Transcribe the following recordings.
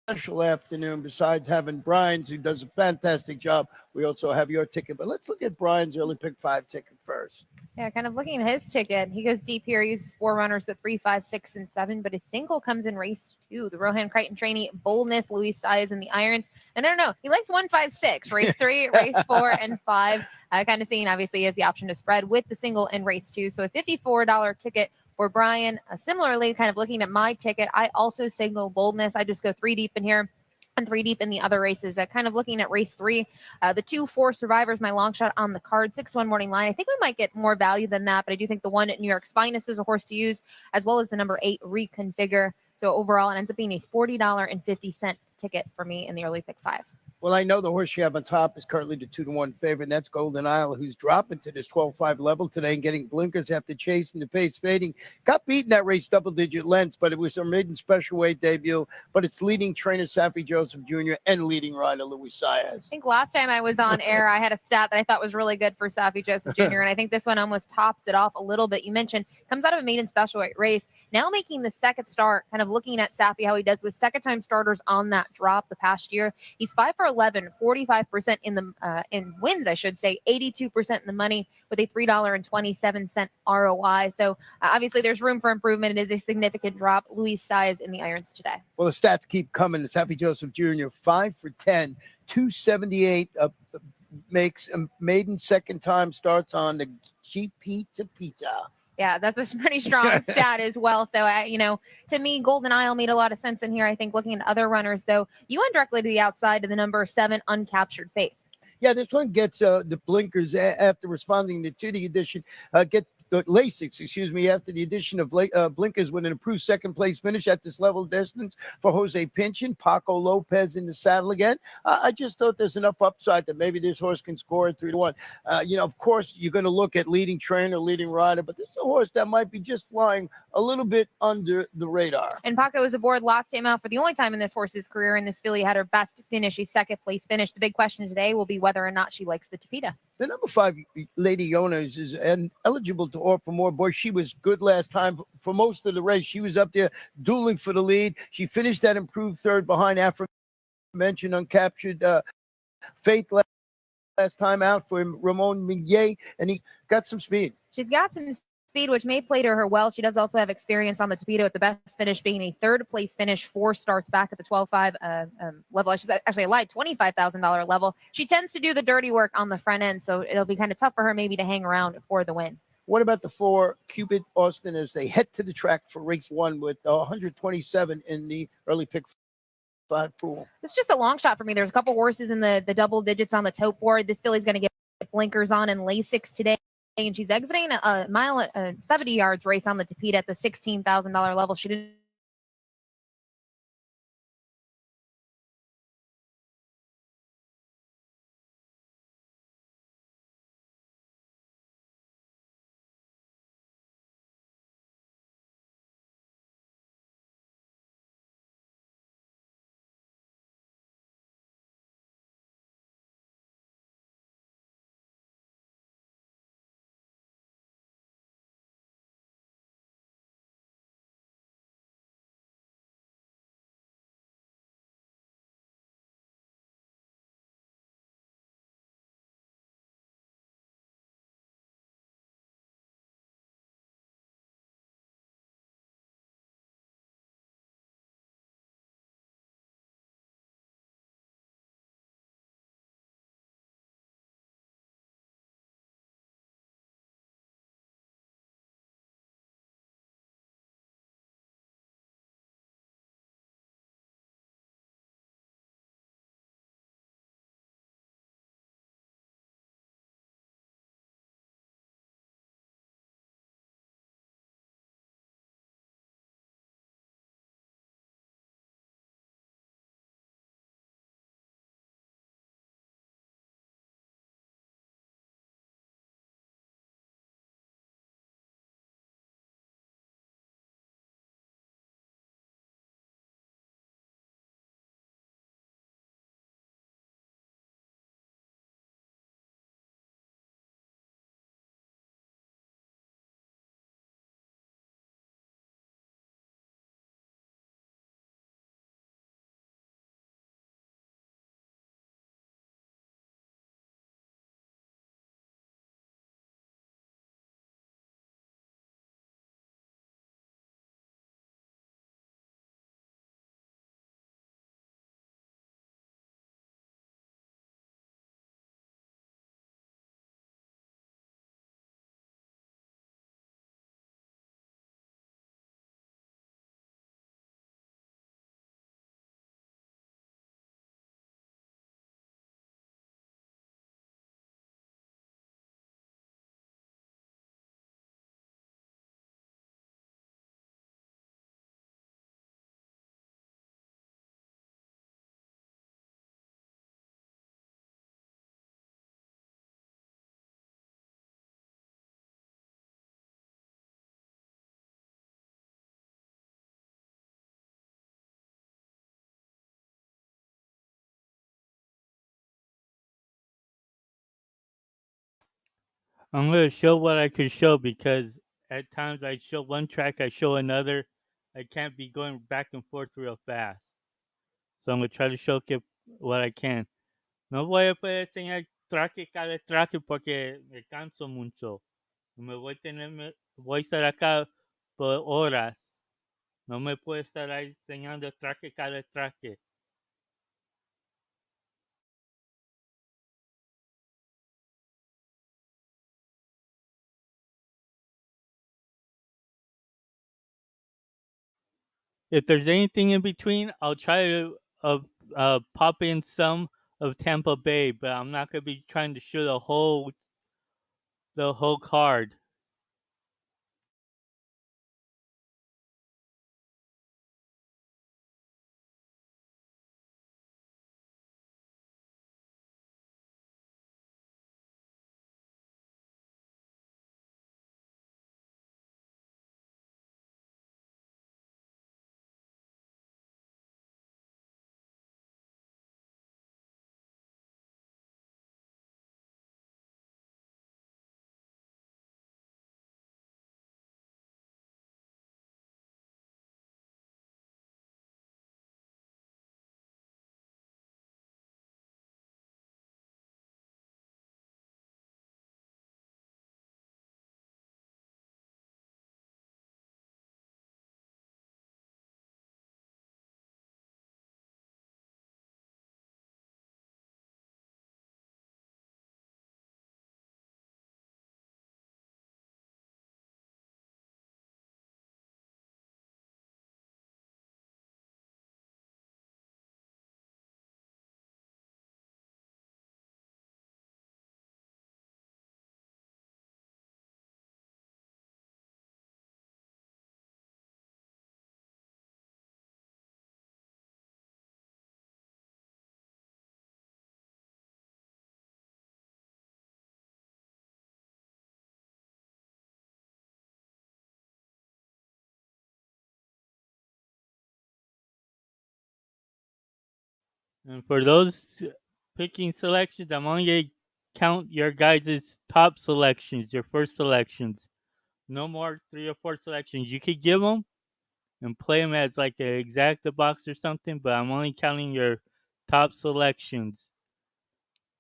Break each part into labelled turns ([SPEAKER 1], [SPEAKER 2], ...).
[SPEAKER 1] special afternoon. Besides having Brian's, who does a fantastic job, we also have your ticket. But let's look at Brian's early pick five ticket first.
[SPEAKER 2] Yeah, kind of looking at his ticket. He goes deep here. He uses four runners at 3, 5, 6, and 7, but his single comes in race 2. The Rohan Crichton trainee, Boldness, Luis Saez, and the irons. And I don't know, he likes 1, 5, 6. Race 3, race 4, and 5. Kind of seeing, obviously, he has the option to spread with the single in race 2. So a $54 ticket for Brian. Similarly, kind of looking at my ticket, I also signal Boldness. I just go 3 deep in here and 3 deep in the other races. Kind of looking at race 3, the 2, 4 survivors, my long shot on the card, 6-1 morning line. I think we might get more value than that, but I do think the 1 at New York's Finest is a horse to use, as well as the number 8 Reconfigure. So overall, it ends up being a $40.50 ticket for me in the early pick 5.
[SPEAKER 1] Well, I know the horse you have on top is currently the 2-1 favorite, and that's Golden Isle, who's dropping to this 12-5 level today and getting blinkers after chasing the pace fading. Got beaten that race double-digit lengths, but it was her maiden special weight debut. But it's leading trainer Safi Joseph Jr. and leading rider Luis Saez.
[SPEAKER 2] I think last time I was on air, I had a stat that I thought was really good for Safi Joseph Jr., and I think this one almost tops it off a little bit. You mentioned comes out of a maiden special weight race, now making the second start, kind of looking at Safi, how he does with second-time starters on that drop the past year. He's 5 for 11, 45% in the in wins, I should say, 82% in the money with a $3.27 ROI. So obviously there's room for improvement. It is a significant drop. Luis Saez in the irons today.
[SPEAKER 1] Well, the stats keep coming. It's Safi Joseph Jr., 5 for 10, 278, makes a maiden second time starts on the GP to Pizza.
[SPEAKER 2] Yeah, that's a pretty strong stat as well. So, to me, Golden Isle made a lot of sense in here. I think looking at other runners, though, you went directly to the outside to the number 7 Uncaptured Faith.
[SPEAKER 1] Yeah, this one gets the blinkers after responding to the addition. Get the Lasix, after the addition of blinkers with an improved second place finish at this level distance for Jose Pinchin. Paco Lopez in the saddle again. I just thought there's enough upside that maybe this horse can score at 3-1. Of course, you're going to look at leading trainer, leading rider, but this is a horse that might be just flying a little bit under the radar.
[SPEAKER 2] And Paco was aboard last time out for the only time in this horse's career, and this filly had her best finish, a second place finish. The big question today will be whether or not she likes the Tapita.
[SPEAKER 1] The number 5 Lady Yonas is eligible to offer more. Boy, she was good last time for most of the race. She was up there dueling for the lead. She finished that improved third behind aforementioned Uncaptured Faith last time out for Ramon Miguel, and he got some speed.
[SPEAKER 2] She's got some speed, which may play to her well. She does also have experience on the Tapito, with the best finish being a third place finish, 4 starts back at the 12.5 level. I should actually I lied, $25,000 level. She tends to do the dirty work on the front end, so it'll be kind of tough for her maybe to hang around for the win.
[SPEAKER 1] What about the 4 Cupid Austin as they head to the track for race 1 with 127 in the early pick 5 pool?
[SPEAKER 2] It's just a long shot for me. There's a couple horses in the double digits on the tote board. This filly's going to get blinkers on in Lasix today, and she's exiting a mile, 70 yards race on the Tapita at the $16,000 level. She didn't
[SPEAKER 3] I'm going to show what I can show because at times I show one track, I show another. I can't be going back and forth real fast. So I'm going to try to show what I can. No voy a poder enseñar traque cada traque porque me canso mucho. Voy a estar acá por horas. No me puedo estar ahí enseñando traque cada traque. If there's anything in between, I'll try to pop in some of Tampa Bay, but I'm not gonna be trying to show the whole card. And for those picking selections, I'm only gonna count your guys' top selections, your first selections. No more 3 or 4 selections. You could give them and play them as like an exacta box or something, but I'm only counting your top selections.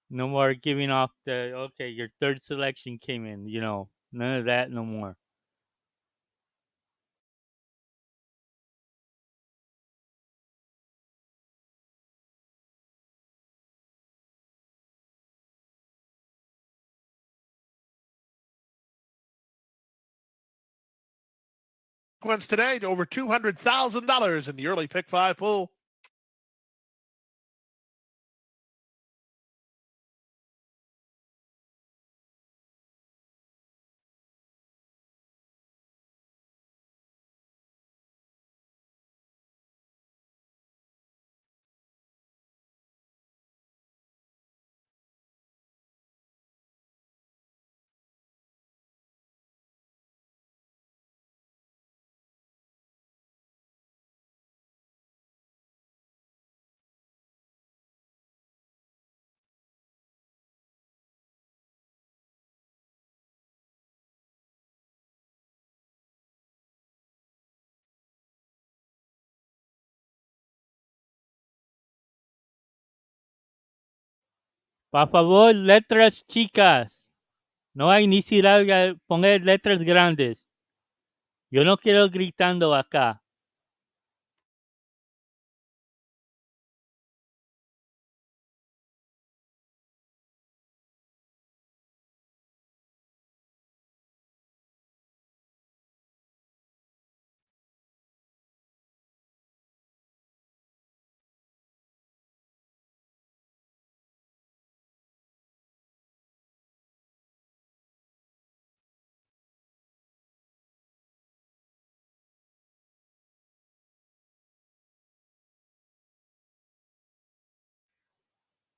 [SPEAKER 3] No more giving off your third selection came in, none of that no more.
[SPEAKER 4] Wins today to over $200,000 in the early pick 5 pool.
[SPEAKER 3] Por favor, letras chicas. No hay necesidad de poner letras grandes. Yo no quiero gritando acá.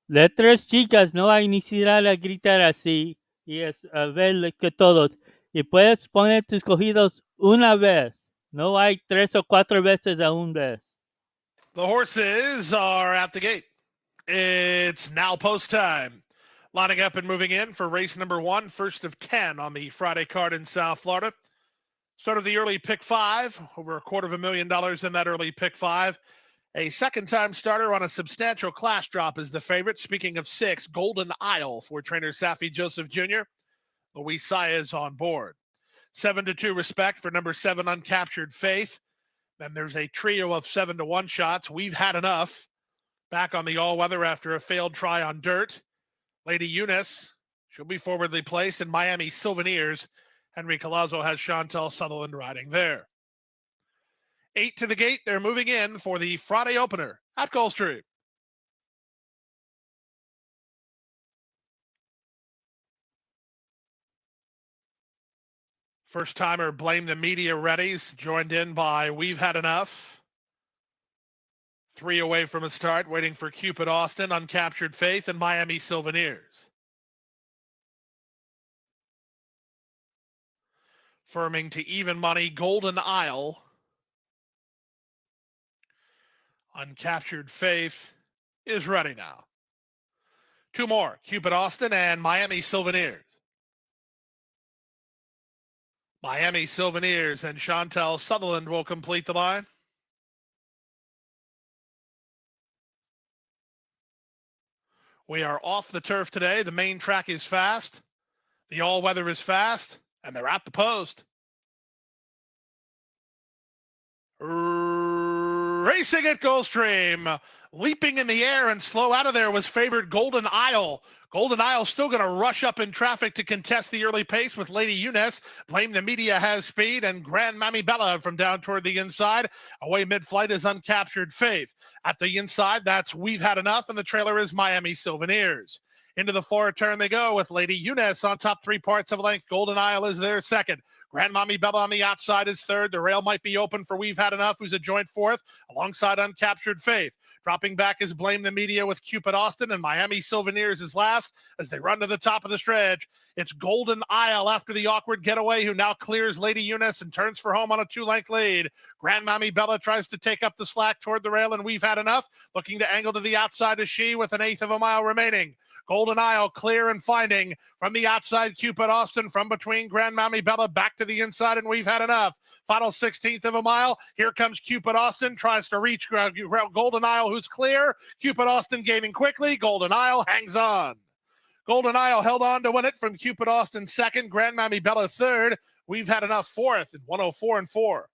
[SPEAKER 3] Letras chicas, no hay necesidad de gritar así. Y es a ver que todos. Y puedes poner tus cogidos una vez. No hay 3 o 4 veces a una vez.
[SPEAKER 4] The horses are at the gate. It's now post time. Lining up and moving in for race number 1, first of 10 on the Friday card in South Florida. Start of the early pick 5, over $250,000 in that early pick 5. A second-time starter on a substantial class drop is the favorite. Speaking of 6, Golden Isle for trainer Safi Joseph Jr. Luis Saez on board. 7-2 respect for number 7, Uncaptured Faith. Then there's a trio of 7-1 shots. We've had enough. Back on the all-weather after a failed try on dirt. Lady Eunice, she'll be forwardly placed in Miami Souvenirs. Henry Collazo has Chantel Sutherland riding there. 8 to the gate. They're moving in for the Friday opener at Gulfstream. First timer Blame the Media readies, joined in by We've Had Enough. 3 away from a start, waiting for Cupid Austin, Uncaptured Faith, and Miami Souvenirs. Firming to even money, Golden Isle. Uncaptured Faith is ready now. 2 more, Cupid Austin and Miami Souvenirs. Miami Souvenirs and Chantel Sutherland will complete the line. We are off the turf today. The main track is fast. The all-weather is fast, and they're at the post. Racing at Gulfstream. Leaping in the air and slow out of there was favored Golden Isle. Golden Isle still going to rush up in traffic to contest the early pace with Lady Eunice. Blame the Media has speed, and Grand Mammy Bella from down toward the inside. Away mid-flight is Uncaptured Faith. At the inside, that's We've Had Enough, and the trailer is Miami Souvenirs. Into the forward turn they go with Lady Eunice on top 3 parts of length. Golden Isle is their second. Grandmommy Bella on the outside is third. The rail might be open for We've Had Enough, who's a joint fourth, alongside Uncaptured Faith. Dropping back is Blame the Media with Cupid Austin, and Miami Souvenirs is last as they run to the top of the stretch. It's Golden Isle after the awkward getaway, who now clears Lady Eunice and turns for home on a 2-length lead. Grandmommy Bella tries to take up the slack toward the rail, and We've Had Enough. Looking to angle to the outside is she with 1/8 of a mile remaining. Golden Isle clear and finding from the outside Cupid Austin, from between Grandmommy Bella back to the inside, and We've Had Enough. Final 1/16 of a mile. Here comes Cupid Austin, tries to reach Golden Isle, who's clear. Cupid Austin gaining quickly. Golden Isle hangs on. Golden Isle held on to win it from Cupid Austin second, Grandmommy Bella third. We've Had Enough fourth in 104-4.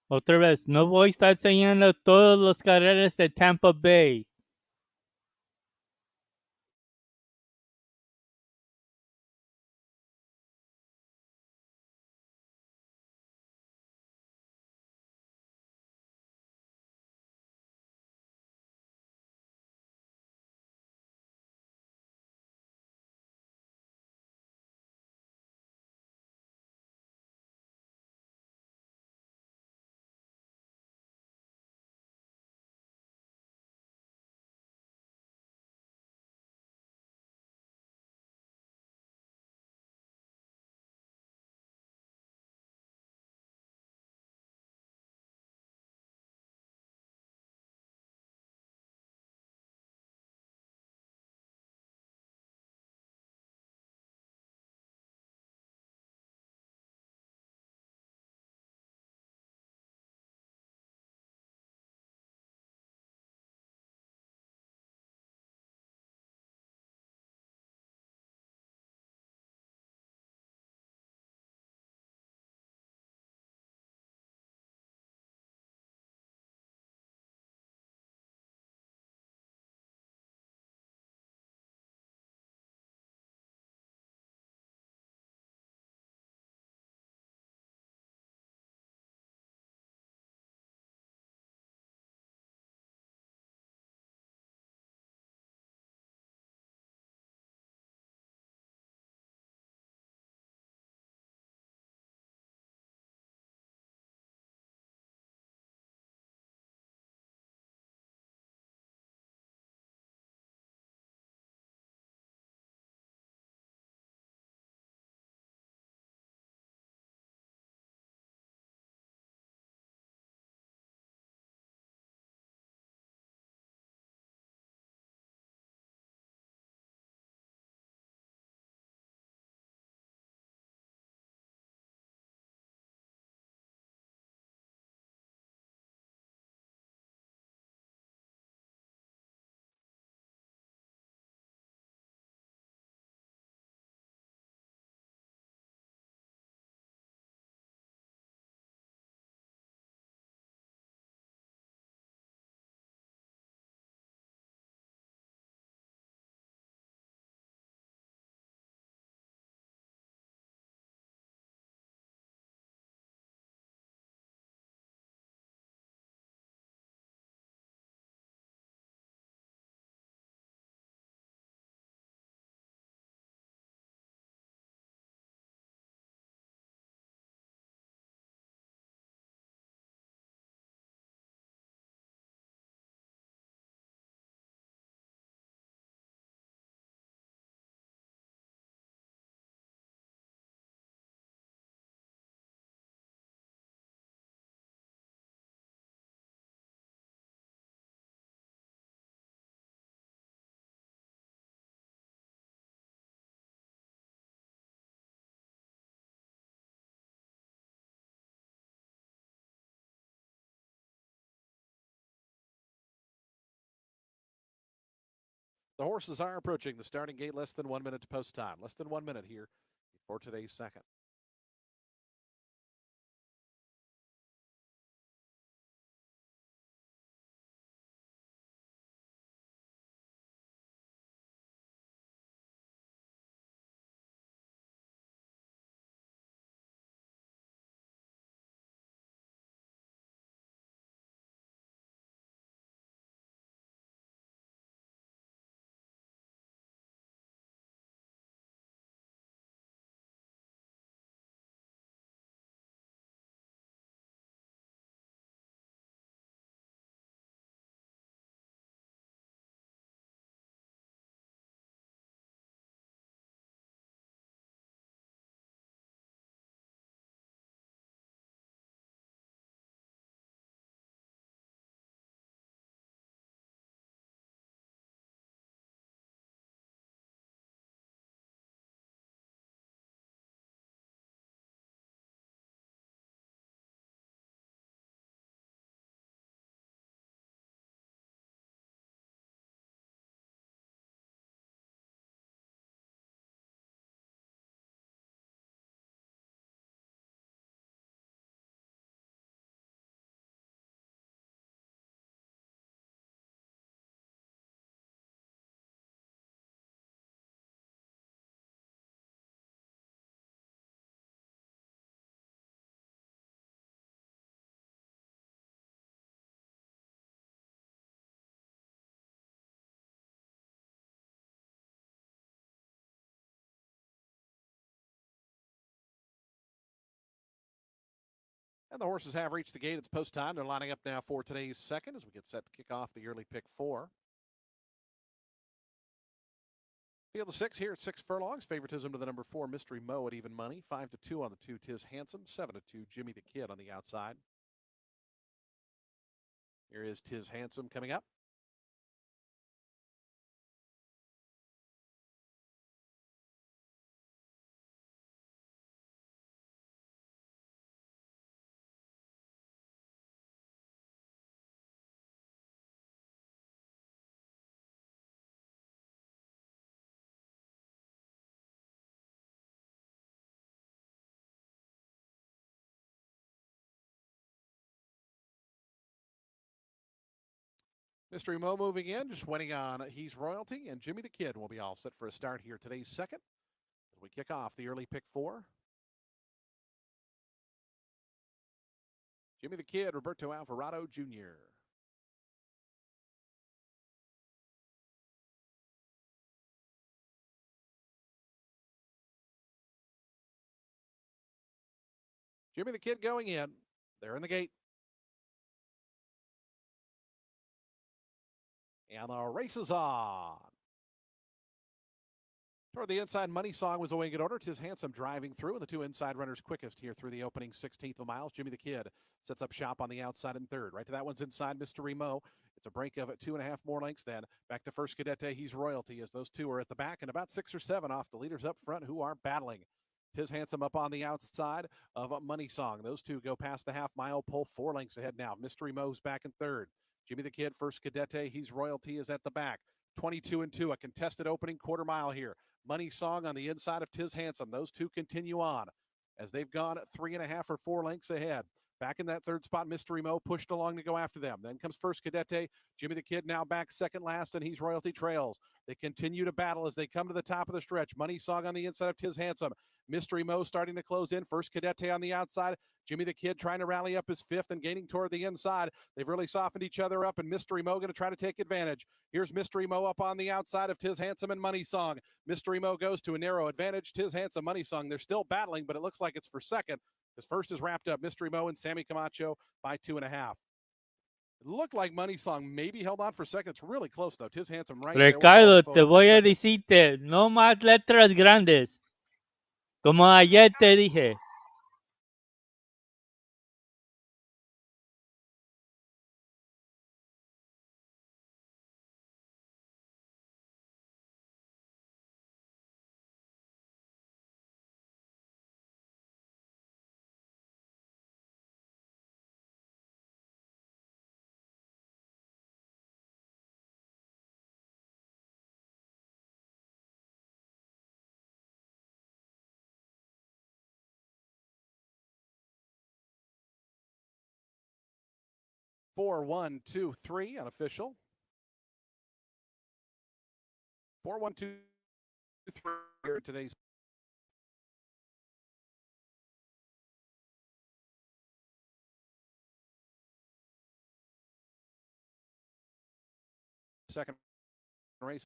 [SPEAKER 3] Otra vez, no voy a estar enseñando todas las carreras de Tampa Bay.
[SPEAKER 5] The horses are approaching the starting gate less than 1 minute to post time. Less than 1 minute here for today's second. And the horses have reached the gate. It's post time. They're lining up now for today's second as we get set to kick off the early pick 4. Field of 6 here at 6 furlongs. Favoritism to the number 4, Mystery Mo at even money. 5-2 on the 2, Tis Handsome. 7-2, Jimmy the Kid on the outside. Here is Tis Handsome coming up. Mystery Mo moving in, just waiting on He's Royalty, and Jimmy the Kid will be all set for a start here today's second as we kick off the early pick 4. Jimmy the Kid, Roberto Alvarado Jr. Jimmy the Kid going in. They're in the gate. And the race is on. Toward the inside, Money Song was away in good order. Tis Handsome driving through, and the 2 inside runners quickest here through the opening 16th of miles. Jimmy the Kid sets up shop on the outside in third. Right to that one's inside, Mystery Mo. It's a break of 2.5 more lengths then. Back to First Cadete, He's Royalty, as those two are at the back, and about 6 or 7 off the leaders up front who are battling. Tis Handsome up on the outside of Money Song. Those two go past the half-mile, pull 4 lengths ahead now. Mystery Mo's back in third. Jimmy the Kid, First Cadete, He's Royalty is at the back. 22-2, a contested opening quarter mile here. Money Song on the inside of Tis Handsome. Those two continue on as they've gone 3.5 or 4 lengths ahead. Back in that third spot, Mystery Mo pushed along to go after them. Then comes First Cadete. Jimmy the Kid now back second last, and He's Royalty trails. They continue to battle as they come to the top of the stretch. Money Song on the inside of Tis Handsome. Mystery Mo starting to close in. First Cadete on the outside. Jimmy the Kid trying to rally up his fifth and gaining toward the inside. They've really softened each other up, and Mystery Mo going to try to take advantage. Here's Mystery Mo up on the outside of Tis Handsome and Money Song. Mystery Mo goes to a narrow advantage. Tis Handsome, Money Song. They're still battling, but it looks like it's for second. His first is wrapped up. Mystery Mo and Sammy Camacho by 2.5. It looked like Money Song maybe held on for second. It's really close, though. Tis Handsome right there.
[SPEAKER 3] Ricardo, te voy a decirte, no más letras grandes. Como ayer te dije.
[SPEAKER 5] Four, 1, 2, 3 unofficial. 4, 1, 2, 3 here today's second race.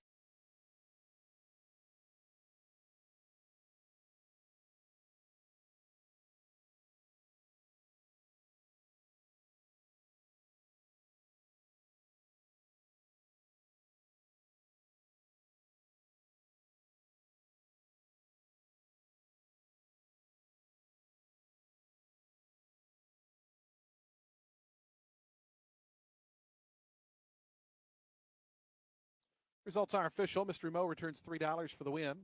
[SPEAKER 5] Results are official. Mystery Mo returns $3 for the win.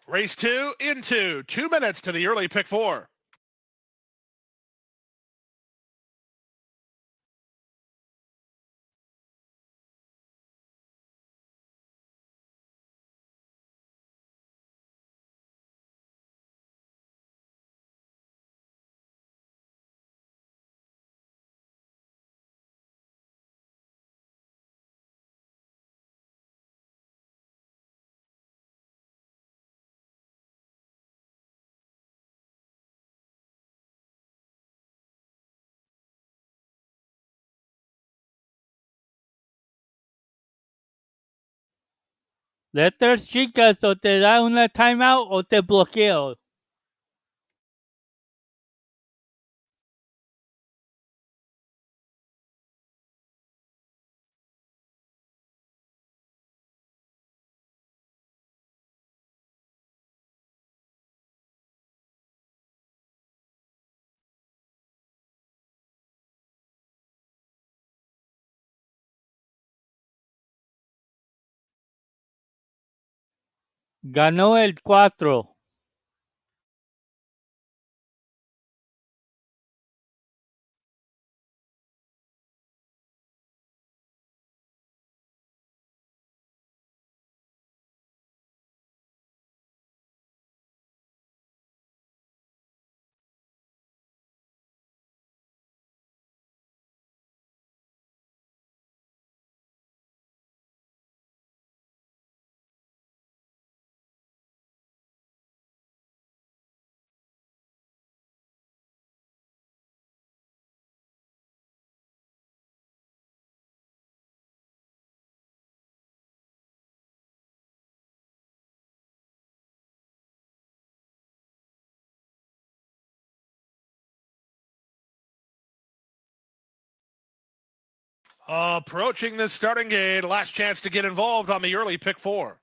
[SPEAKER 4] Race 2 into 2 minutes to the early pick 4.
[SPEAKER 3] Letras chicas, o te da una timeout o te bloqueo. Ganó el 4.
[SPEAKER 4] Approaching the starting gate. Last chance to get involved on the early pick 4.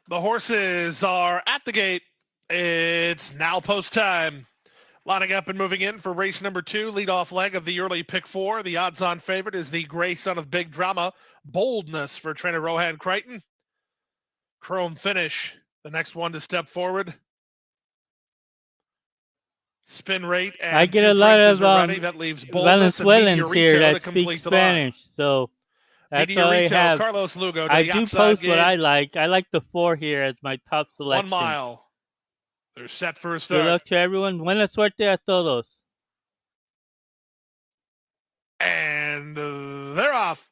[SPEAKER 4] The horses are at the gate. It's now post time. Lining up and moving in for race number 2, leadoff leg of the early pick 4. The odds-on favorite is the gray son of Big Drama, Boldness for trainer Rohan Crichton. Chrome Finish, the next one to step forward. Spin Rate and
[SPEAKER 3] I get
[SPEAKER 4] Two
[SPEAKER 3] a lot
[SPEAKER 4] Princes
[SPEAKER 3] of
[SPEAKER 4] are ready. That leaves Boldness and
[SPEAKER 3] Venezuelans here
[SPEAKER 4] Meteorito to
[SPEAKER 3] that
[SPEAKER 4] complete
[SPEAKER 3] speak
[SPEAKER 4] the line.
[SPEAKER 3] Spanish, so that's all I
[SPEAKER 4] Meteorito,
[SPEAKER 3] have.
[SPEAKER 4] Carlos Lugo to
[SPEAKER 3] I
[SPEAKER 4] the
[SPEAKER 3] do
[SPEAKER 4] outside
[SPEAKER 3] post
[SPEAKER 4] gate.
[SPEAKER 3] what I like. I like the 4 here as my top
[SPEAKER 4] 1
[SPEAKER 3] selection.
[SPEAKER 4] mile. They're set for a
[SPEAKER 3] Good
[SPEAKER 4] start.
[SPEAKER 3] luck to everyone. Buena suerte a todos.
[SPEAKER 4] And they're off.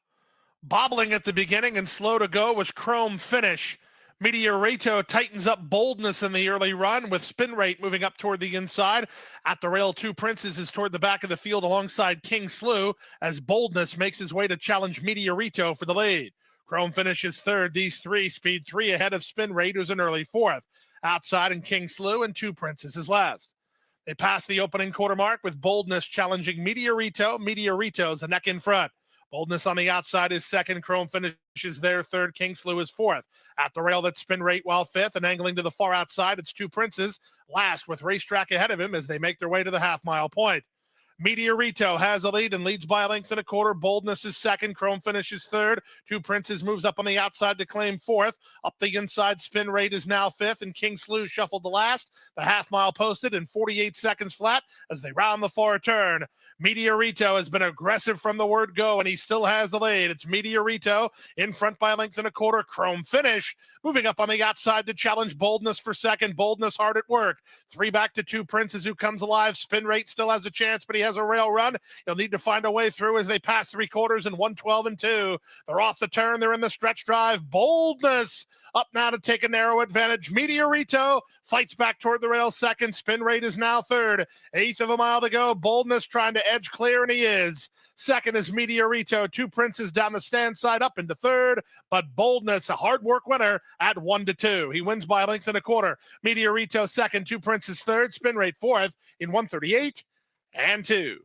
[SPEAKER 4] Bobbling at the beginning and slow to go was Chrome Finish. Meteorito tightens up Boldness in the early run with Spin Rate moving up toward the inside. At the rail, Two Princes is toward the back of the field alongside King Slew as Boldness makes his way to challenge Meteorito for the lead. Chrome Finish is third. These three, speed 3 ahead of Spin Rate, who's an early fourth. Outside and King Slew and Two Princes is last. They pass the opening quarter mark with Boldness challenging Meteorito. Meteorito's a neck in front. Boldness on the outside is second. Chrome finishes there third. King Slew is fourth. At the rail, that's Spin Rate while fifth, and angling to the far outside, it's Two Princes last with Racetrack ahead of him as they make their way to the half-mile point. Meteorito has a lead and leads by a length and a quarter. Boldness is second. Chrome finishes third. Two Princes moves up on the outside to claim fourth. Up the inside, Spin Rate is now fifth, and King Slew shuffled the last. The half mile posted in 48 seconds flat as they round the far turn. Meteorito has been aggressive from the word go, and he still has the lead. It's Meteorito in front by a length and a quarter. Chrome finish. Moving up on the outside to challenge Boldness for second. Boldness hard at work. Three back to Two Princes, who comes alive. Spin Rate still has a chance, but he has a rail run. He'll need to find a way through as they pass three quarters in 1:12 and 2. They're off the turn. They're in the stretch drive. Boldness up now to take a narrow advantage. Meteorito fights back toward the rail second. Spin Rate is now third. Eighth of a mile to go. Boldness trying to edge clear, and he is. Second is Meteorito. Two Princes down the stand side up into third, but Boldness, a hard work winner at 1-2. He wins by a length and a quarter. Meteorito second, Two Princes third, Spin Rate fourth in 1:38 and 2.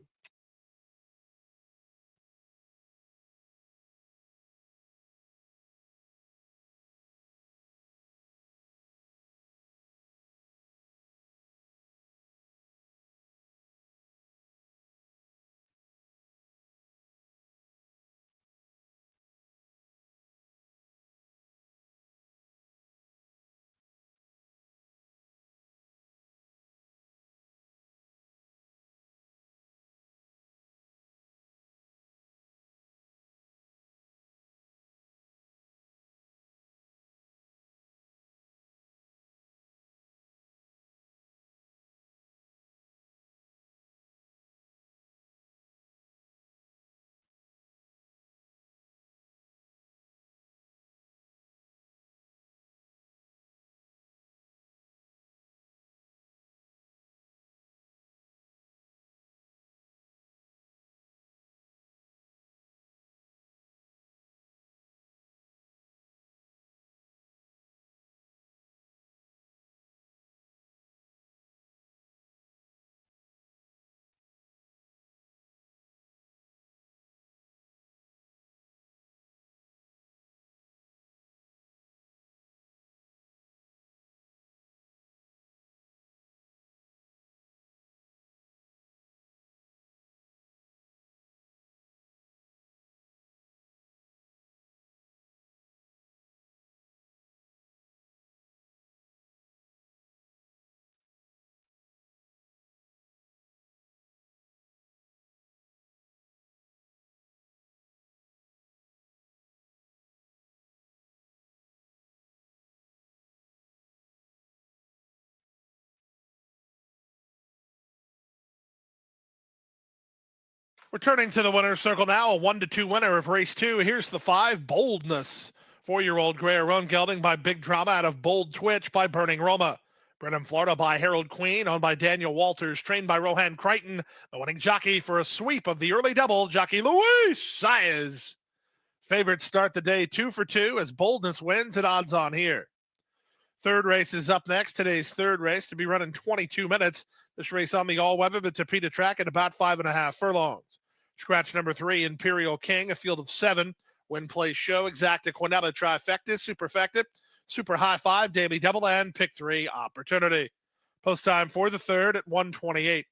[SPEAKER 4] Returning to the winner's circle now, a 1-2 winner of race 2. Here's the 5, Boldness. 4-year-old Gray Run gelding by Big Drama out of Bold Twitch by Burning Roma. Bred in Florida by Harold Queen, owned by Daniel Walters, trained by Rohan Crichton. The winning jockey for a sweep of the early double, jockey Luis Saez. Favorites start the day 2 for 2 as Boldness wins at odds on here. Third race is up next. Today's third race to be run in 22 minutes. This race on the all-weather, the Tapeta track at about 5.5 furlongs. Scratch number 3, Imperial King, a field of 7. Win, play, show, exacta, quinella, trifecta, superfecta, super high 5, daily double, and pick 3 opportunity. Post time for the third at 1:28.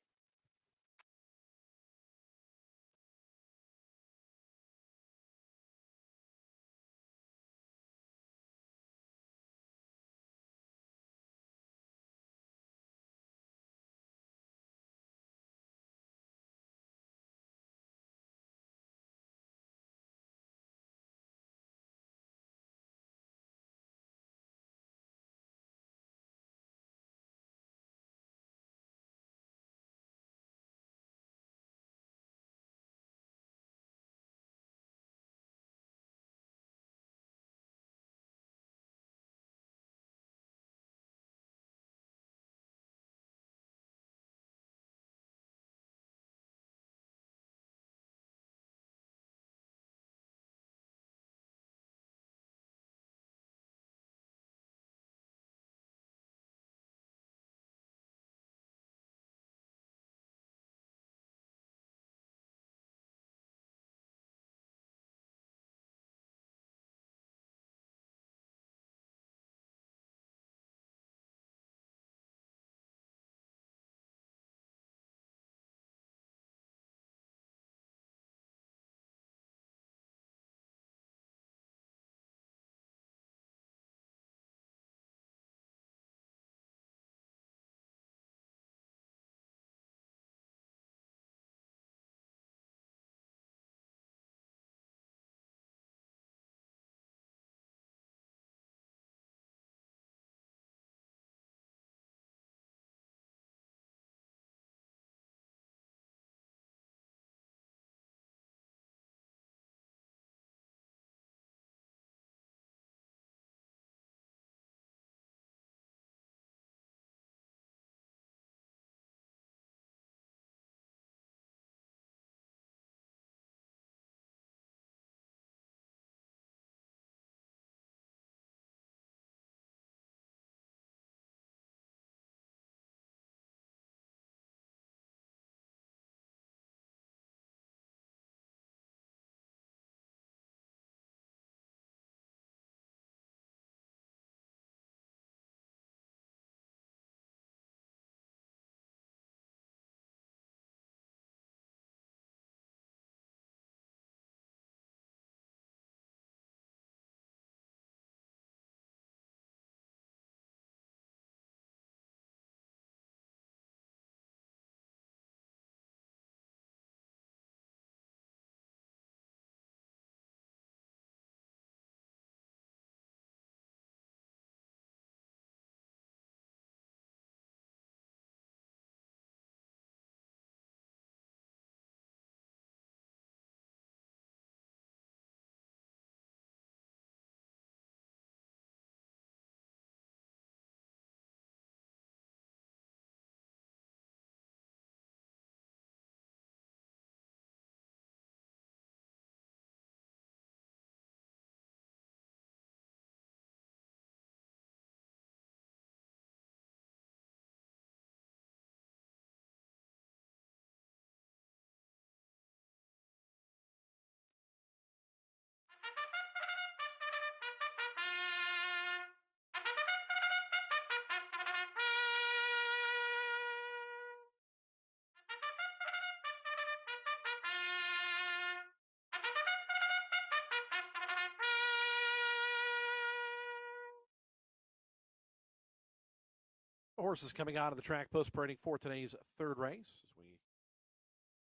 [SPEAKER 5] Horses coming out of the track post parading for today's third race. As we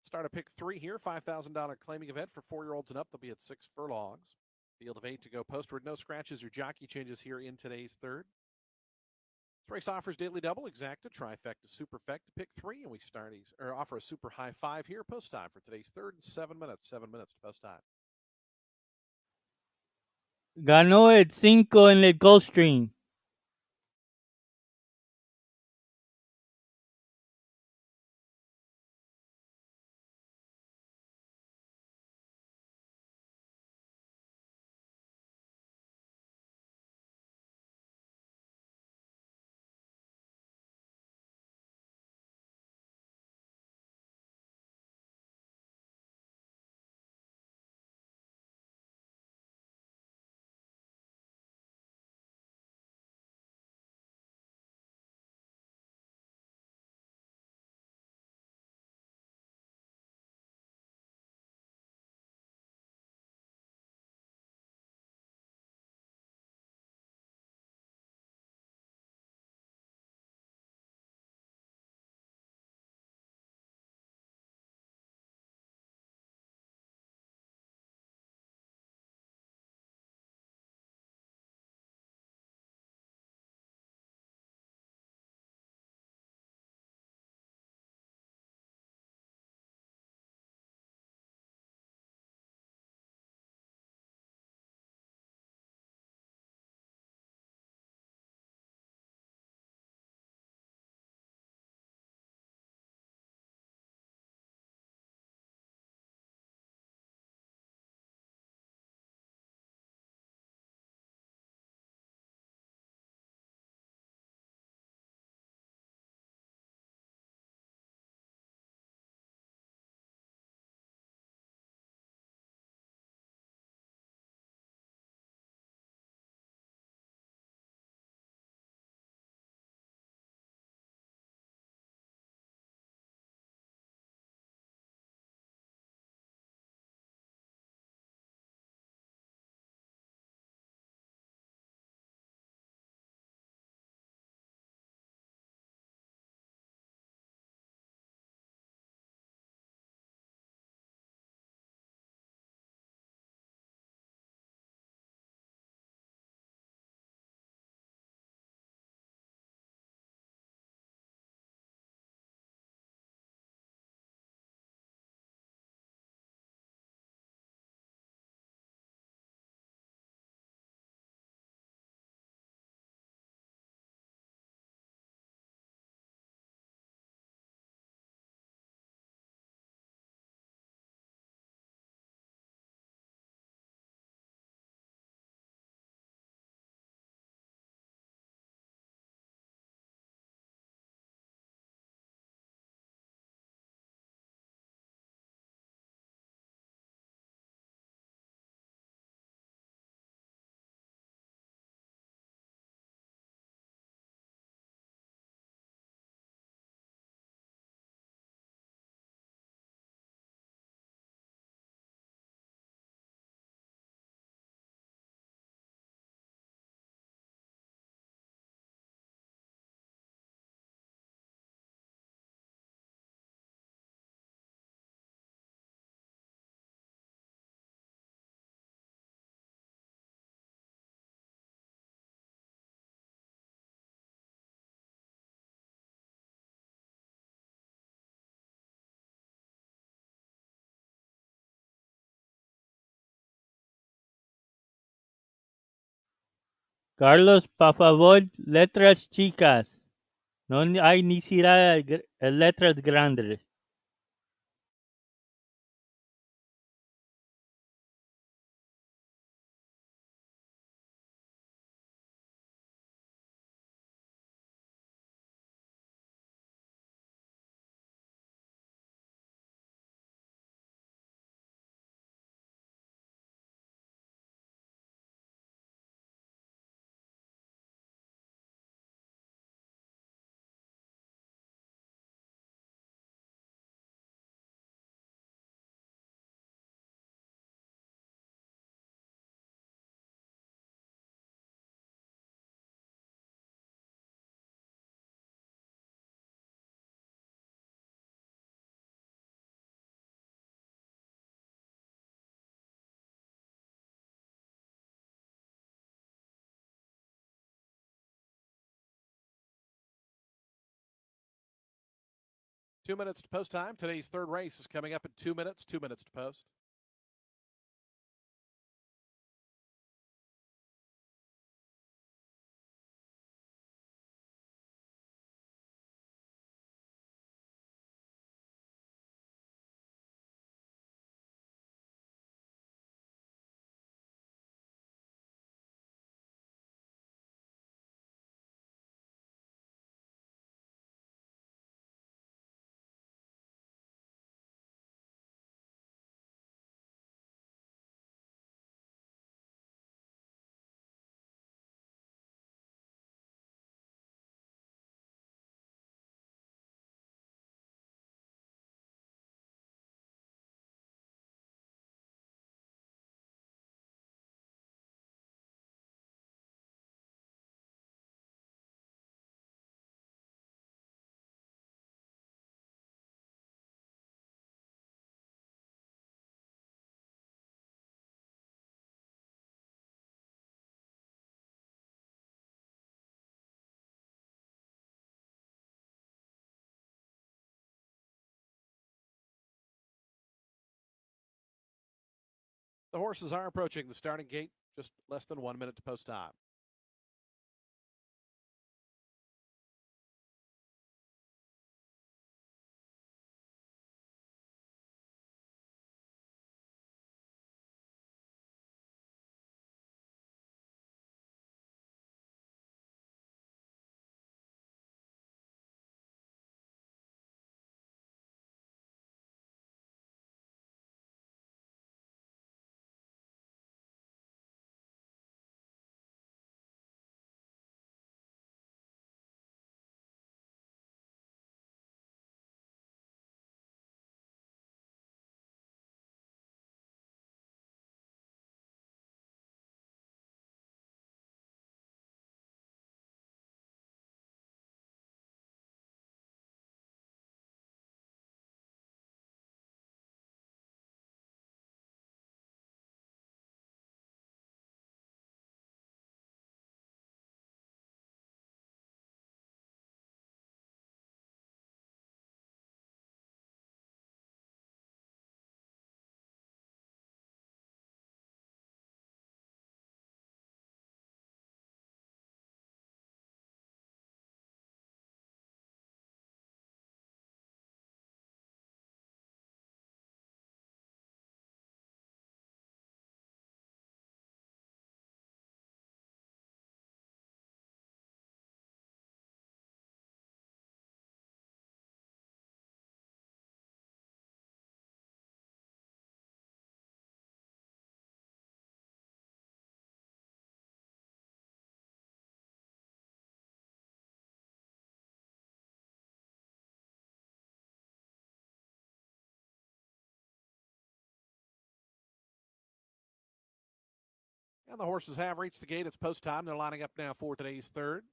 [SPEAKER 5] start a pick 3 here, $5,000 claiming event for 4-year-olds and up. They'll be at 6 furlongs. Field of 8 to go postward. No scratches or jockey changes here in today's third. This race offers daily double, exacta, trifecta, superfecta, pick 3, and we offer a super high 5 here. Post time for today's third in 7 minutes. 7 minutes to post time.
[SPEAKER 3] Ganó el 5 en el Gulfstream. Carlos, por favor, letras chicas. No hay ni siquiera letras grandes.
[SPEAKER 5] 2 minutes to post time. Today's third race is coming up in 2 minutes. 2 minutes to post. The horses are approaching the starting gate. Just less than 1 minute to post time. And the horses have reached the gate. It's post time. They're lining up now for today's third.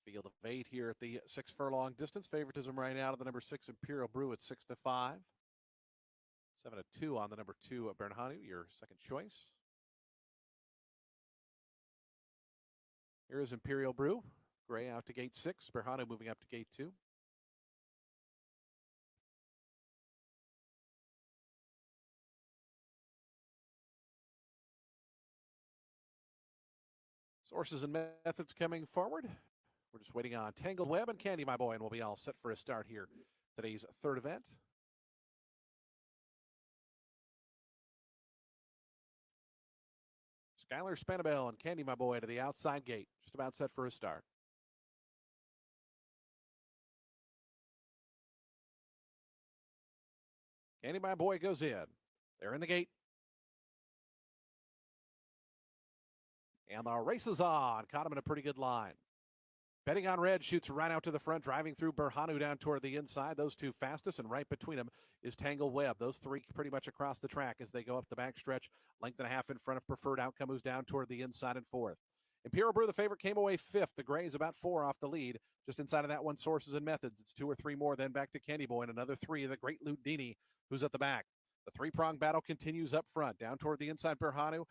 [SPEAKER 5] Field of 8 here at the 6 furlong distance. Favoritism right now to the number 6 Imperial Brew at 6-5. 7-2 on the number 2 Bernhanu, your second choice. Here is Imperial Brew. Gray out to gate 6. Bernhanu moving up to gate 2. Sources and methods coming forward. We're just waiting on Tangled Web and Candy My Boy, and we'll be all set for a start here. Today's third event. Skylar Spanabel and Candy My Boy to the outside gate. Just about set for a start. Candy My Boy goes in. They're in the gate. And the race is on. Caught him in a pretty good line. Betting on Red shoots right out to the front, driving through Bernhanu down toward the inside. Those two fastest, and right between them is Tangled Web. Those three pretty much across the track as they go up the backstretch. Length and a half in front of Preferred Outcome, who's down toward the inside in fourth. Imperial Brew, the favorite, came away fifth. The Gray is about 4 off the lead. Just inside of that one, Sources and Methods. It's 2 or 3 more, then back to Candy Boy, and another 3, the Great Ludini, who's at the back. The three-prong battle continues up front. Down toward the inside, Bernhanu.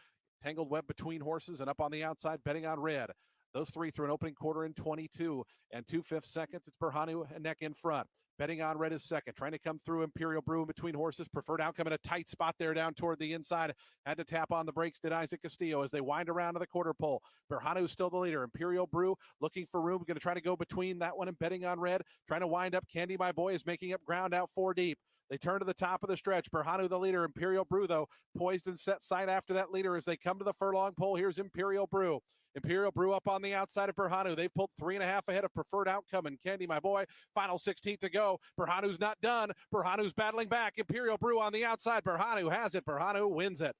[SPEAKER 5] Tangled Web between horses, and up on the outside, Betting on Red. Those three through an opening quarter in 22 and 2/5 seconds. It's Berhanu and Neck in front. Betting on red is second. Trying to come through Imperial Brew in between horses. Preferred Outcome in a tight spot there down toward the inside. Had to tap on the brakes, did Isaac Castillo as they wind around to the quarter pole. Berhanu still the leader. Imperial Brew looking for room. Going to try to go between that one and Betting on red. Trying to wind up. Candy My Boy is making up ground out 4 deep. They turn to the top of the stretch. Berhanu the leader. Imperial Brew, though, poised and set sight after that leader as they come to the furlong pole. Here's Imperial Brew. Imperial Brew up on the outside of Berhanu. They've pulled 3.5 ahead of Preferred Outcome and Candy My Boy. Final 16th to go. Berhanu's not done. Berhanu's battling back. Imperial Brew on the outside. Berhanu has it. Berhanu wins it.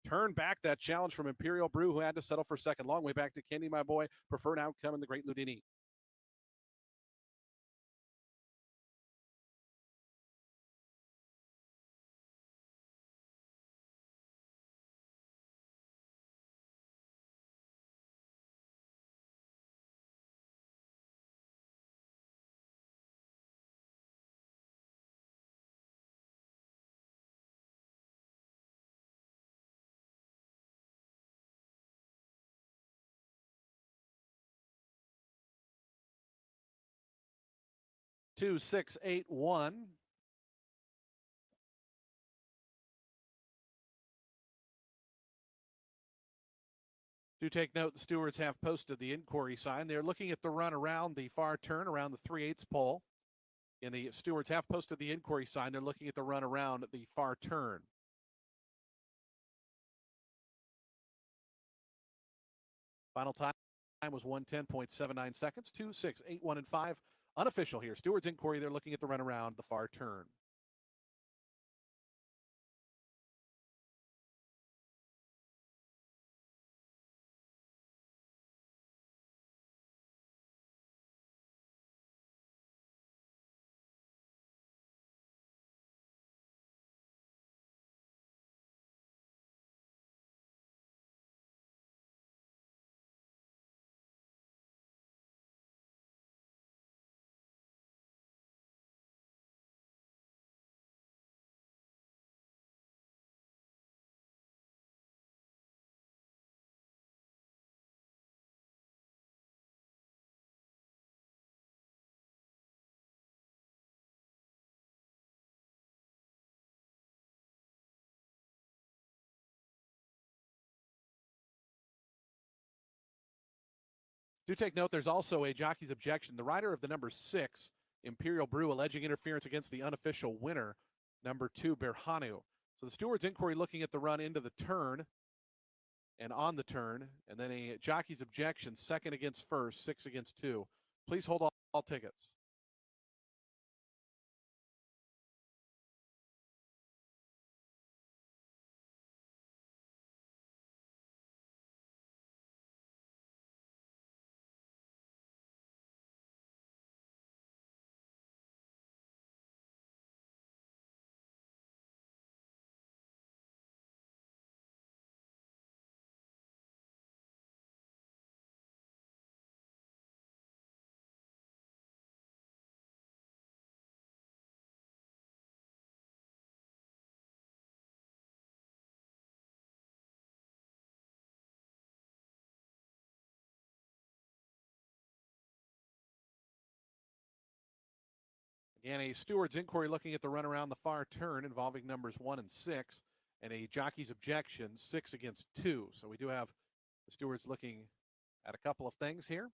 [SPEAKER 5] Turn back that challenge from Imperial Brew, who had to settle for second. Long way back to Candy My Boy. Preferred Outcome and the Great Ludini. Two, 6, 8, 1. Do take note, the stewards have posted the inquiry sign. They're looking at the run around the far turn, around the 3/8 pole. And the stewards have posted the inquiry sign. They're looking at the run around the far turn. Final time was 1:10.79 seconds. 2, 6, 8, 1, and 5. Unofficial here. Stewards inquiry. They're looking at the run around the far turn. Do take note, there's also a jockey's objection. The rider of the number 6, Imperial Brew, alleging interference against the unofficial winner, number 2, Berhanu. So the steward's inquiry looking at the run into the turn and on the turn, and then a jockey's objection, 2nd against 1st, 6 against 2. Please hold all tickets. Again, a steward's inquiry looking at the run around the far turn involving numbers 1 and 6, and a jockey's objection, 6 against 2. So we do have the stewards looking at a couple of things here.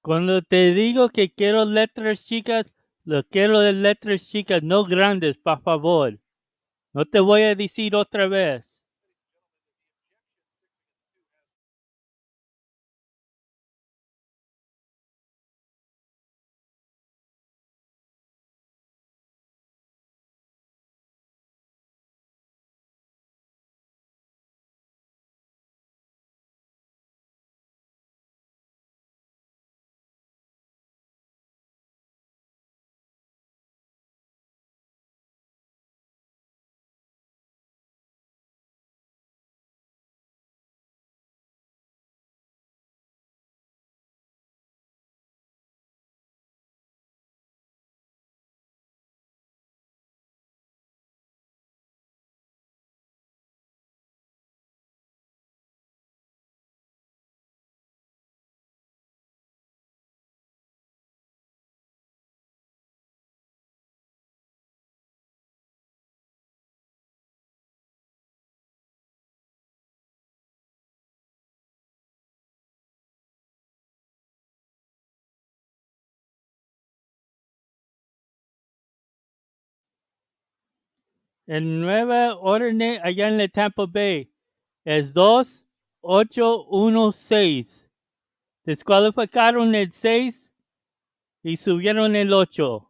[SPEAKER 3] Cuando te digo que quiero letras chicas, lo quiero de letras chicas, no grandes, por favor. No te voy a decir otra vez. El nuevo orden allá en la Tampa Bay es 2-8-1-6. Descalificaron el 6 y subieron el 8.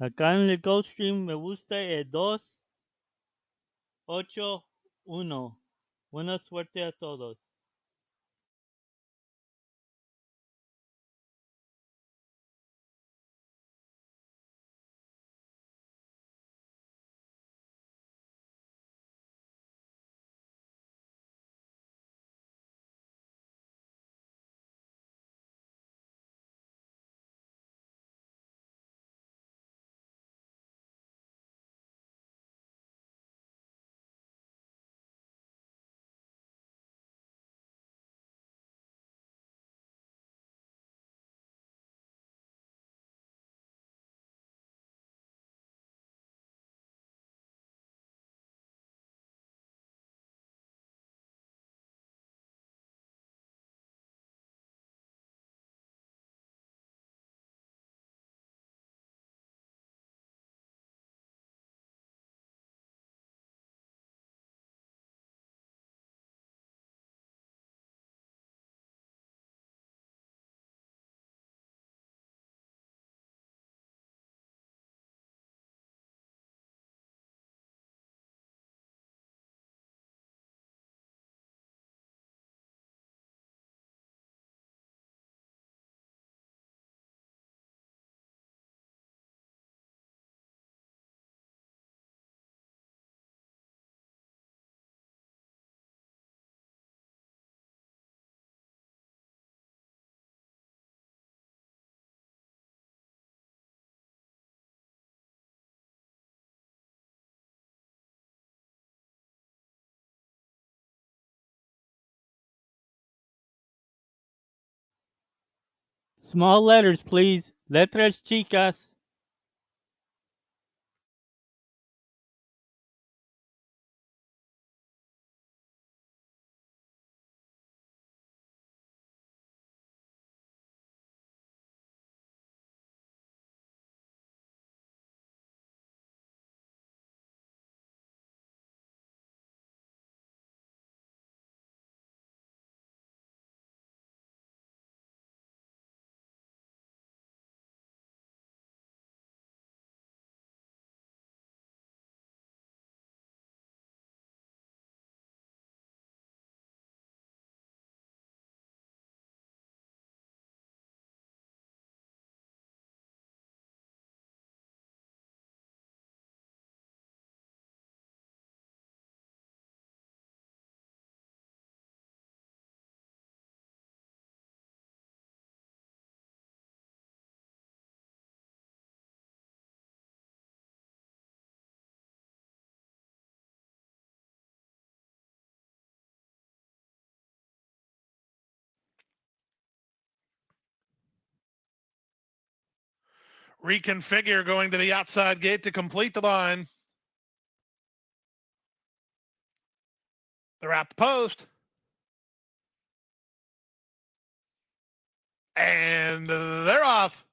[SPEAKER 3] Acá en el Gulfstream me gusta el 2-8-1. Buena suerte a todos. Small letters, please. Letras chicas.
[SPEAKER 4] Reconfigure going to the outside gate to complete the line. They're at the post. And they're off.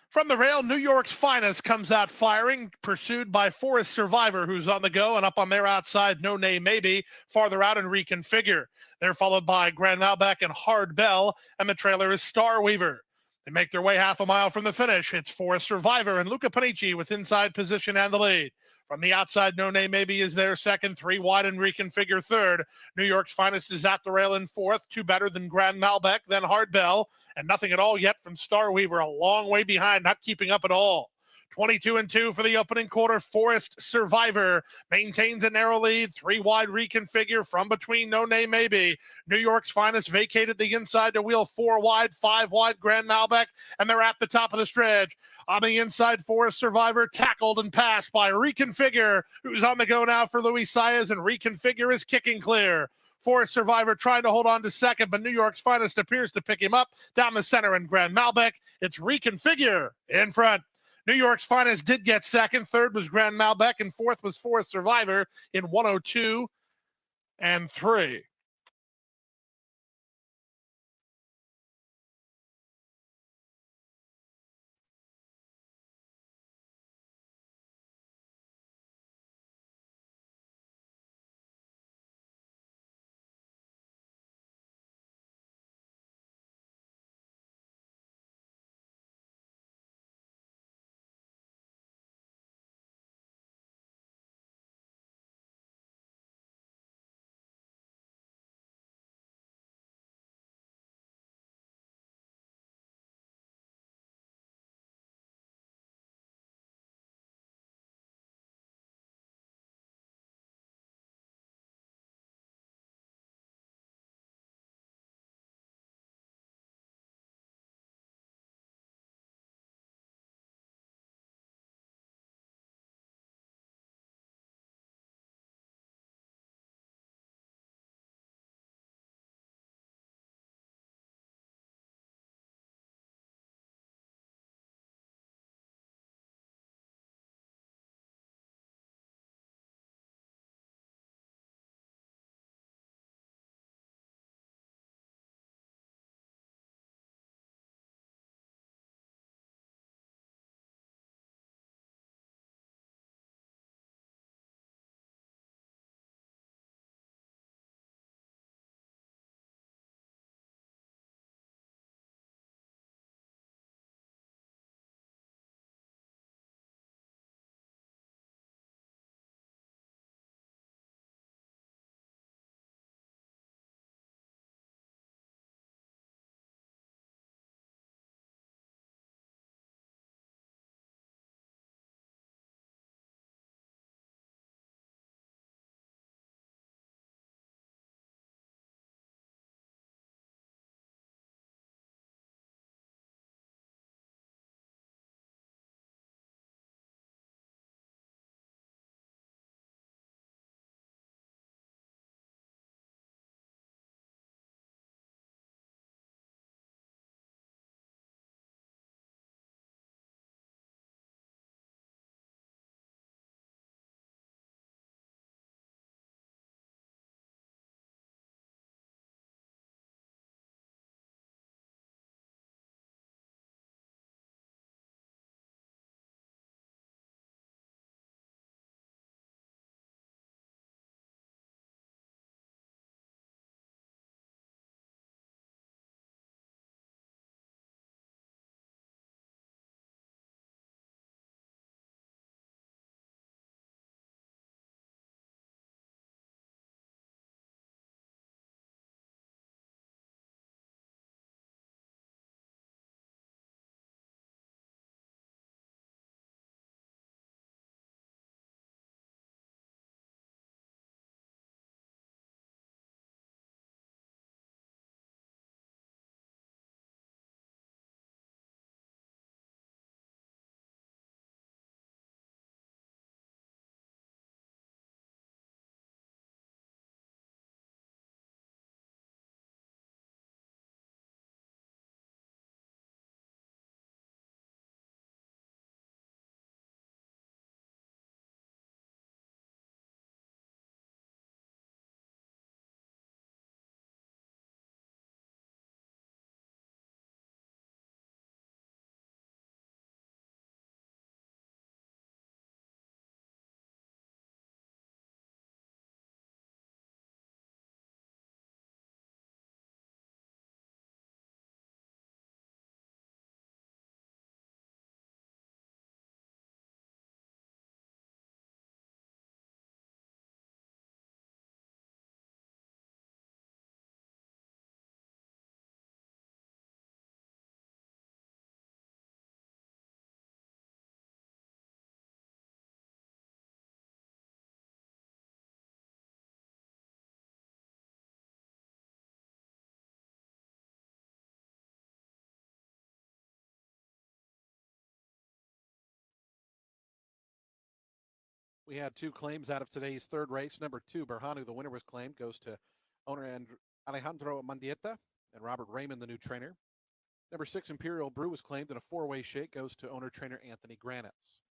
[SPEAKER 4] From the rail, New York's Finest comes out firing, pursued by Forest Survivor, who's on the go, and up on their outside, No Name Maybe, farther out and Reconfigure. They're followed by Grand Malbec and Hard Bell, and the trailer is Star Weaver. They make their way half a mile from the finish. It's Forest Survivor and Luca Panici with inside position and the lead. From the outside, No Name Maybe is there second, 3 wide and Reconfigure third. New York's Finest is at the rail in fourth, 2 better than Grand Malbec, then Hard Bell, and nothing at all yet from Star Weaver, a long way behind, not keeping up at all. 22-2 for the opening quarter. Forest Survivor maintains a narrow lead. 3 wide Reconfigure from between No Name Maybe. New York's Finest vacated the inside to wheel 4 wide, 5 wide Grand Malbec, and they're at the top of the stretch. On the inside, Forest Survivor tackled and passed by Reconfigure, who's on the go now for Luis Saez, and Reconfigure is kicking clear. Forest Survivor trying to hold on to second, but New York's Finest appears to pick him up down the center in Grand Malbec. It's Reconfigure in front. New York's Finest did get second. Third was Grand Malbec, and fourth was Forest Survivor in 102 and 3.
[SPEAKER 5] We had 2 claims out of today's third race. Number 2, Berhanu, the winner was claimed, goes to owner Alejandro Mendieta and Robert Raymond, the new trainer. Number 6, Imperial Brew, was claimed in a 4-way shake, goes to owner trainer Anthony Granitz.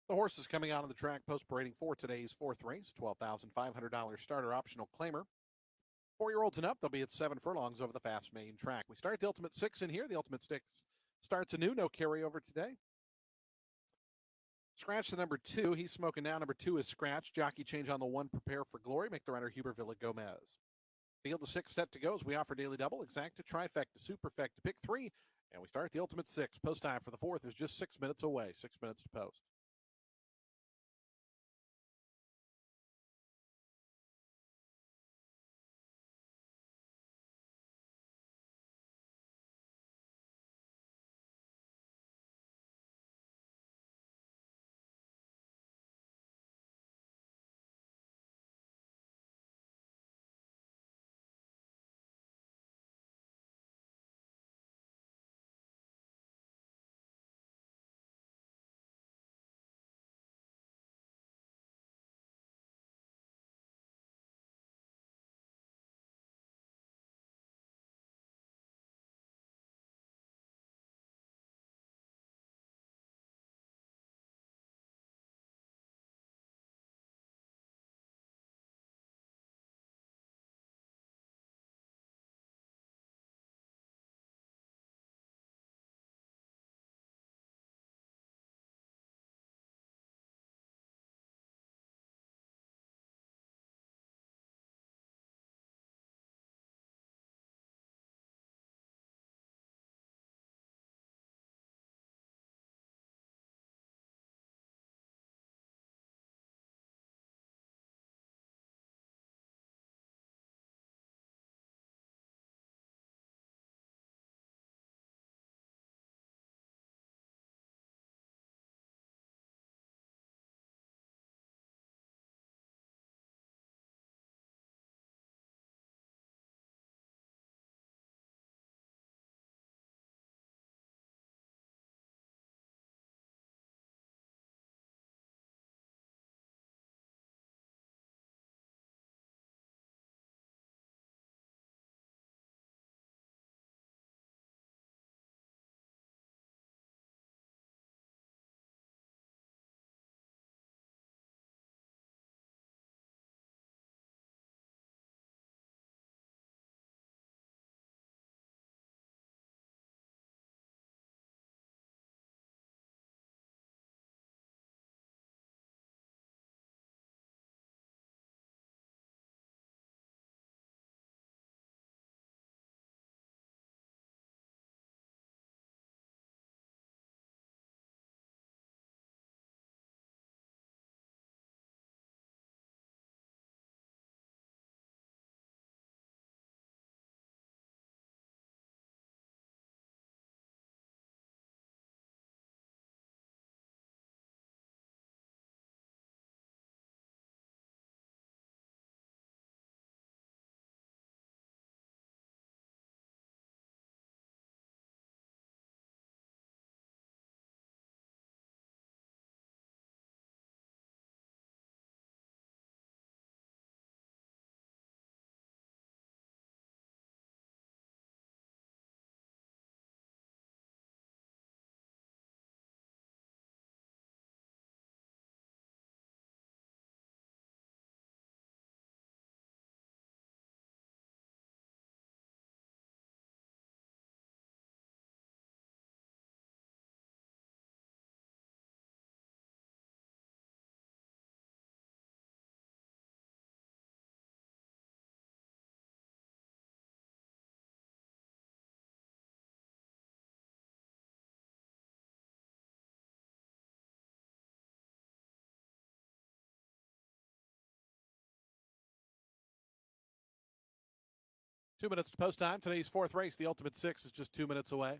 [SPEAKER 5] The horses coming out on the track post-parading for today's 4th race, $12,500 starter optional claimer. 4-year-olds and up, they'll be at 7 furlongs over the fast main track. We start the Ultimate 6 in here. The Ultimate 6 starts anew, no carryover today. Scratch the number 2. He's smoking now. Number 2 is scratched. Jockey change on the 1. Prepare for glory. Make the runner Huber Villa Gomez. Field of 6 set to go as we offer daily double, exacta, trifecta, superfecta, pick 3. And we start the Ultimate 6. Post time for the 4th is just 6 minutes away. 6 minutes to post. 2 minutes to post time. Today's fourth race, the Ultimate Six, is just 2 minutes away.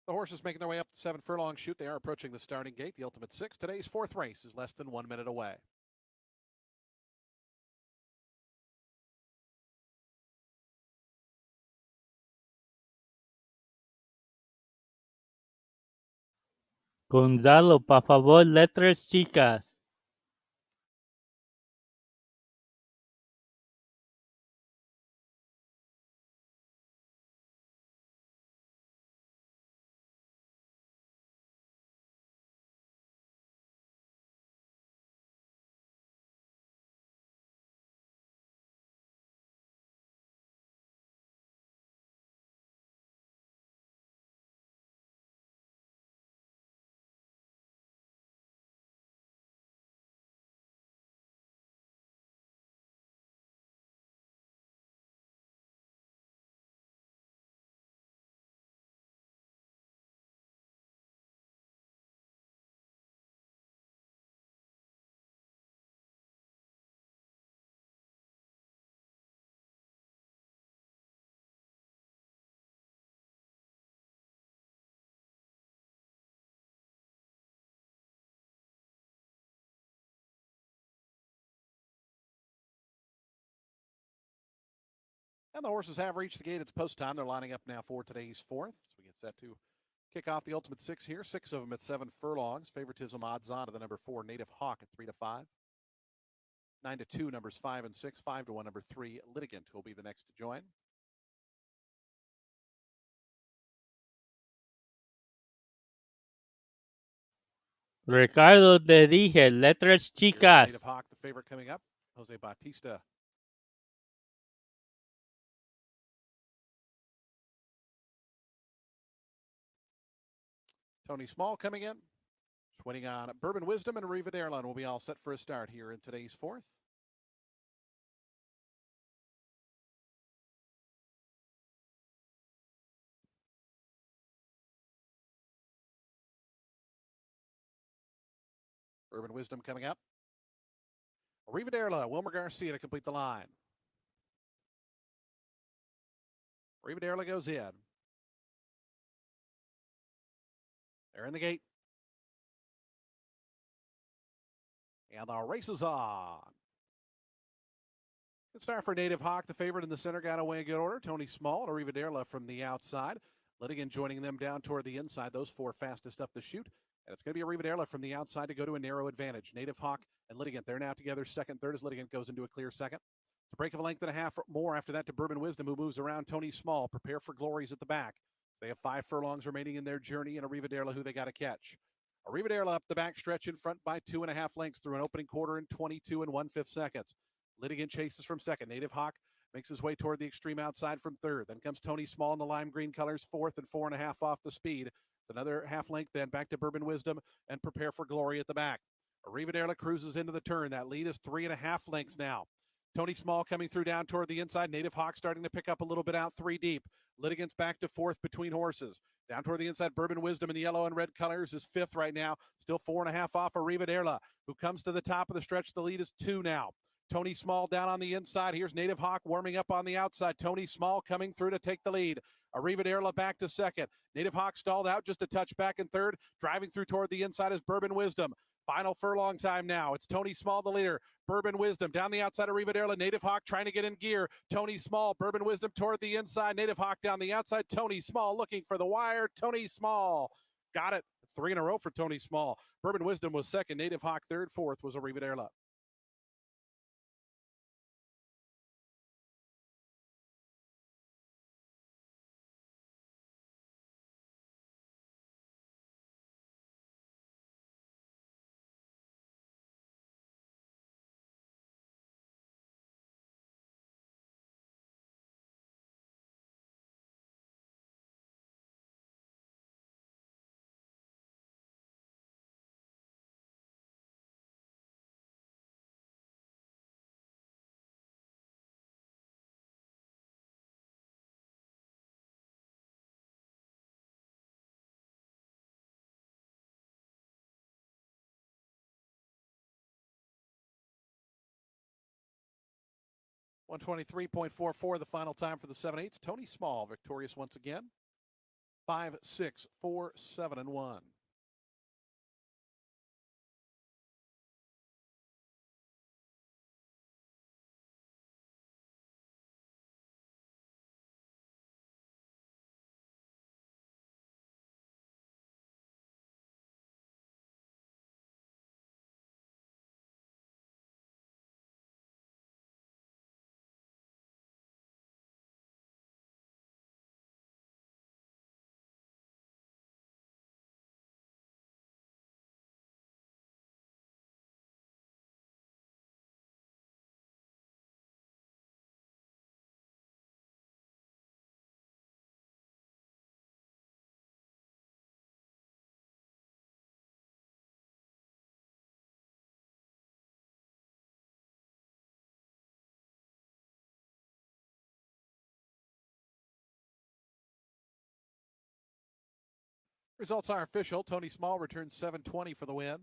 [SPEAKER 5] The horses making their way up the 7 furlong chute. They are approaching the starting gate. The Ultimate Six. Today's fourth race is less than 1 minute away.
[SPEAKER 3] Gonzalo, por favor, letras chicas.
[SPEAKER 5] And the horses have reached the gate. It's post time. They're lining up now for today's fourth. So we get set to kick off the Ultimate Six here. 6 of them at 7 furlongs. Favoritism odds on to the number 4, Native Hawk at 3 to 5. 9 to 2, numbers 5 and 6. 5 to 1, number 3, Litigant, will be the next to join.
[SPEAKER 3] Ricardo, te dije, letras
[SPEAKER 5] Here's
[SPEAKER 3] chicas.
[SPEAKER 5] Native Hawk, the favorite coming up. Jose Bautista. Tony Small coming in. Waiting on Bourbon Wisdom and Riva Darlin will be all set for a start here in today's fourth. Urban Wisdom coming up. Riva Darla, Wilmer Garcia to complete the line. Riva Darla goes in. They're in the gate. And the race is on. Good start for Native Hawk. The favorite in the center got away in good order. Tony Small and Arrivederla from the outside. Litigan joining them down toward the inside. Those four fastest up the chute. And it's going to be Arrivederla from the outside to go to a narrow advantage. Native Hawk and Litigant, they're now together second, third as Litigant goes into a clear second. It's a break of a length and a half more after that to Bourbon Wisdom, who moves around Tony Small. Prepare for Glories at the back. They have 5 furlongs remaining in their journey, and Arrivederla, who they got to catch. Arrivederla up the back stretch in front by 2.5 lengths through an opening quarter in 22 1/5 seconds. Litigant chases from second. Native Hawk makes his way toward the extreme outside from third. Then comes Tony Small in the lime green colors, fourth and 4.5 off the speed. It's another half length then back to Bourbon Wisdom and Prepare for Glory at the back. Arrivederla cruises into the turn. That lead is 3.5 lengths now. Tony Small coming through down toward the inside. Native Hawk starting to pick up a little bit out 3 deep. Litigants back to fourth between horses. Down toward the inside, Bourbon Wisdom in the yellow and red colors is fifth right now. Still 4.5 off Arrivederla, who comes to the top of the stretch. The lead is 2 now. Tony Small down on the inside. Here's Native Hawk warming up on the outside. Tony Small coming through to take the lead. Arrivederla back to second. Native Hawk stalled out just a touch back in third. Driving through toward the inside is Bourbon Wisdom. Final furlong time now. It's Tony Small, the leader. Bourbon Wisdom down the outside of Arrivederla. Native Hawk trying to get in gear. Tony Small, Bourbon Wisdom toward the inside. Native Hawk down the outside. Tony Small looking for the wire. Tony Small got it. It's 3 in a row for Tony Small. Bourbon Wisdom was second. Native Hawk third. Fourth was Arrivederla. .123.44 the final time for the 7/8. Tony Small victorious once again. 5, 6, 4, 7, and 1. Results are official. Tony Small returns 720 for the win.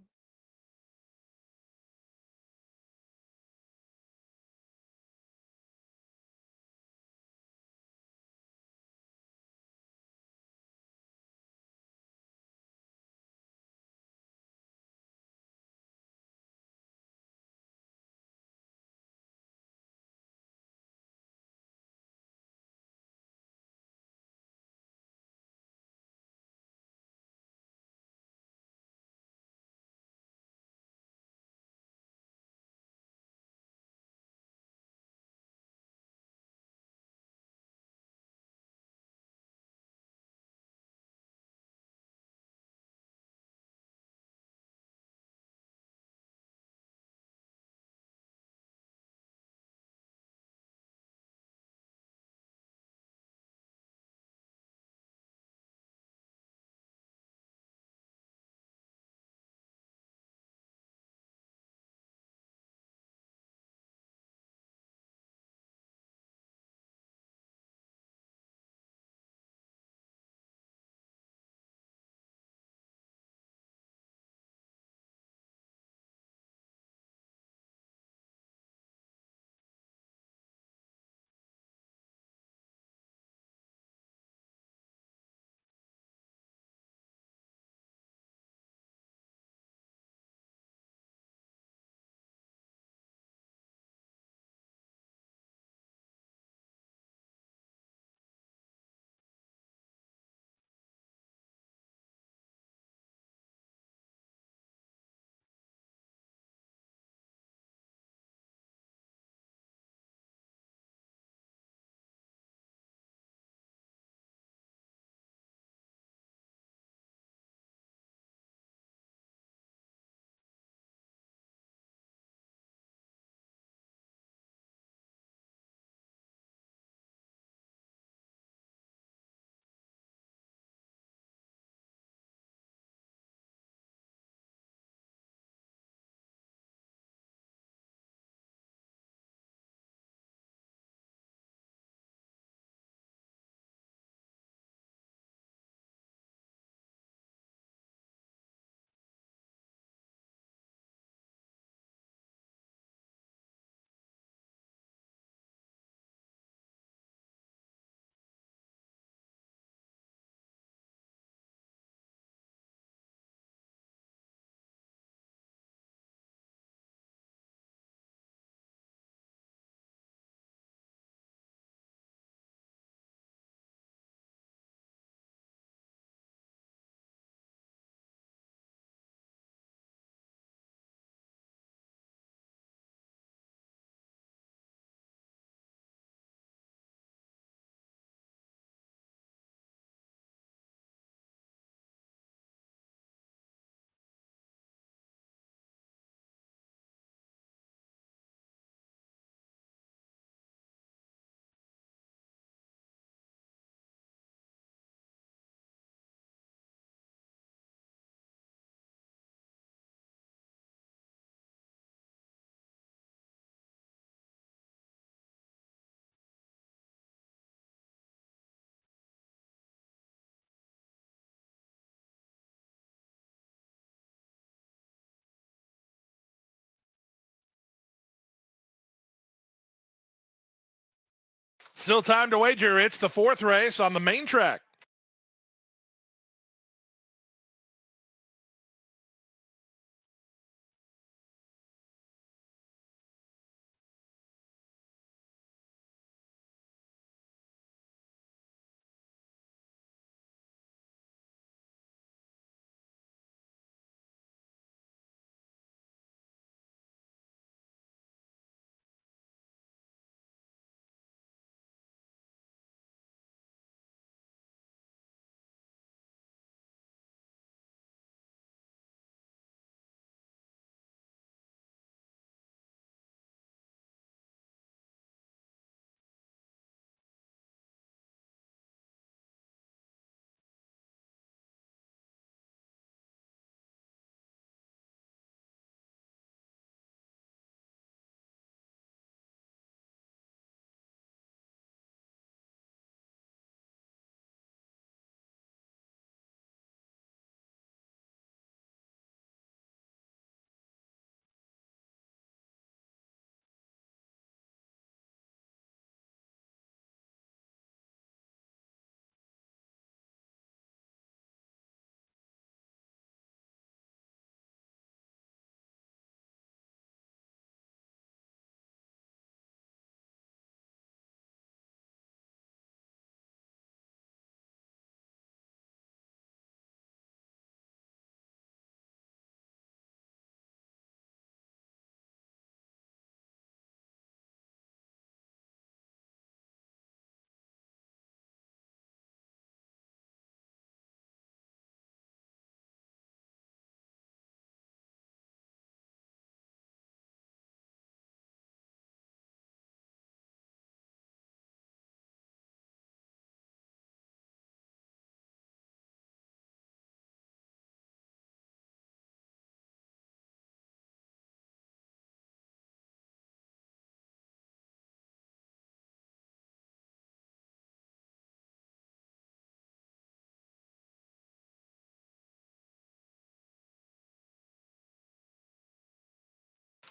[SPEAKER 4] Still time to wager. It's the fourth race on the main track.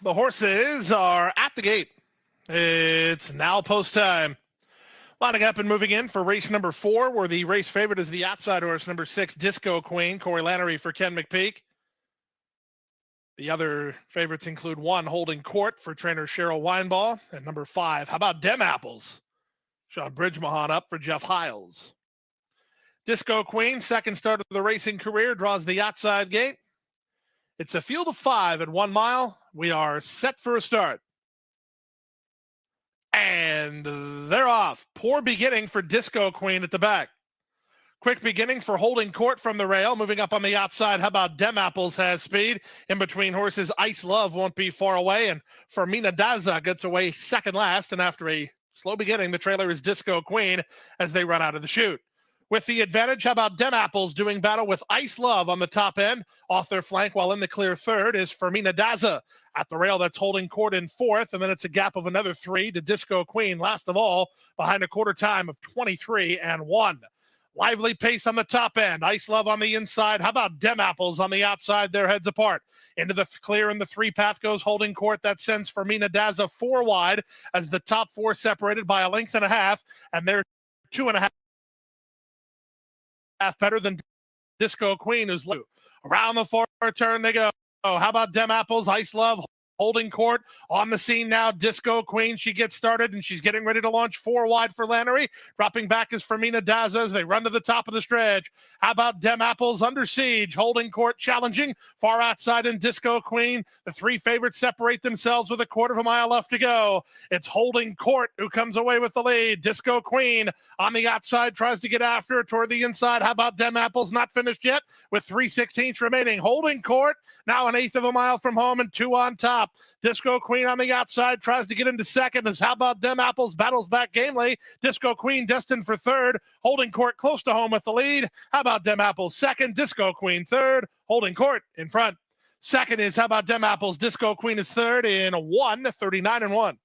[SPEAKER 4] The horses are at the gate. It's now post time. Lining up and moving in for race number 4, where the race favorite is the outside horse, number 6, Disco Queen, Corey Lannery for Ken McPeak. The other favorites include 1, Holding Court for trainer Cheryl Weinball, and number 5, How About Dem Apples? Sean Bridgemahan up for Jeff Hiles. Disco Queen, second start of the racing career, draws the outside gate. It's a field of 5 at 1 mile. We are set for a start. And they're off. Poor beginning for Disco Queen at the back. Quick beginning for Holding Court from the rail. Moving up on the outside. How About Dem Apples has speed. In between horses, Ice Love won't be far away. And Fermina Daza gets away second last. And after a slow beginning, the trailer is Disco Queen as they run out of the chute. With the advantage, How About Dem Apples doing battle with Ice Love on the top end. Off their flank while in the clear third is Fermina Daza. At the rail, that's Holding Court in fourth, and then it's a gap of another 3 to Disco Queen. Last of all, behind a quarter time of 23-1. Lively pace on the top end. Ice Love on the inside. How About Dem Apples on the outside? Their heads apart. Into the clear in the 3 path goes Holding Court. That sends Fermina Daza 4 wide as the top 4 separated by a length and a half, and they're 2.5 better than Disco Queen, who's low. Around the far turn they go. How About Dem Apples? Ice Love Holding Court on the scene now. Disco Queen, she gets started and she's getting ready to launch 4 wide for Lannery. Dropping back is Fermina Daza as they run to the top of the stretch. How About Dem Apples? Under siege. Holding Court challenging far outside in Disco Queen. The 3 favorites separate themselves with a quarter of a mile left to go. It's Holding Court who comes away with the lead. Disco Queen on the outside tries to get after it toward the inside. How About Dem Apples? Not finished yet with 3/16 remaining. Holding Court now an eighth of a mile from home and 2 on top. Disco Queen on the outside tries to get into second as How About Dem Apples battles back gamely. Disco Queen destined for third. Holding Court close to home with the lead. How About Dem Apples second. Disco Queen third. Holding Court in front. Second is How About Dem Apples. Disco Queen is third in 1:39-1.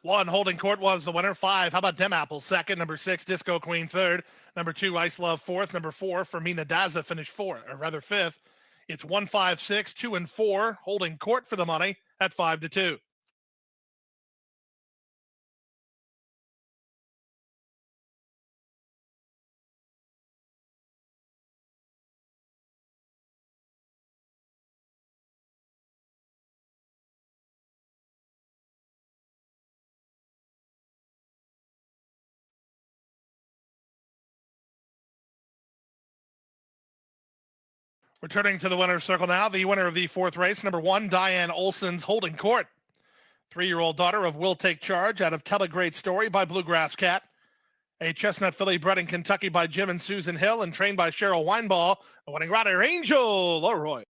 [SPEAKER 4] 1, Holding Court was the winner. 5, how about Dem Apple second? Number 6, Disco Queen third. Number 2, Ice Love fourth. Number 4, Fermina Daza finished fifth. It's 1, 5, 6, 2, and 4. Holding Court for the money at 5-2. Returning to the winner's circle now, the winner of the fourth race, number 1, Diane Olson's Holding Court. 3-year-old daughter of Will Take Charge out of Tell a Great Story by Bluegrass Cat. A chestnut filly bred in Kentucky by Jim and Susan Hill and trained by Cheryl Weinball. The winning rider, Angel Leroy.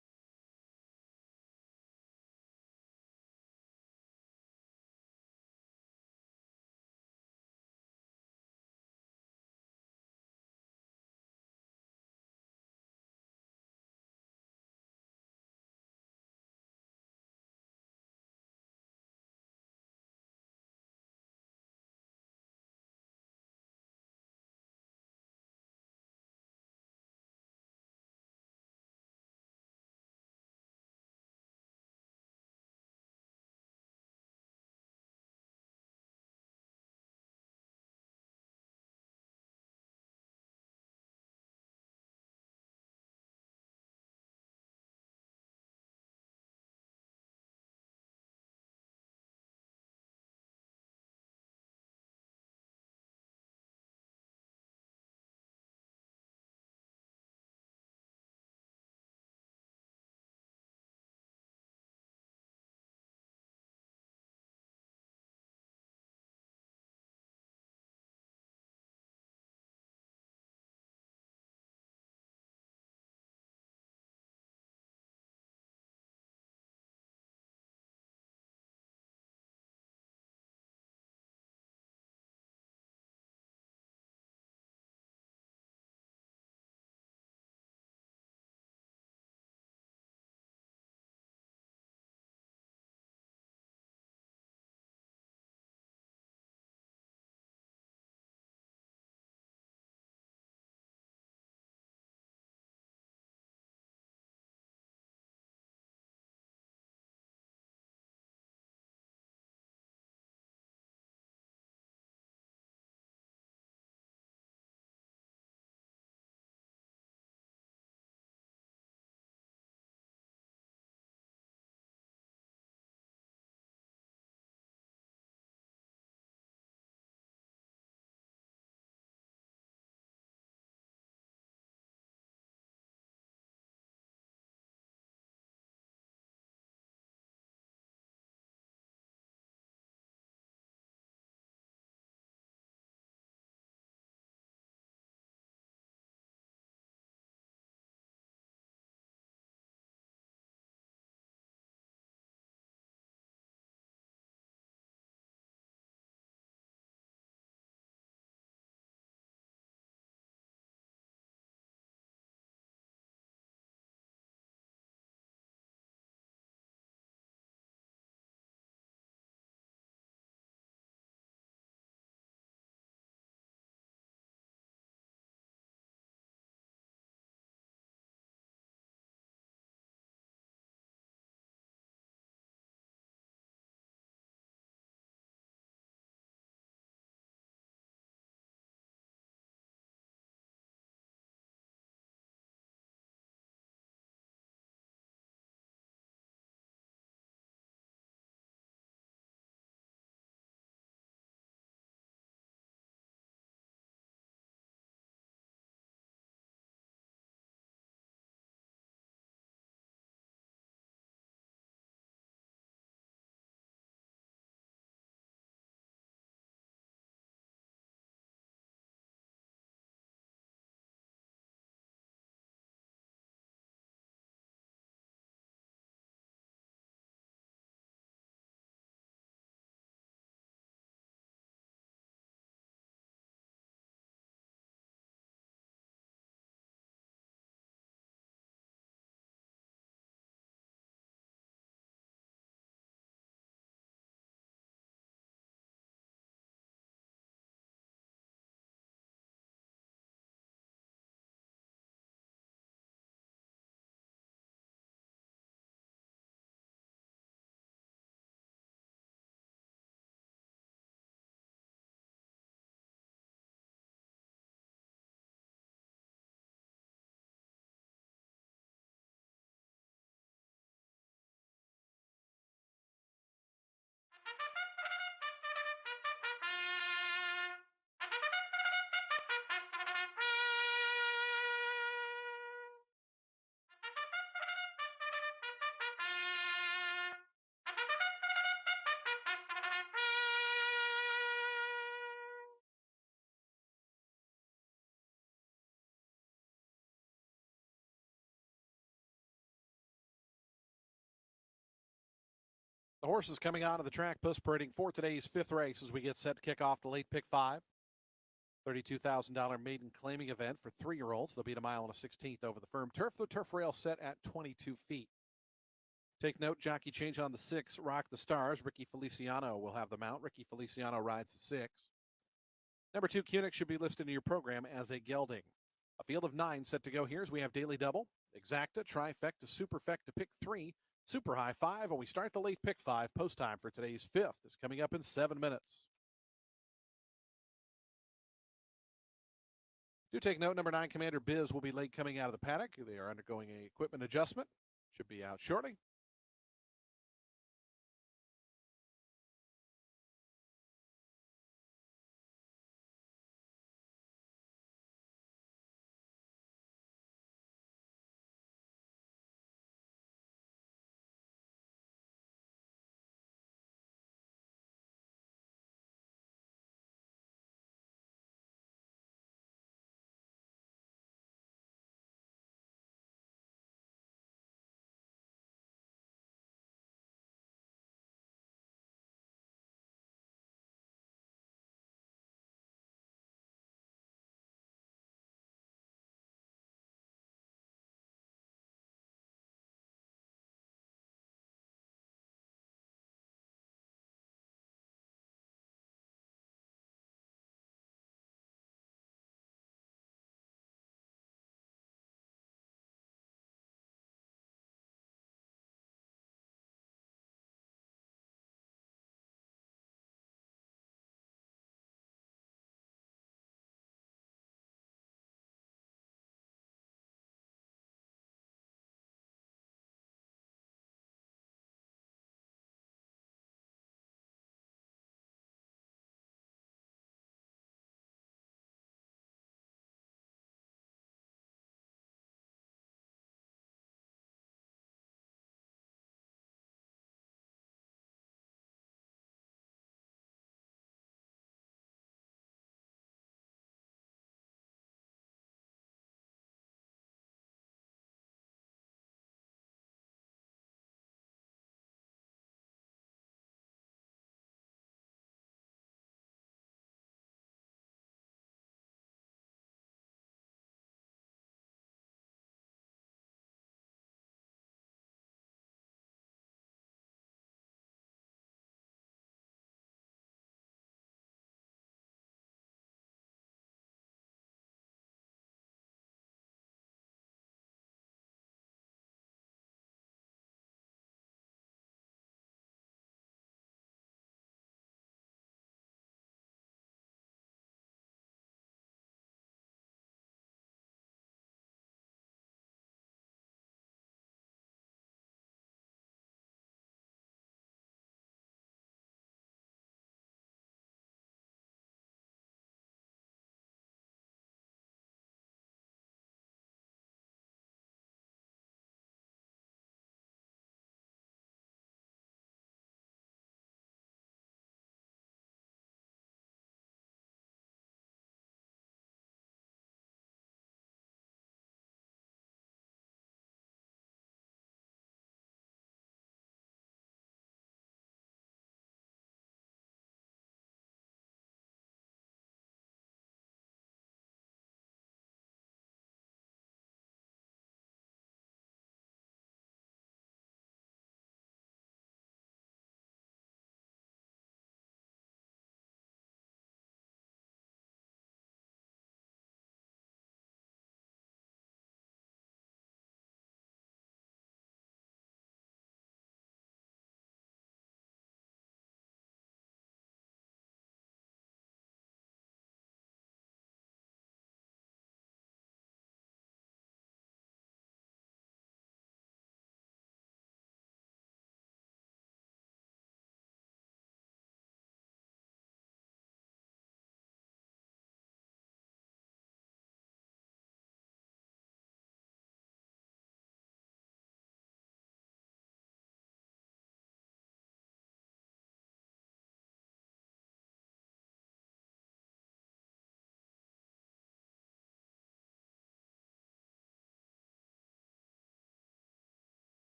[SPEAKER 5] The horses coming onto the track post parading for today's 5th race as we get set to kick off the late pick 5. $32,000 maiden claiming event for 3-year-olds. They'll beat a mile and a 16th over the firm turf. The turf rail set at 22 feet. Take note, jockey change on the 6, Rock the Stars. Ricky Feliciano will have the mount. Ricky Feliciano rides the 6. Number 2, Cunic should be listed in your program as a gelding. A field of 9 set to go here as we have Daily Double, Exacta, Trifecta, Superfecta, Pick 3, Super High 5, and we start the late pick 5 post time for today's 5th. It's coming up in 7 minutes. Do take note, number 9, Commander Biz will be late coming out of the paddock. They are undergoing an equipment adjustment. Should be out shortly.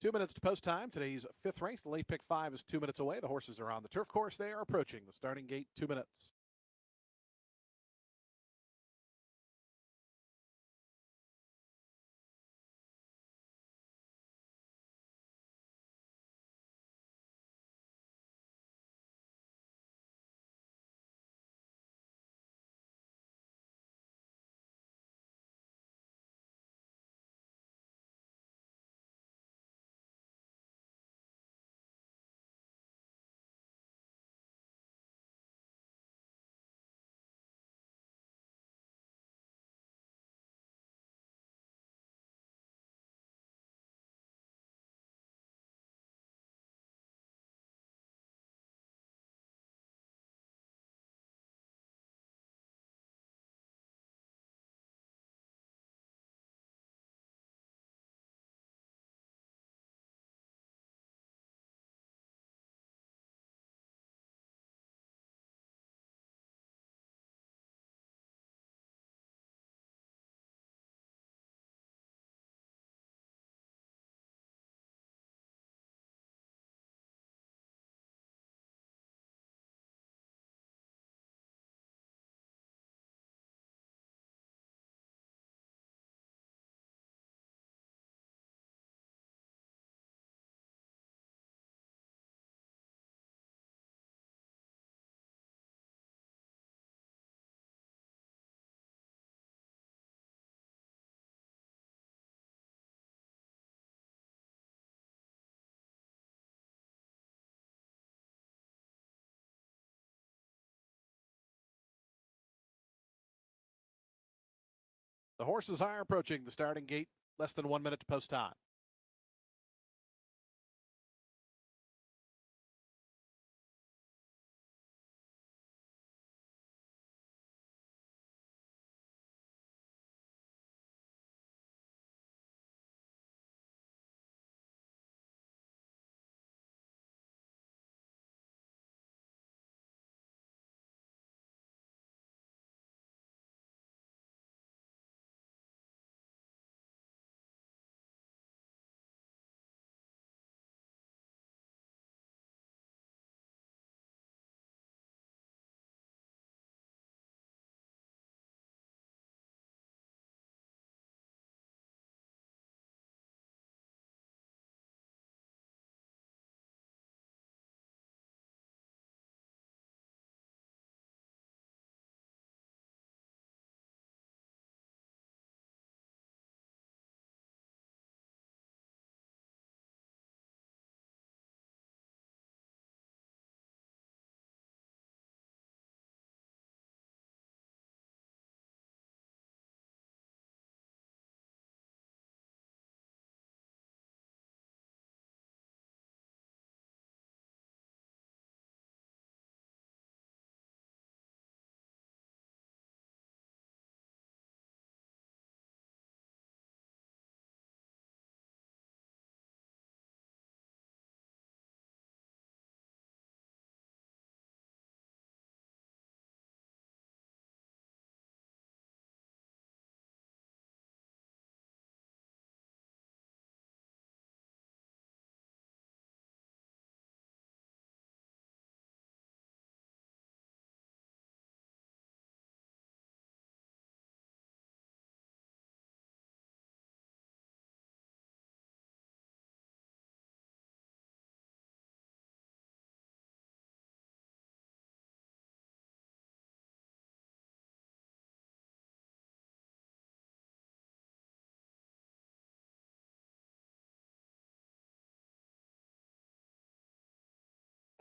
[SPEAKER 5] 2 minutes to post time. Today's fifth race. The late pick 5 is 2 minutes away. The horses are on the turf course. They are approaching the starting gate. 2 minutes. The horses are approaching the starting gate. Less than 1 minute to post time.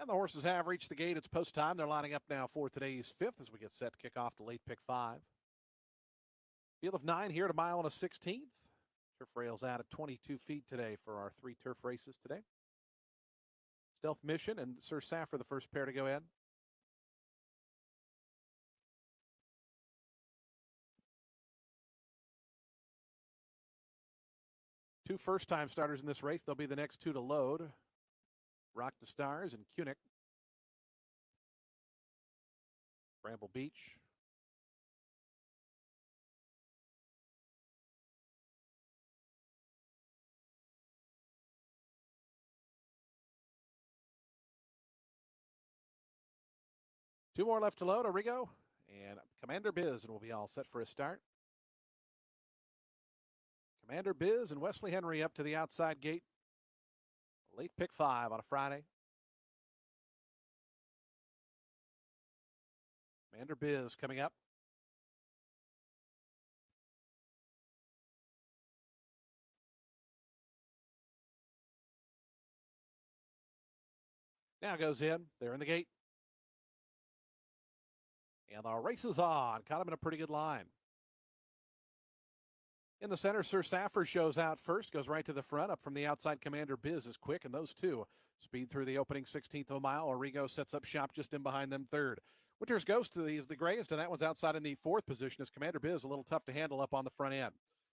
[SPEAKER 5] And the horses have reached the gate. It's post time. They're lining up now for today's fifth as we get set to kick off the late pick 5. Field of 9 here at a mile and a 16th. Turf rails out at 22 feet today for our 3 turf races today. Stealth Mission and Sir Saffir, the first pair to go in. Two first-time starters in this race. They'll be the next 2 to load. Rock the Stars and Kunich. Bramble Beach. 2 more left to load. Arrigo and Commander Biz, and we'll be all set for a start. Commander Biz and Wesley Henry up to the outside gate. Late pick 5 on a Friday. Commander Biz coming up. Now goes in. They're in the gate. And the race is on. Caught him in a pretty good line. In the center, Sir Saffer shows out first, goes right to the front. Up from the outside, Commander Biz is quick, and those two speed through the opening 16th of a mile. Arrigo sets up shop just in behind them third. Winter's Ghost is the grayest, and that one's outside in the 4th position as Commander Biz a little tough to handle up on the front end.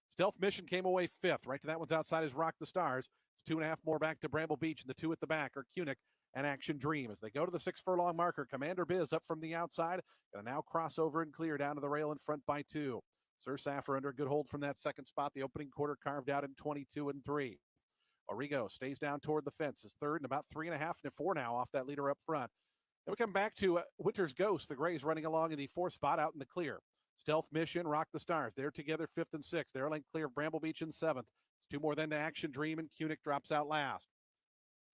[SPEAKER 5] Stealth Mission came away 5th. Right to that one's outside is Rock the Stars. It's 2.5 more back to Bramble Beach, and the 2 at the back are Cunic and Action Dream. As they go to the 6 furlong marker, Commander Biz up from the outside. Gonna now cross over and clear down to the rail in front by 2. Sir Saffer under a good hold from that second spot. The opening quarter carved out in 22 and 3. Arrigo stays down toward the fence. Is third and about 3.5 to 4 now off that leader up front. Then we come back to Winter's Ghost. The Grays running along in the 4th spot out in the clear. Stealth Mission, Rock the Stars. They're together 5th and 6th. They're length clear of Bramble Beach in 7th. It's 2 more then to Action Dream, and Cunic drops out last.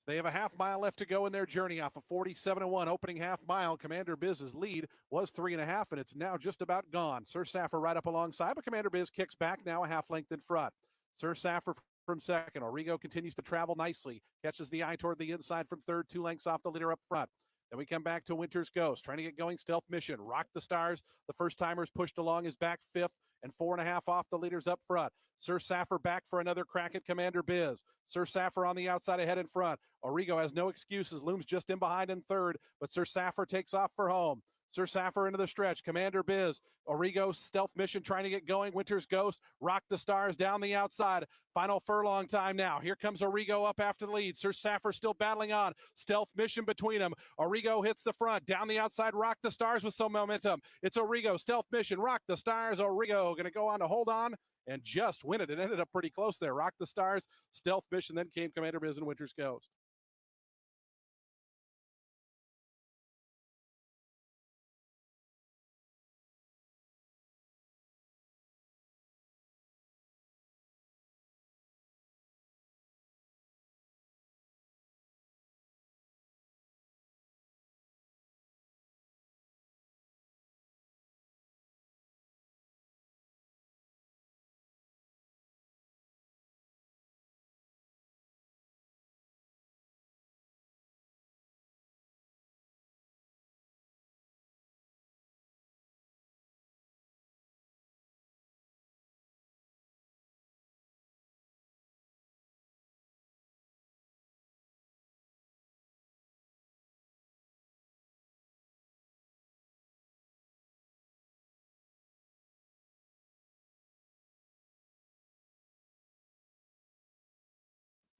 [SPEAKER 5] They have a half mile left to go in their journey off a 47-1 opening half mile. Commander Biz's lead was 3.5, and it's now just about gone. Sir Saffer right up alongside, but Commander Biz kicks back now a half length in front. Sir Saffer from second. Arrigo continues to travel nicely. Catches the eye toward the inside from third, 2 lengths off the leader up front. Then we come back to Winter's Ghost, trying to get going. Stealth Mission, Rock the Stars. The first timers pushed along his back 5th and 4.5 off the leaders up front. Sir Saffer back for another crack at Commander Biz. Sir Saffer on the outside ahead in front. Arrigo has no excuses, looms just in behind in third, but Sir Saffer takes off for home. Sir Saffer into the stretch. Commander Biz, Arrigo, Stealth Mission trying to get going. Winter's Ghost, Rock the Stars down the outside. Final furlong time now. Here comes Arrigo up after the lead. Sir Saffer still battling on. Stealth Mission between them. Arrigo hits the front. Down the outside, Rock the Stars with some momentum. It's Arrigo, Stealth Mission, Rock the Stars. Arrigo going to go on to hold on and just win it. It ended up pretty close there. Rock the Stars, Stealth Mission, then came Commander Biz and Winter's Ghost.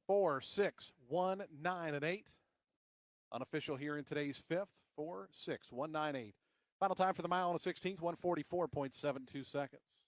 [SPEAKER 5] Four, 6, 1, 9, and 8. Unofficial here in today's 5th. 4, 6, 1, 9, 8. Final time for the mile on the 16th, 144.72 seconds.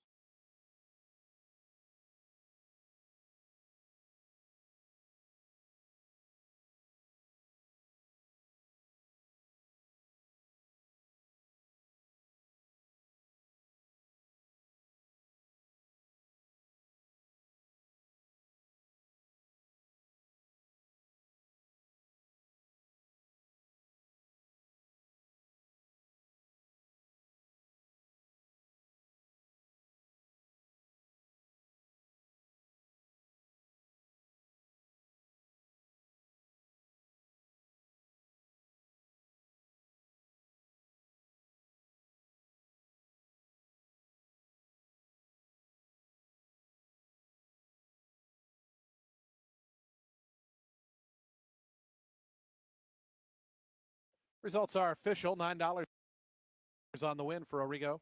[SPEAKER 5] Results are official. $9 on the win for Arrigo.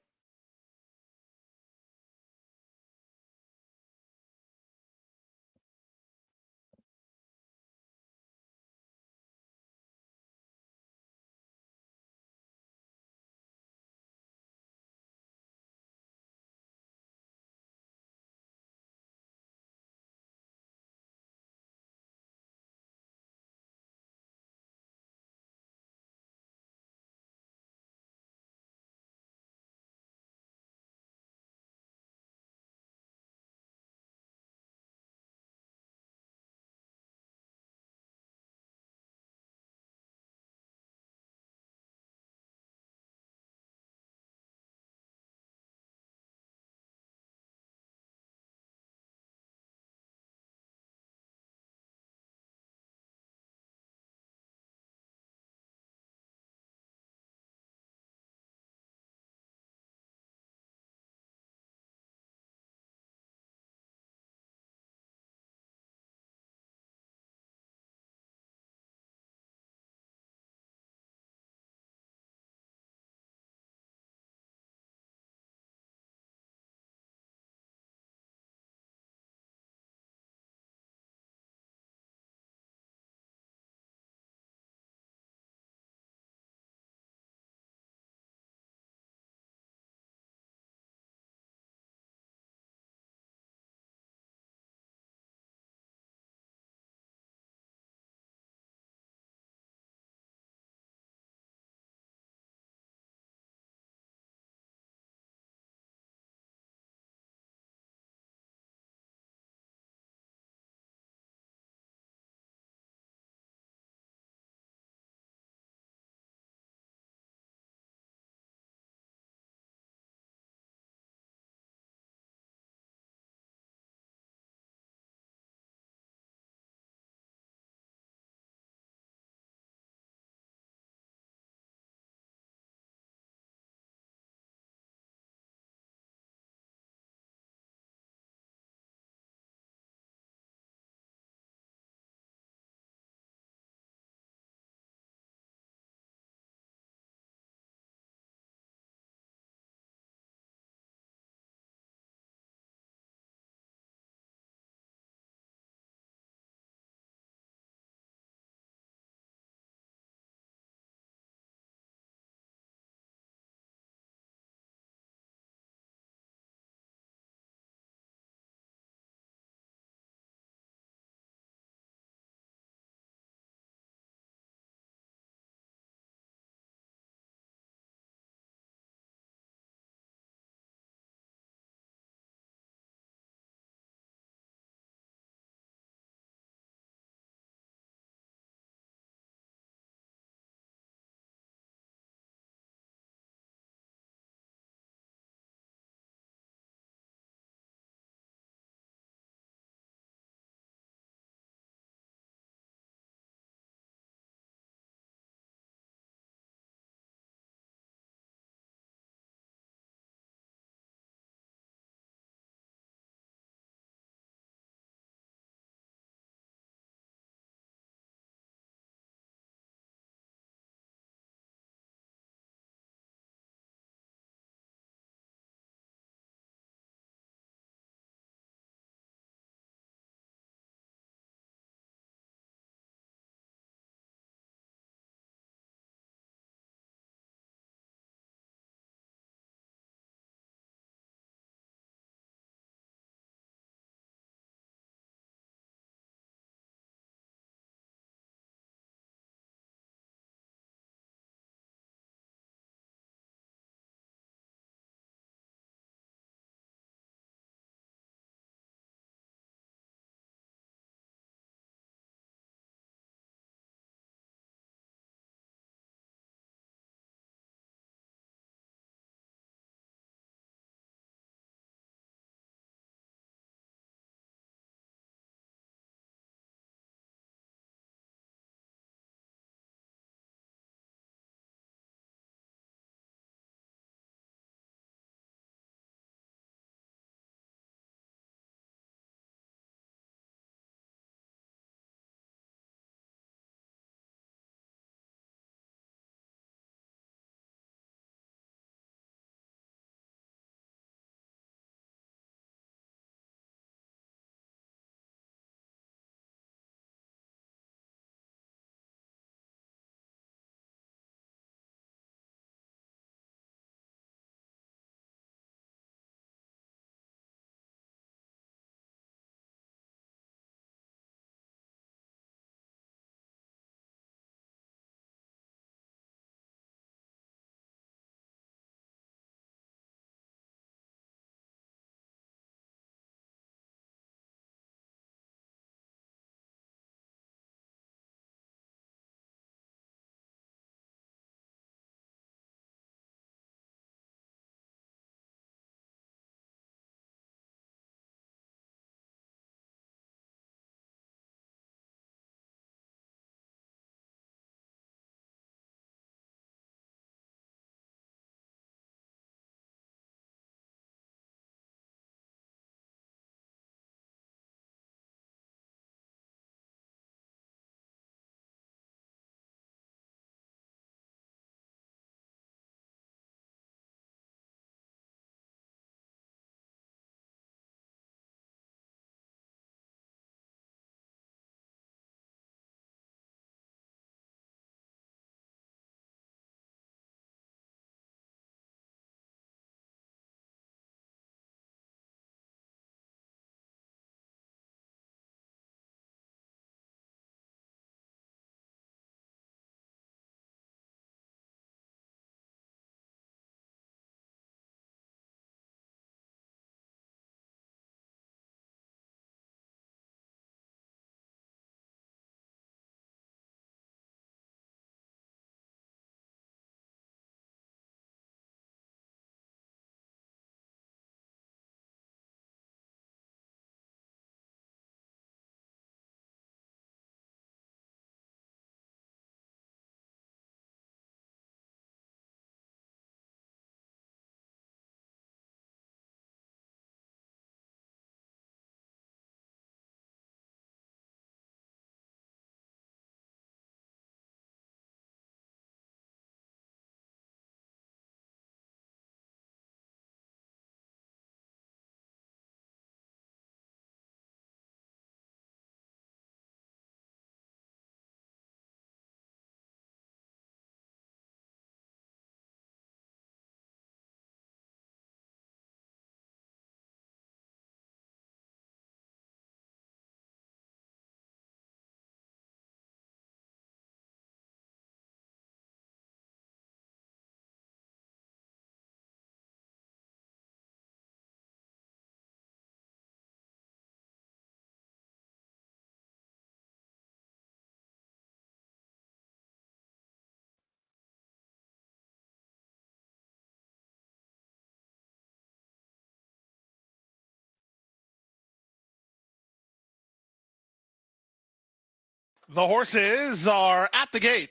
[SPEAKER 4] The horses are at the gate.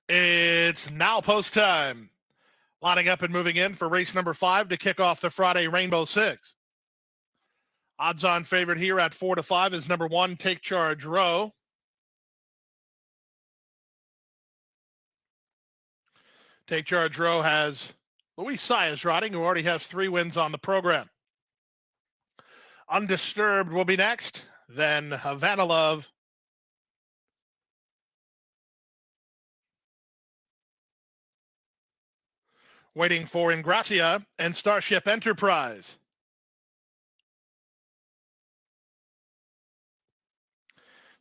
[SPEAKER 4] It's now post time. Lining up and moving in for race number 5 to kick off the Friday Rainbow Six. Odds on favorite here at 4 to 5 is number 1, Take Charge Row. Take Charge Row has Luis Saez riding, who already has 3 wins on the program. Undisturbed will be next, then Havana Love. Waiting for Ingracia and Starship Enterprise.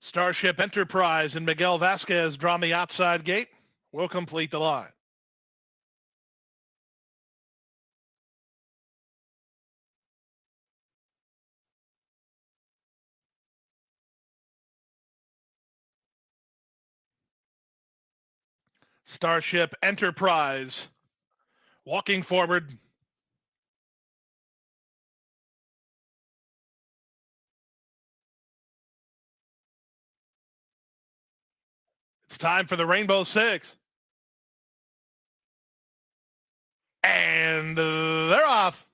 [SPEAKER 4] Starship Enterprise and Miguel Vasquez drawn the outside gate. Will complete the line. Starship Enterprise walking forward. It's time for the Rainbow Six. And they're off.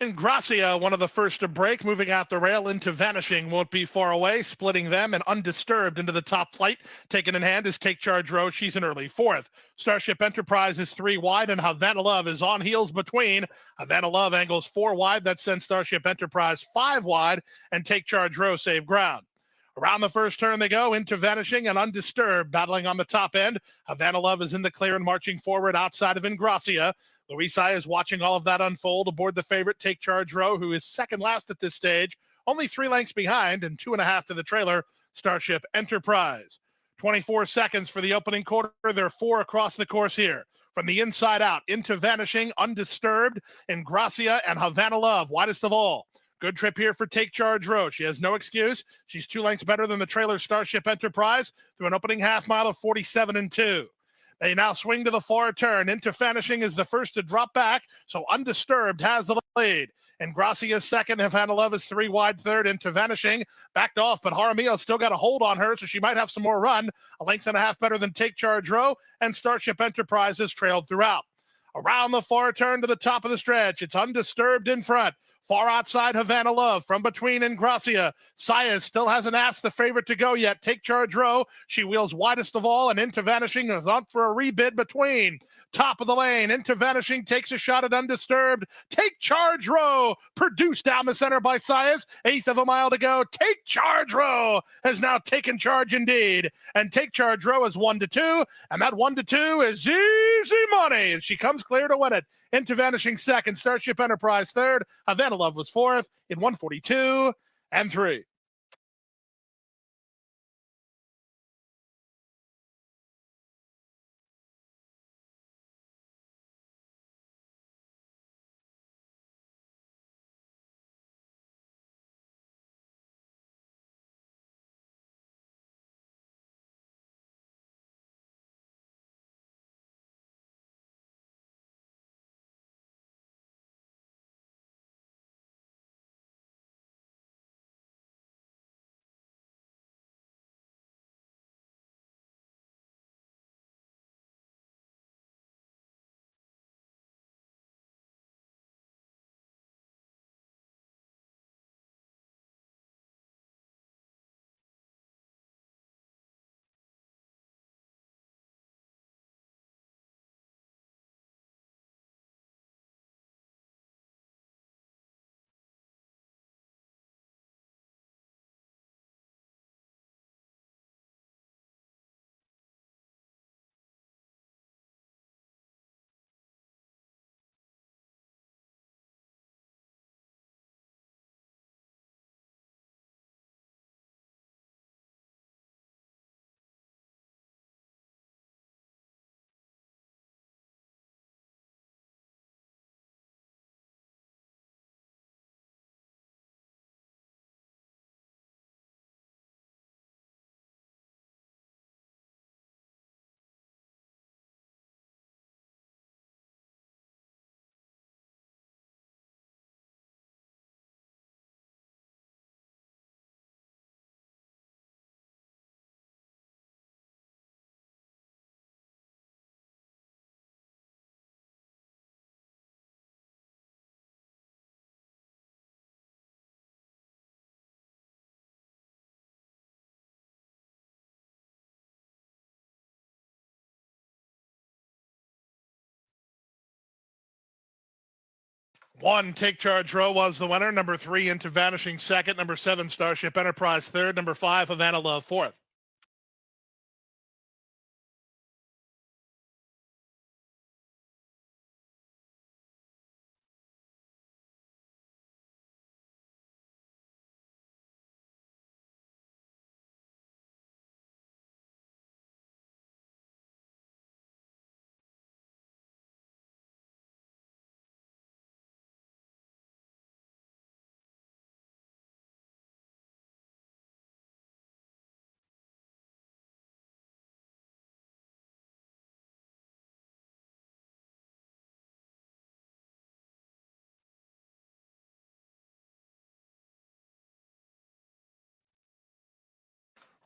[SPEAKER 4] Ingracia, one of the first to break, moving out the rail into Vanishing, won't be far away, splitting them, and Undisturbed into the top flight. Taken in hand is Take Charge Row. She's an early 4th. Starship Enterprise is 3 wide, and Havana Love is on heels between. Havana Love angles 4 wide. That sends Starship Enterprise 5 wide, and Take Charge Row save ground. Around the first turn they go, into Vanishing and Undisturbed, battling on the top end. Havana Love is in the clear and marching forward outside of Ingracia. Luis is watching all of that unfold aboard the favorite, Take Charge Row, who is second last at this stage, only 3 lengths behind and 2.5 to the trailer, Starship Enterprise. 24 seconds for the opening quarter. There are 4 across the course here. From the inside out, into Vanishing, Undisturbed, Ingracia, and Havana Love, widest of all. Good trip here for Take Charge Row. She has no excuse. She's 2 lengths better than the trailer Starship Enterprise through an opening half mile of 47-2. They now swing to the far turn. Into Vanishing is the first to drop back, so Undisturbed has the lead. And Gracia is second. Havana Love is 3 wide third. Into Vanishing backed off, but Jaramillo's still got a hold on her, so she might have some more run. A length and a half better than Take Charge Row, and Starship Enterprise has trailed throughout. Around the far turn to the top of the stretch, it's Undisturbed in front. Far outside Havana Love, from between Ingracia. Saez still hasn't asked the favorite to go yet. Take Charge Row. She wheels widest of all, and Into Vanishing is on for a rebid between. Top of the lane, Into Vanishing takes a shot at Undisturbed. Take Charge Row, produced down the center by Saez. 1/8 of a mile to go. Take Charge Row has now taken charge indeed. And Take Charge Row is 1-2, and that 1-2 is easy money as she comes clear to win it. Into Vanishing second, Starship Enterprise third, Havana Love was 4th in 1:42-3. 1, Take Charge Row was the winner. Number 3, Into Vanishing second. Number 7, Starship Enterprise third. Number 5, Havana Love fourth.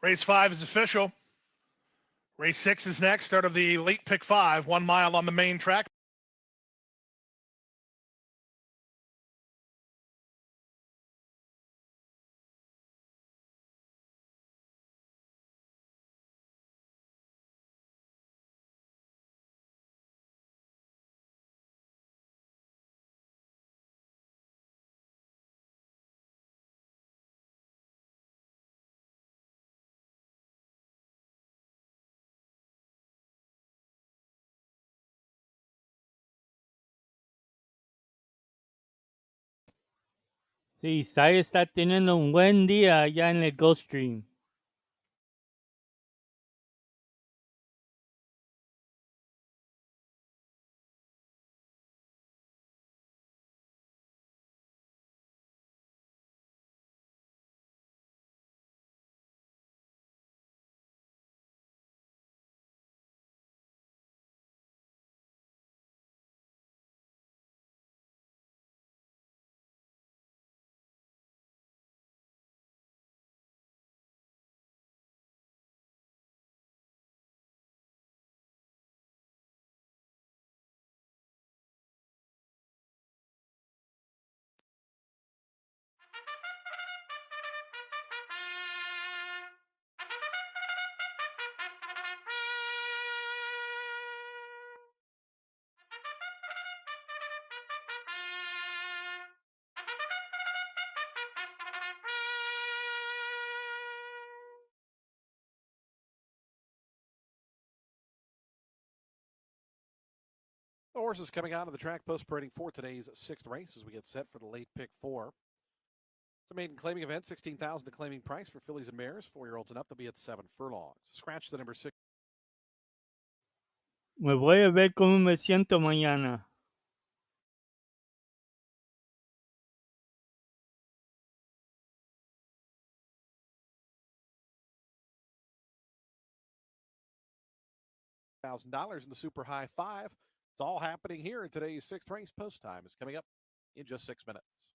[SPEAKER 4] Race 5 is official. Race 6 is next. Start of the late pick 5, 1 mile on the main track.
[SPEAKER 3] Sí, Sai está teniendo un buen día allá en el Gulfstream.
[SPEAKER 5] The horses coming onto the track post parading for today's 6th race as we get set for the late pick 4. It's a maiden claiming event, $16,000 the claiming price for fillies and mares, 4-year-olds and up. They'll be at 7 furlongs. Scratch the number 6.
[SPEAKER 3] Me voy a ver cómo me siento mañana.
[SPEAKER 5] $1,000 in the Super High 5. It's all happening here in today's 6th race. Post time is coming up in just 6 minutes.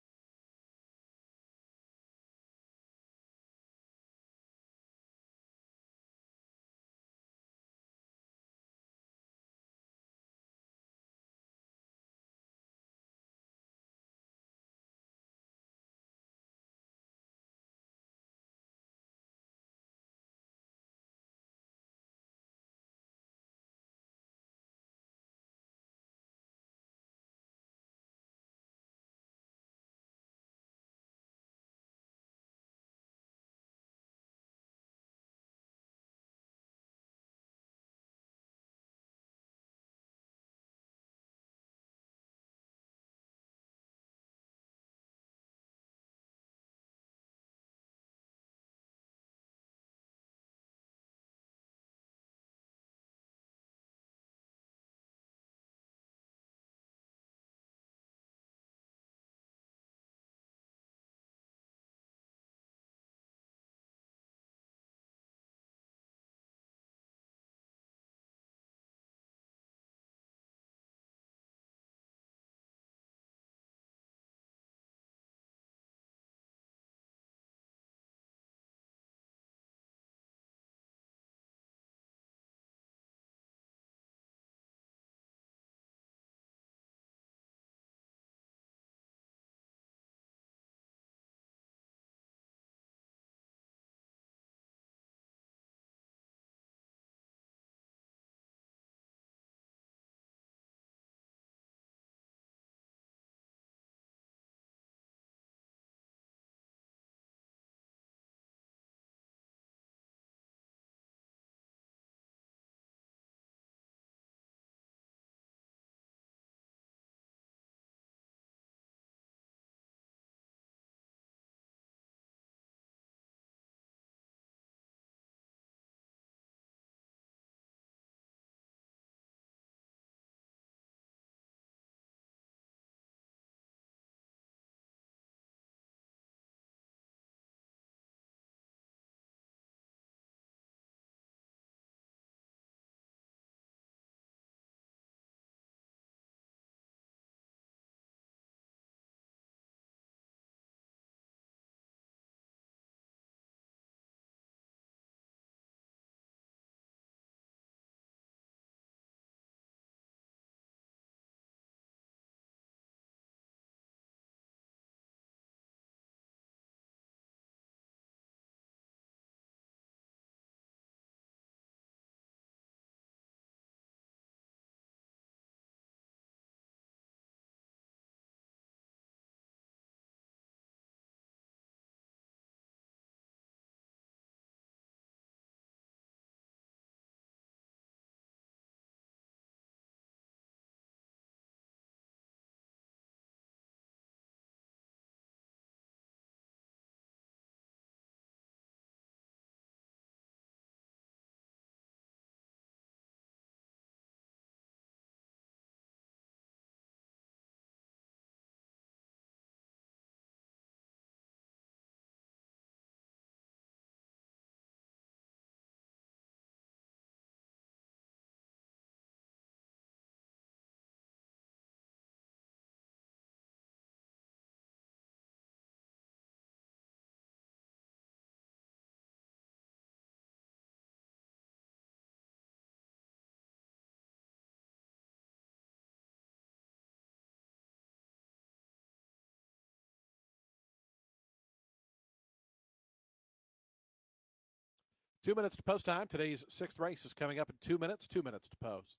[SPEAKER 5] 2 minutes to post time. Today's 6th race is coming up in 2 minutes. 2 minutes to post.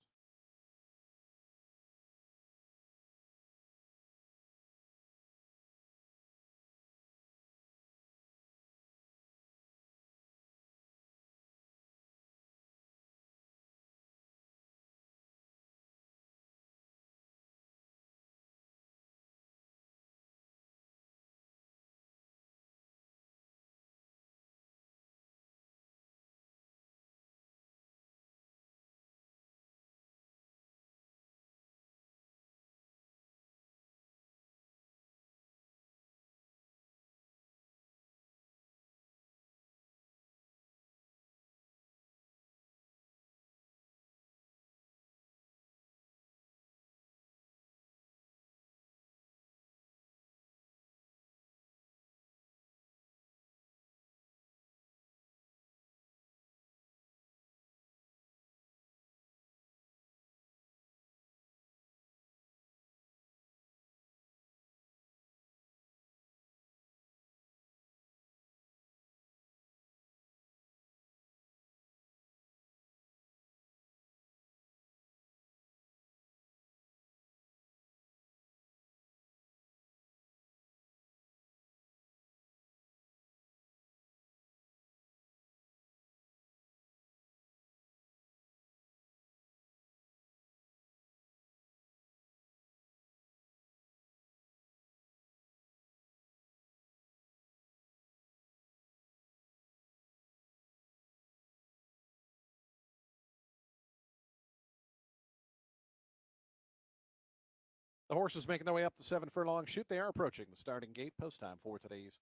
[SPEAKER 5] The horses making their way up the 7 furlong chute. They are approaching the starting gate. Post time for today's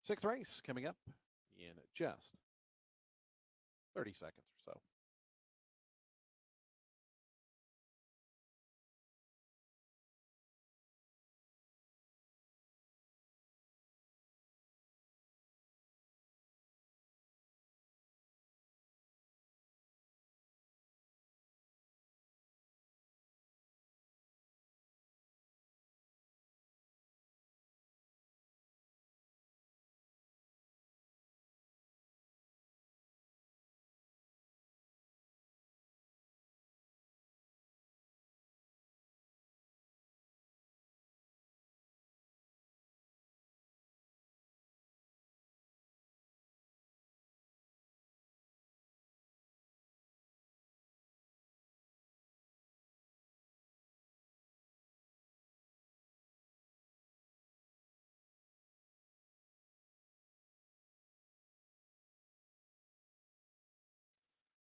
[SPEAKER 5] 6th race coming up in just 30 seconds or so.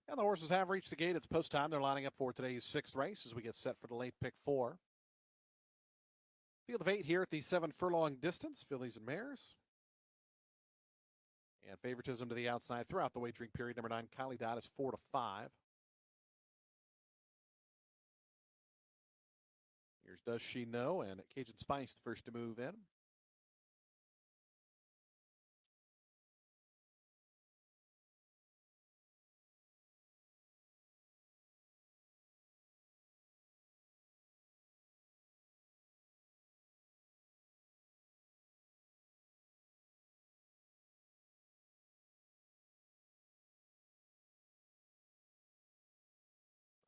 [SPEAKER 5] And the horses have reached the gate. It's post time. They're lining up for today's 6th race as we get set for the late pick 4. Field of 8 here at the 7 furlong distance. Fillies and mares. And favoritism to the outside throughout the wagering period. Number 9, Calidad is 4-5. Here's Does She Know? And Cajun Spice, the first to move in.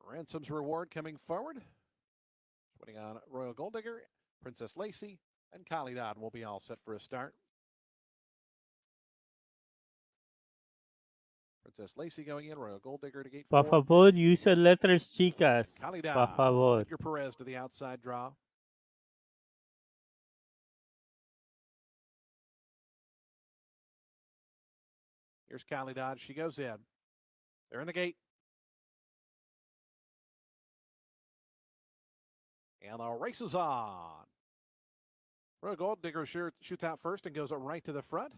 [SPEAKER 5] Ransom's Reward coming forward. Waiting on Royal Gold Digger, Princess Lacey, and Calidad will be all set for a start. Princess Lacey going in, Royal Gold Digger to gate 4.
[SPEAKER 3] Por favor, use the letras chicas. Por
[SPEAKER 5] Calidad,
[SPEAKER 3] favor.
[SPEAKER 5] Edgar Perez to the outside draw. Here's Calidad. She goes in. They're in the gate. And the race is on. Royal Gold Digger shoots out first and goes right to the front.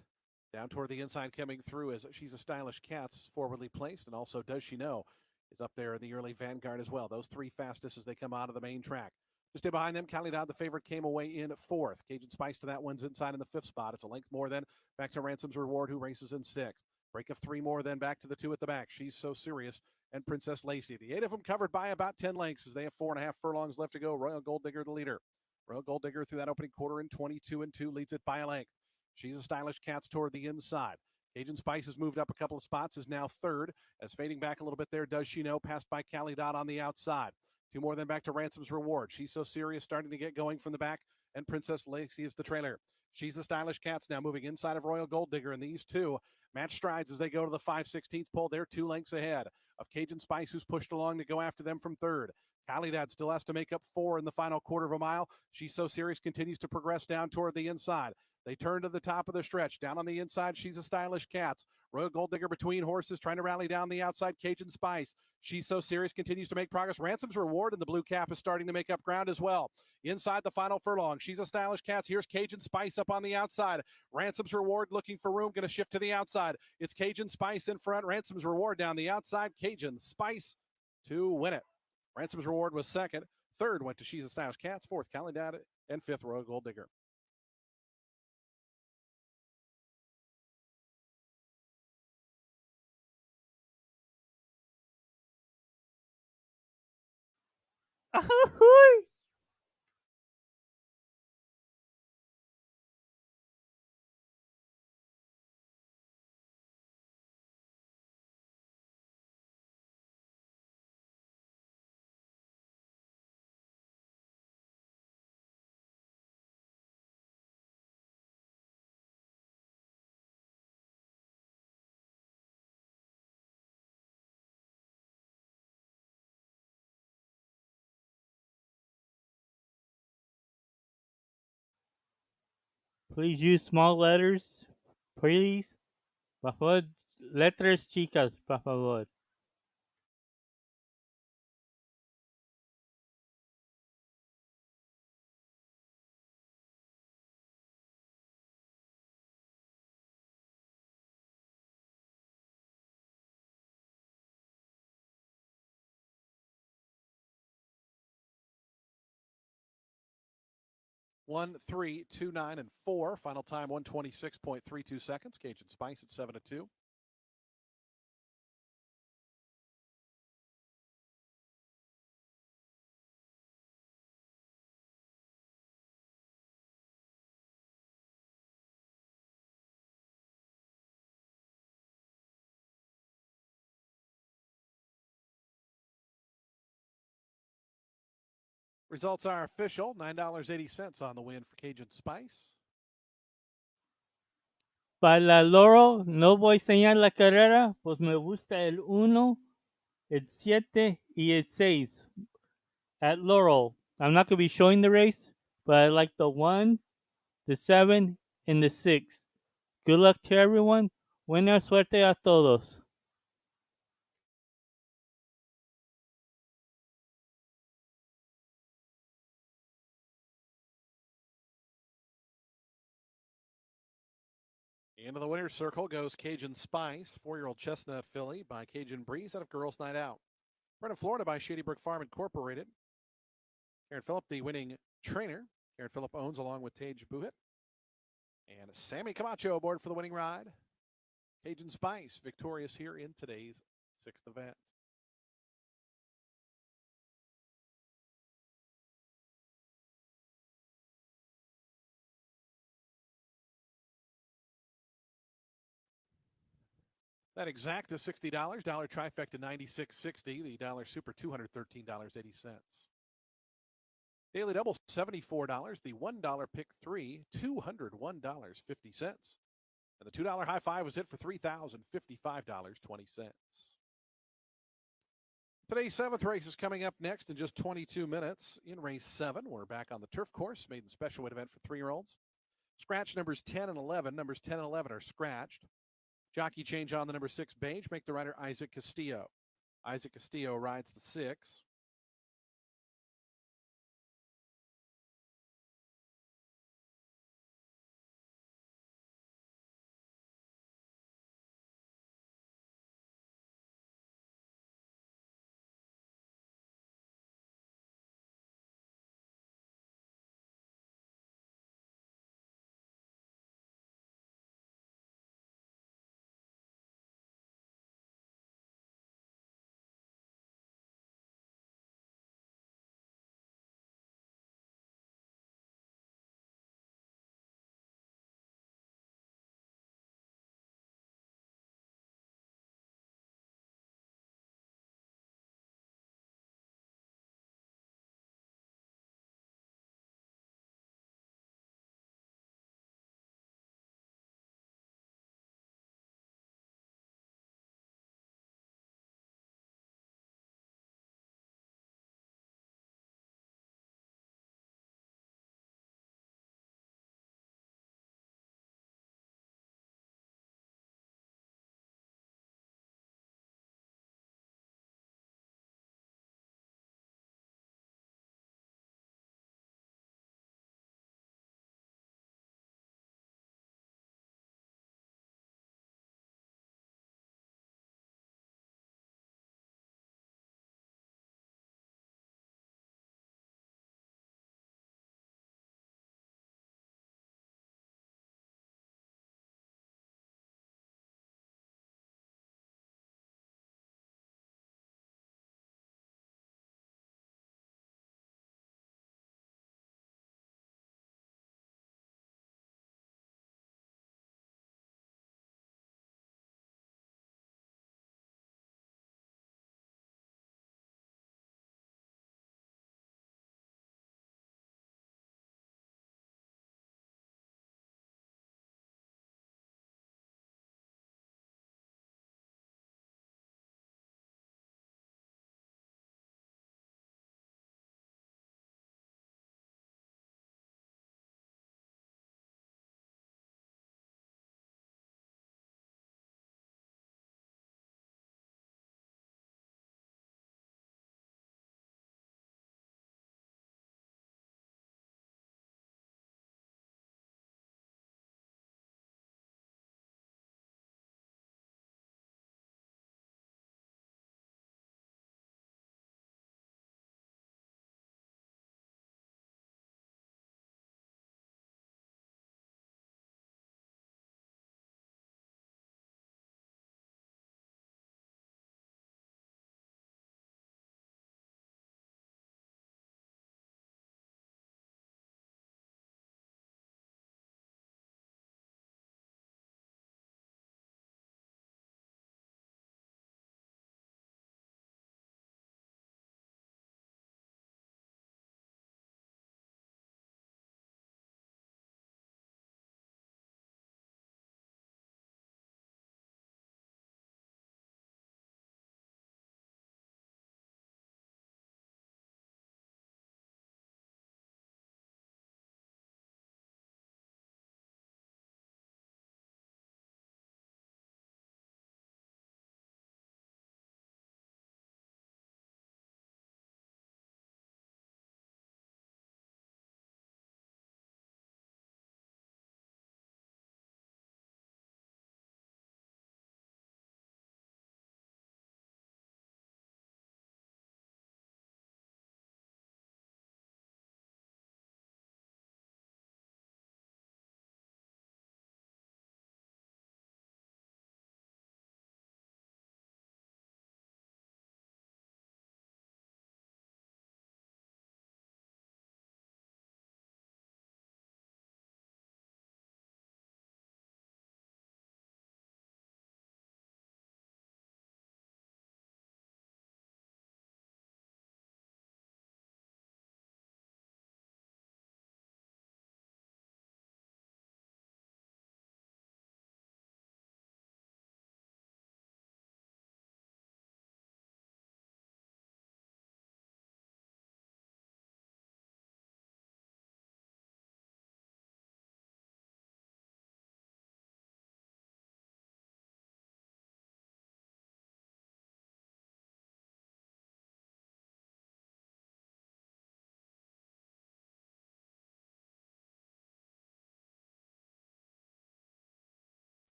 [SPEAKER 5] Down toward the inside coming through as She's a Stylish Cat's forwardly placed. And also Does She Know is up there in the early vanguard as well. Those 3 fastest as they come out of the main track. Just in behind them, Calidad, the favorite, came away in 4th. Cajun Spice to that one's inside in the 5th spot. It's a length more then back to Ransom's Reward, who races in 6th. Break of 3 more then back to the 2 at the back. She's So Serious and Princess Lacey. The 8 of them covered by about 10 lengths as they have 4.5 furlongs left to go. Royal Gold Digger the leader. Royal Gold Digger through that opening quarter in 22-2 leads it by a length. She's a Stylish Cat's toward the inside. Cajun Spice has moved up a couple of spots, is now third. As fading back a little bit there, Does She Know, passed by Cali Dot on the outside. Two more then back to Ransom's Reward. She's So Serious starting to get going from the back, and Princess Lacey is the trailer. She's a Stylish Cats now moving inside of Royal Gold Digger, and these two match strides as they go to the 5/16 pole. They're 2 lengths ahead of Cajun Spice, who's pushed along to go after them from third. Calidad still has to make up 4 in the final quarter of a mile. She's So Serious continues to progress down toward the inside. They turn to the top of the stretch. Down on the inside, She's a Stylish Cats. Royal Gold Digger between horses, trying to rally down the outside. Cajun Spice. She's So Serious continues to make progress. Ransom's Reward in the blue cap is starting to make up ground as well. Inside the final furlong, She's a Stylish Cats. Here's Cajun Spice up on the outside. Ransom's Reward looking for room, going to shift to the outside. It's Cajun Spice in front. Ransom's Reward down the outside. Cajun Spice to win it. Ransom's Reward was second. Third went to She's a Stylish Cats. Fourth, Calendad, and fifth, Royal Gold Digger.
[SPEAKER 3] Ahoy! Please use small letters, please. Por favor, letras chicas, por favor.
[SPEAKER 5] One, 3, 2, 9, and 4. Final time 126.32 seconds. Cajun Spice at 7-2. Results are official. $9.80 on the win for Cajun Spice.
[SPEAKER 3] Para la Laurel, no voy a enseñar la carrera, pues me gusta el 1, el 7, y el 6. At Laurel, I'm not going to be showing the race, but I like the 1, the 7, and the 6. Good luck to everyone. Buena suerte a todos.
[SPEAKER 5] Into the winner's circle goes Cajun Spice, 4-year-old chestnut filly by Cajun Breeze out of Girls Night Out. Bred in Florida by Shady Brook Farm Incorporated. Karen Phillip, the winning trainer. Karen Phillip owns along with Tage Buhit. And Sammy Camacho aboard for the winning ride. Cajun Spice victorious here in today's 6th event. That exact is $60. Dollar trifecta $96.60. The dollar super $213.80. Daily double $74. The $1 pick 3 $201.50. And the $2 high five was hit for $3,055.20. Today's 7th race is coming up next in just 22 minutes. In race 7, we're back on the turf course, maiden special weight event for 3-year-olds. Scratch numbers 10 and 11. Numbers 10 and 11 are scratched. Jockey change on the number 6 beige. Make the rider Isaac Castillo. Isaac Castillo rides the 6.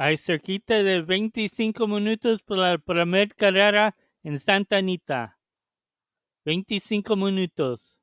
[SPEAKER 3] Hay cerquita de 25 minutos para la primera carrera en Santa Anita. 25 minutos.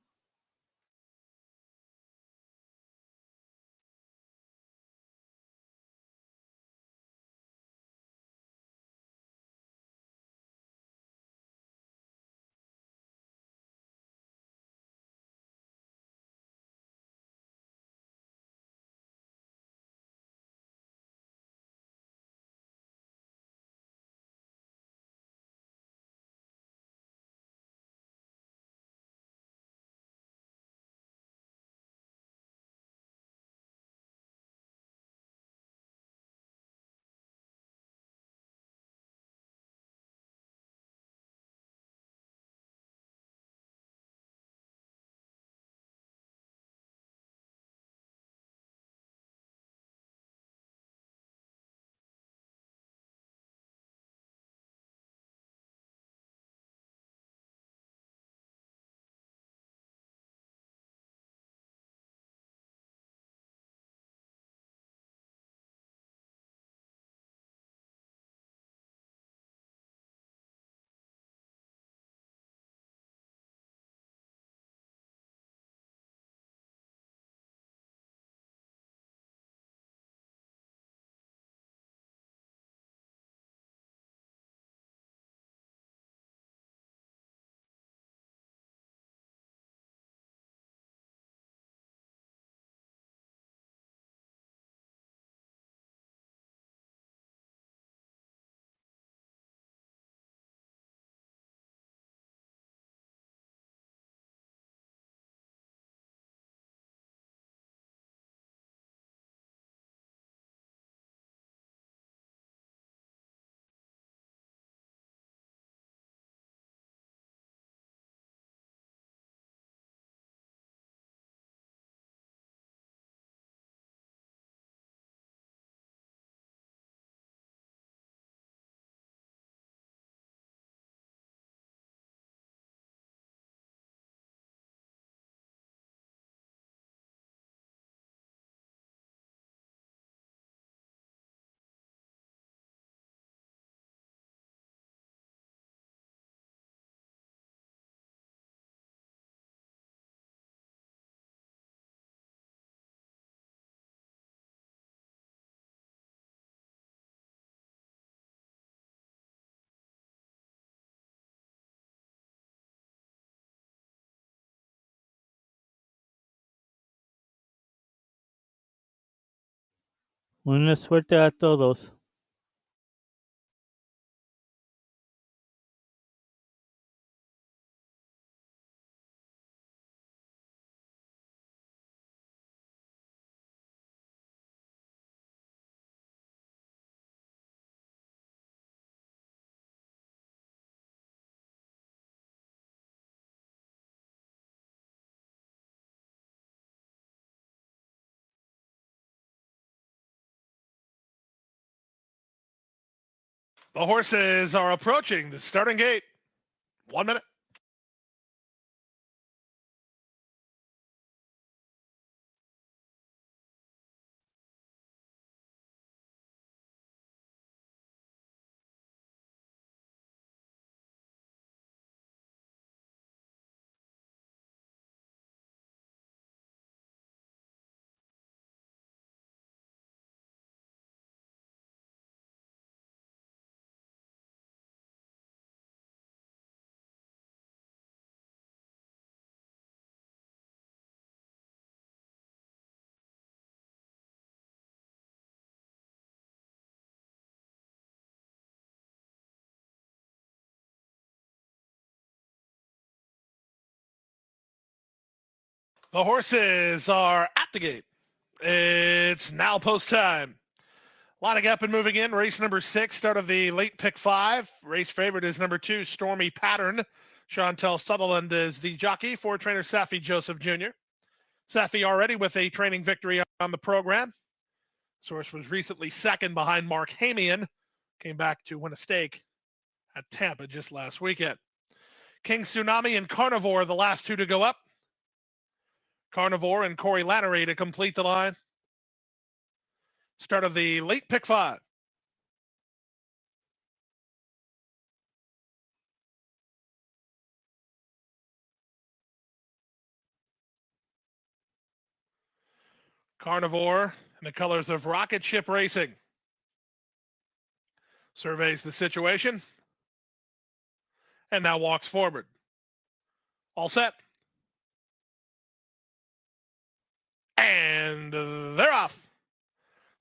[SPEAKER 3] Buena suerte a todos.
[SPEAKER 4] The horses are approaching the starting gate. 1 minute. The horses are at the gate. It's now post time. Lining up and moving in. Race number 6, start of the late pick 5. Race favorite is number 2, Stormy Pattern. Chantel Sutherland is the jockey for trainer Safi Joseph Jr. Safi already with a training victory on the program. Source was recently second behind Mark Hamian. Came back to win a stake at Tampa just last weekend. King Tsunami and Carnivore, the last two to go up. Carnivore and Corey Lannery to complete the line. Start of the late pick 5. Carnivore in the colors of Rocket Ship Racing. Surveys the situation and now walks forward. All set. And they're off.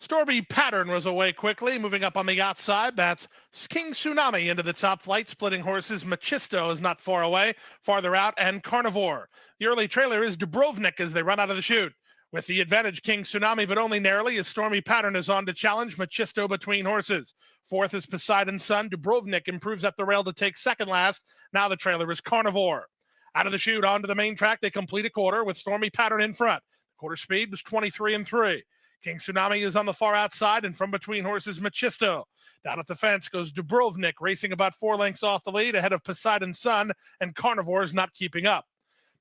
[SPEAKER 4] Stormy Pattern was away quickly, moving up on the outside. That's King Tsunami into the top flight, splitting horses. Machisto is not far away, farther out, and Carnivore. The early trailer is Dubrovnik as they run out of the chute. With the advantage, King Tsunami, but only narrowly, as Stormy Pattern is on to challenge Machisto between horses. Fourth is Poseidon's Son. Dubrovnik improves up the rail to take second last. Now the trailer is Carnivore. Out of the chute, onto the main track, they complete a quarter with Stormy Pattern in front. Quarter speed was 23 and 3. King Tsunami is on the far outside, and from between horses, Machisto. Down at the fence goes Dubrovnik, racing about 4 lengths off the lead, ahead of Poseidon's Son, and Carnivore is not keeping up.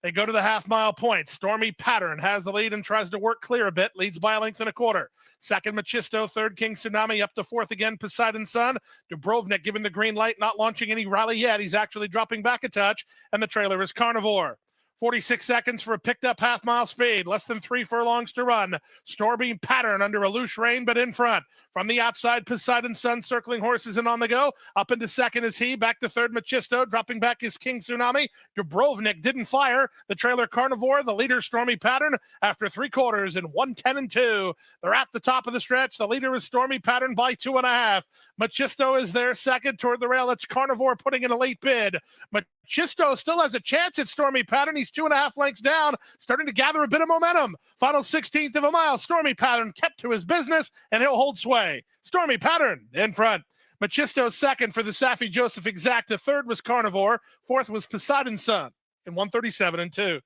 [SPEAKER 4] They go to the half-mile point. Stormy Pattern has the lead and tries to work clear a bit, leads by a length and a quarter. Second, Machisto. Third, King Tsunami. Up to fourth again, Poseidon's Son. Dubrovnik giving the green light, not launching any rally yet. He's actually dropping back a touch, and the trailer is Carnivore. 46 seconds for a picked-up half-mile speed. Less than 3 furlongs to run. Stormy Pattern under a loose rein, but in front. From the outside, Poseidon's Son circling horses and on the go. Up into second is he. Back to third, Machisto. Dropping back is King Tsunami. Dubrovnik didn't fire. The trailer Carnivore, the leader Stormy Pattern. After 3 quarters in 1:10 and 2. They're at the top of the stretch. The leader is Stormy Pattern by 2.5. Machisto is there second toward the rail. It's Carnivore putting in a late bid. Machisto still has a chance at Stormy Pattern. He's 2.5 lengths down, starting to gather a bit of momentum. Final 16th of a mile. Stormy Pattern kept to his business, and he'll hold sway. Stormy Pattern in front. Machisto second for the Safi Joseph Exacta. Third was Carnivore. Fourth was Poseidon's Son in 1:37 and 2.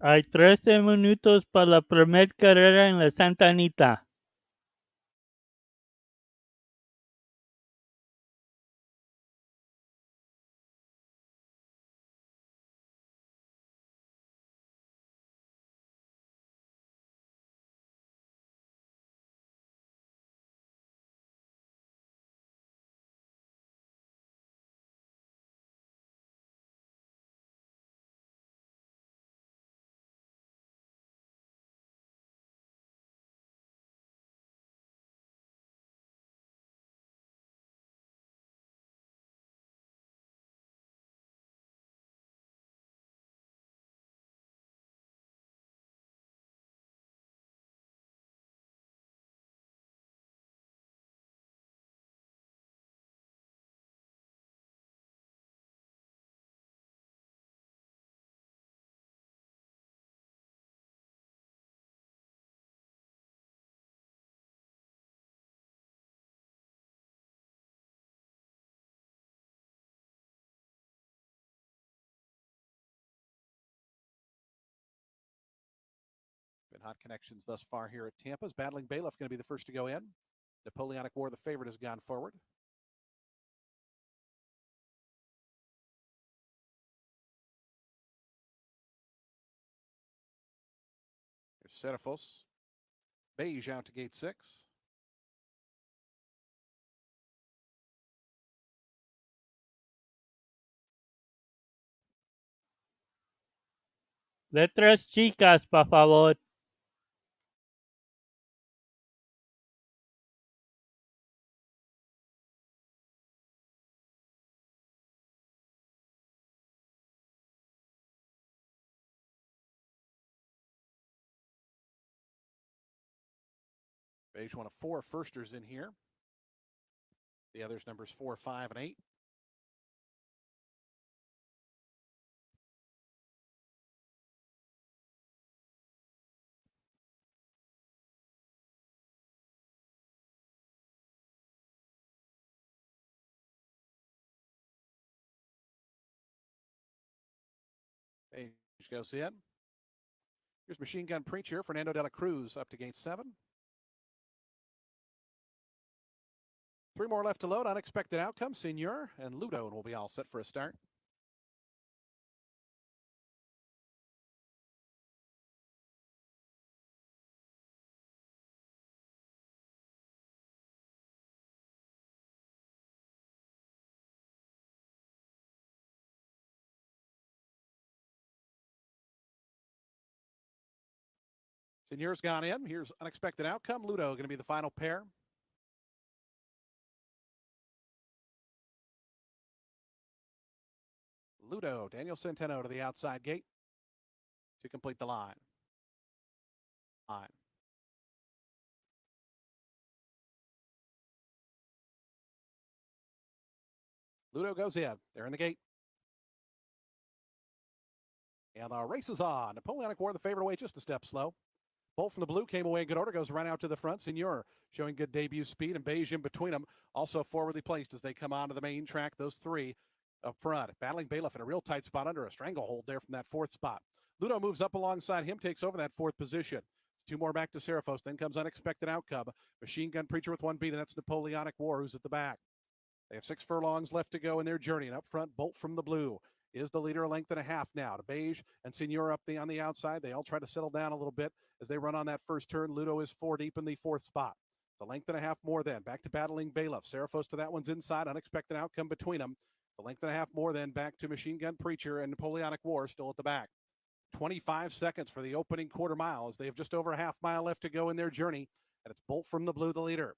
[SPEAKER 3] Hay 13 minutos para la primer carrera en la Santa Anita.
[SPEAKER 5] Been hot connections thus far here at Tampa's. Battling Bailiff going to be the first to go in. Napoleonic War, the favorite, has gone forward. There's Serafos. Beige out to gate 6.
[SPEAKER 3] Letras chicas, por favor.
[SPEAKER 5] Beige one of 4 firsters in here. The others numbers 4, 5, and 8. Beige goes in. Here's Machine Gun Preacher, Fernando de la Cruz up to gate 7. 3 more left to load. Unexpected outcome. Senor and Ludo will be all set for a start. Senor's gone in. Here's unexpected outcome. Ludo going to be the final pair. Ludo, Daniel Centeno to the outside gate to complete the line. Ludo goes in. They're in the gate. And the race is on. Napoleonic War, the favorite, away just a step slow. Bolt from the blue came away in good order, goes right out to the front. Senor showing good debut speed, and Beige in between them, also forwardly placed as they come onto the main track. Those 3 up front. Battling Bailiff in a real tight spot under a stranglehold there from that 4th spot. Ludo moves up alongside him, takes over that 4th position. It's 2 more back to Serafos. Then comes Unexpected Outcome. Machine Gun Preacher with 1 beat, and that's Napoleonic War, who's at the back. They have 6 furlongs left to go in their journey. And up front, Bolt from the blue is the leader, a length and a half now to Beige and Senor up on the outside. They all try to settle down a little bit as they run on that first turn. Ludo is 4 deep in the 4th spot. The length and a half more then. Back to Battling Bailiff. Serafos to that one's inside. Unexpected Outcome between them. The length and a half more then back to Machine Gun Preacher and Napoleonic War still at the back. 25 seconds for the opening quarter mile as they have just over a half mile left to go in their journey. And it's Bolt from the blue, the leader.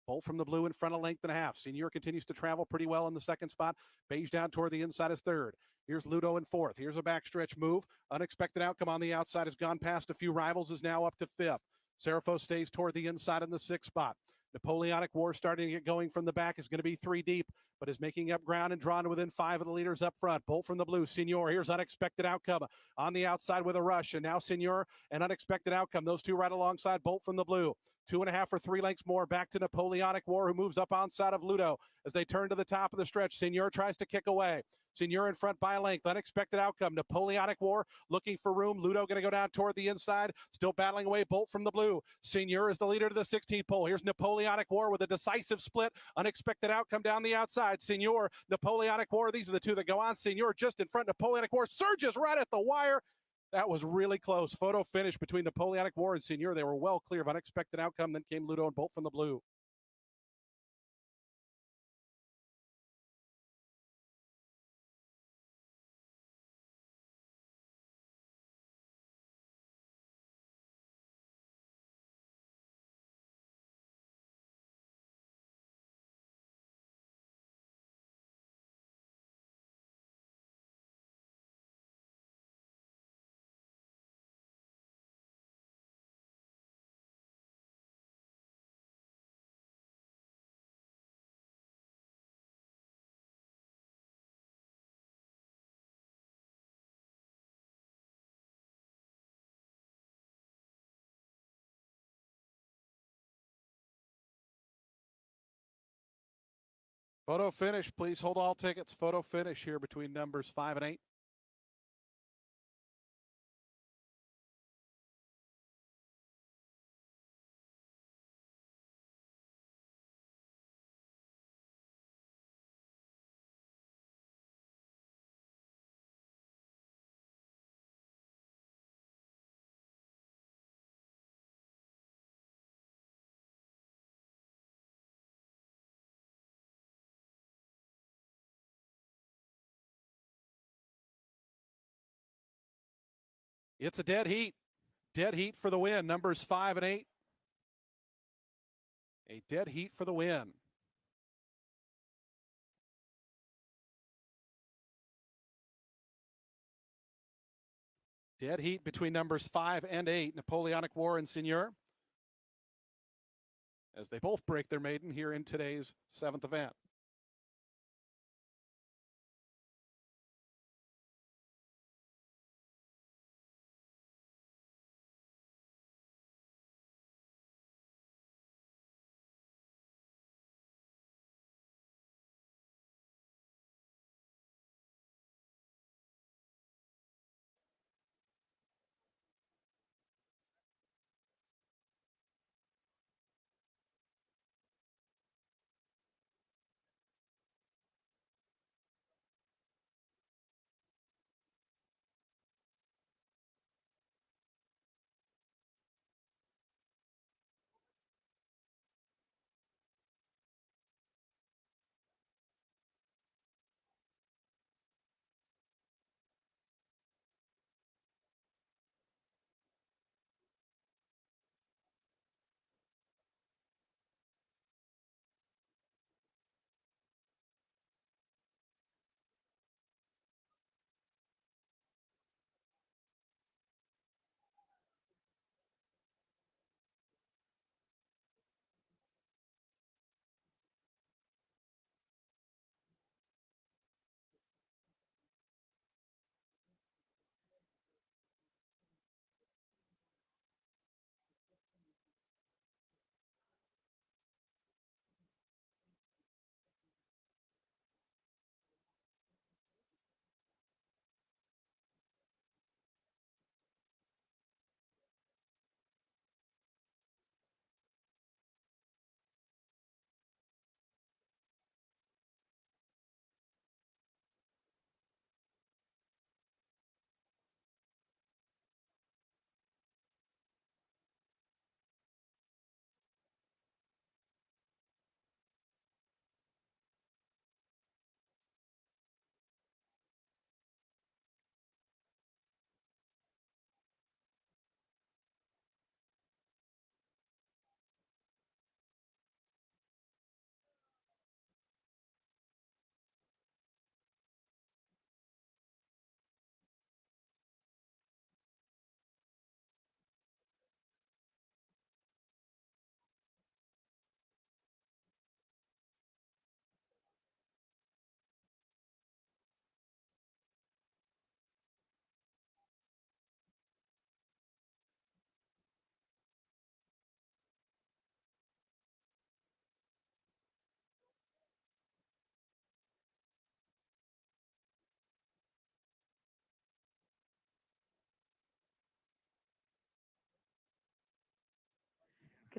[SPEAKER 5] Bolt from the blue in front of length and a half. Senor continues to travel pretty well in the 2nd spot. Beige down toward the inside is 3rd. Here's Ludo in 4th. Here's a backstretch move. Unexpected Outcome on the outside has gone past a few rivals, is now up to 5th. Serafos stays toward the inside in the 6th spot. Napoleonic War starting to get going from the back, is going to be 3 deep, but is making up ground and drawn to within 5 of the leaders up front. Bolt from the blue. Senor, here's Unexpected Outcome on the outside with a rush, and now Senor and Unexpected Outcome, those 2 right alongside Bolt from the blue. 2.5 or 3 lengths more back to Napoleonic War, who moves up onside of Ludo as they turn to the top of the stretch. Senior tries to kick away. Senior in front by a length. Unexpected outcome. Napoleonic War looking for room. Ludo going to go down toward the inside. Still battling away. Bolt from the blue. Senior is the leader to the 16th pole. Here's Napoleonic War with a decisive split. Unexpected outcome down the outside. Senior, Napoleonic War. These are the two that go on. Senior just in front. Napoleonic War surges right at the wire. That was really close. Photo finish between Napoleonic War and Senior. They were well clear of unexpected outcome. Then came Ludo and Bolt from the blue. Photo finish, please hold all tickets. Photo finish here between numbers 5 and 8. It's a dead heat. Dead heat for the win. Numbers 5 and 8. A dead heat for the win. Dead heat between numbers 5 and 8. Napoleonic War and Senior, as they both break their maiden here in today's 7th event.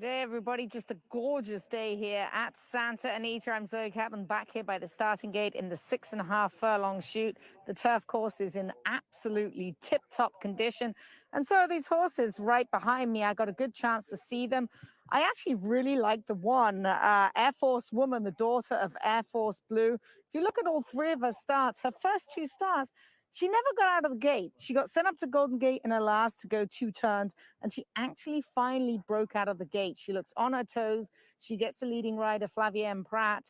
[SPEAKER 6] Good day, everybody. Just a gorgeous day here at Santa Anita. I'm Zoe Capman, back here by the starting gate in the 6.5 furlong shoot. The turf course is in absolutely tip-top condition. And so are these horses right behind me. I got a good chance to see them. I actually really like the one, Air Force Woman, the daughter of Air Force Blue. If you look at all three of her starts, her first two starts, she never got out of the gate. She got sent up to Golden Gate in her last to go 2 turns, and she actually finally broke out of the gate. She looks on her toes. She gets the leading rider, Flavia M. Pratt.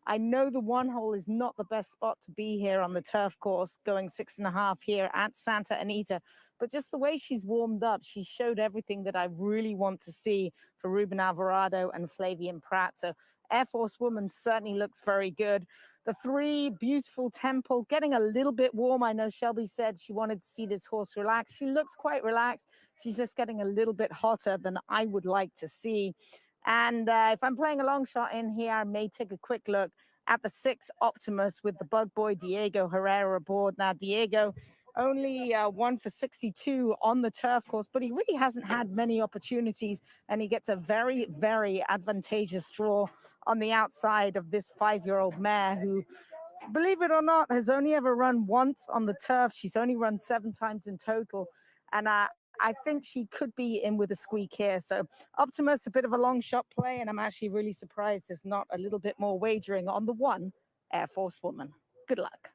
[SPEAKER 6] I know the one hole is not the best spot to be here on the turf course, going 6.5 here at Santa Anita, but just the way she's warmed up, she showed everything that I really want to see for Ruben Alvarado and Flavian Pratt. So Air Force Woman certainly looks very good. The 3, Beautiful Temple, getting a little bit warm. I know Shelby said she wanted to see this horse relax. She looks quite relaxed. She's just getting a little bit hotter than I would like to see. And if I'm playing a long shot in here, I may take a quick look at the 6, Optimus, with the bug boy Diego Herrera aboard. Now, Diego only 1 for 62 on the turf course, but he really hasn't had many opportunities, and he gets a very, very advantageous draw on the outside of this 5-year-old mare who, believe it or not, has only ever run once on the turf. She's only run 7 times in total, and I think she could be in with a squeak here. So Optimus, a bit of a long shot play, and I'm actually really surprised there's not a little bit more wagering on the 1, Air Force Woman. Good luck.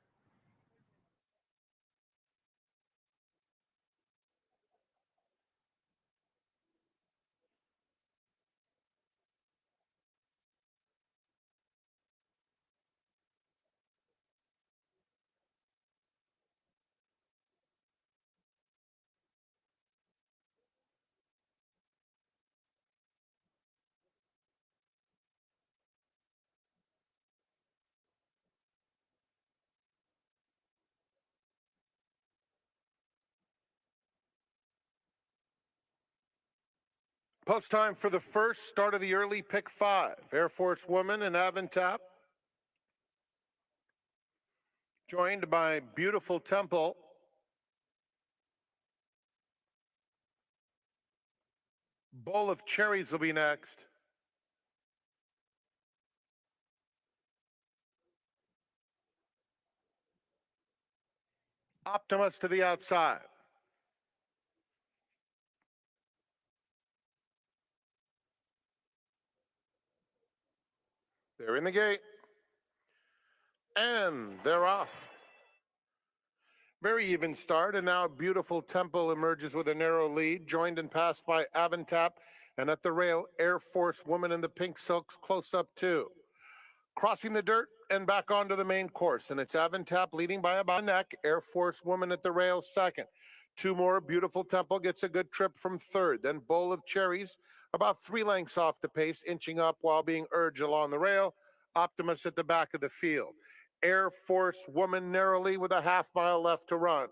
[SPEAKER 7] Post time for the first start of the early pick 5. Air Force Woman and Avantap, joined by Beautiful Temple. Bowl of Cherries will be next. Optimus to the outside. They're in the gate. And they're off. Very even start, and now Beautiful Temple emerges with a narrow lead, joined and passed by Avantap, and at the rail, Air Force Woman in the pink silks close up too. Crossing the dirt and back onto the main course, and it's Avantap leading by about a neck, Air Force Woman at the rail second. 2 more, Beautiful Temple gets a good trip from third, then Bowl of Cherries about 3 lengths off the pace, inching up while being urged along the rail. Optimus at the back of the field. Air Force Woman narrowly with a half-mile left to run.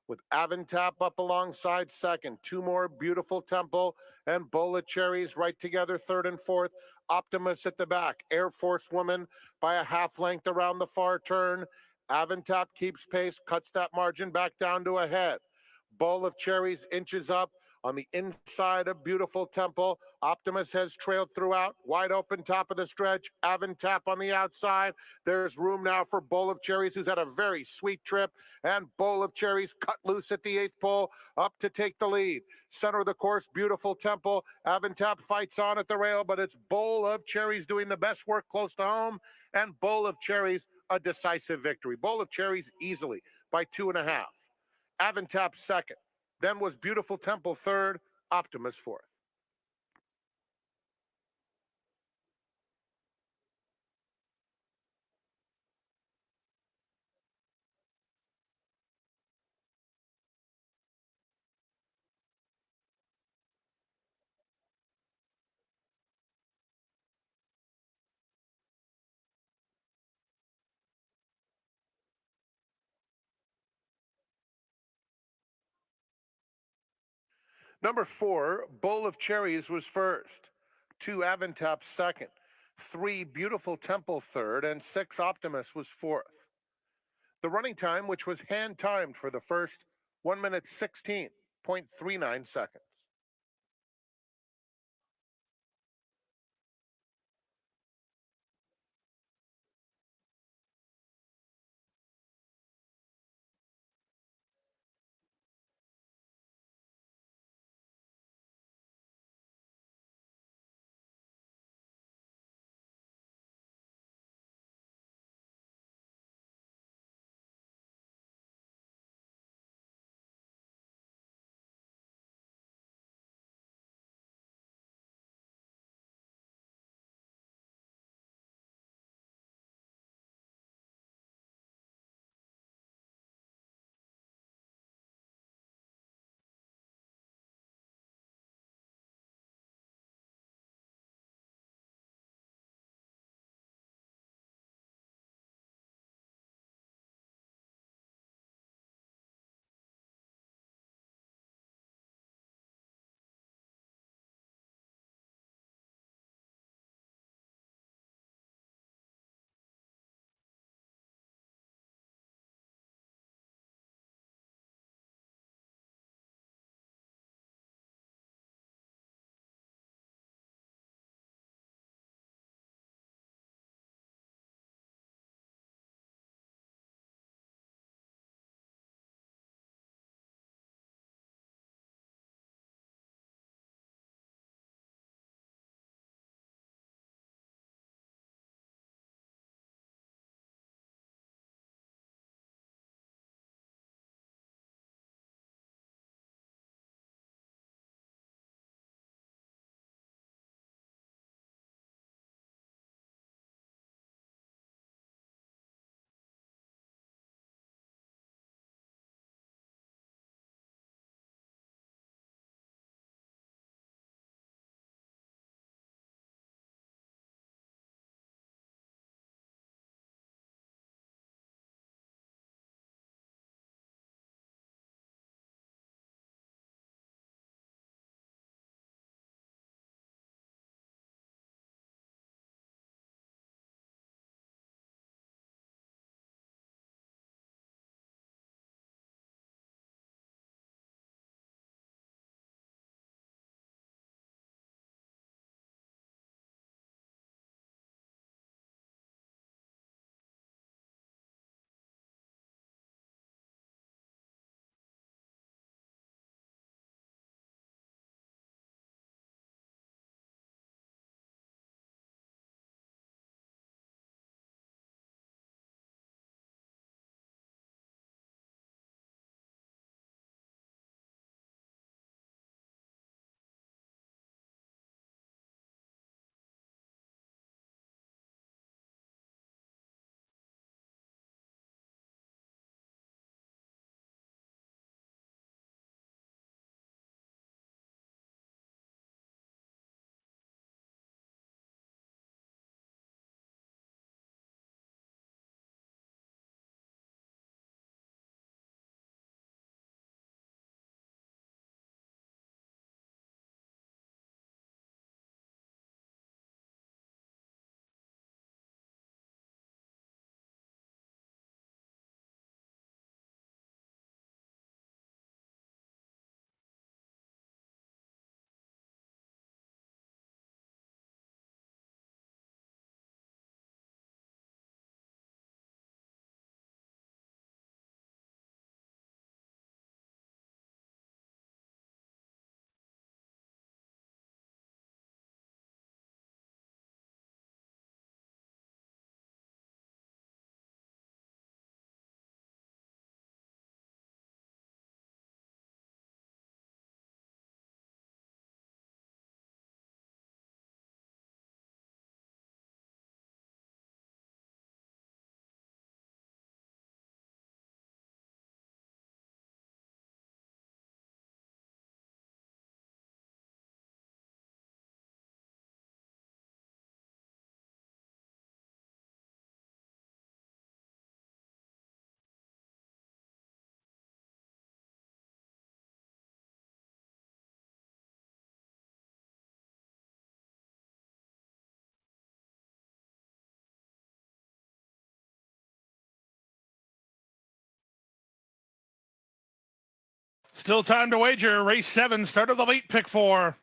[SPEAKER 7] With Avantap up alongside second. 2 more, Beautiful Temple and Bowl of Cherries right together, third and fourth. Optimus at the back. Air Force Woman by a half length around the far turn. Avantap keeps pace, cuts that margin back down to a head. Bowl of Cherries inches up on the inside of Beautiful Temple. Optimus has trailed throughout. Wide open top of the stretch. Avantap on the outside. There's room now for Bowl of Cherries, who's had a very sweet trip. And Bowl of Cherries cut loose at the 8th pole, up to take the lead. Center of the course, Beautiful Temple. Avantap fights on at the rail, but it's Bowl of Cherries doing the best work close to home. And Bowl of Cherries, a decisive victory. Bowl of Cherries easily by 2.5. Avantap second. Then was Beautiful Temple third, Optimus fourth. Number 4, Bowl of Cherries was first. 2, Avantap second. 3, Beautiful Temple third. And 6, Optimus was fourth. The running time, which was hand-timed for the first, 1 minute 16.39 seconds.
[SPEAKER 4] Still time to wager. Race 7, start of the late pick 4.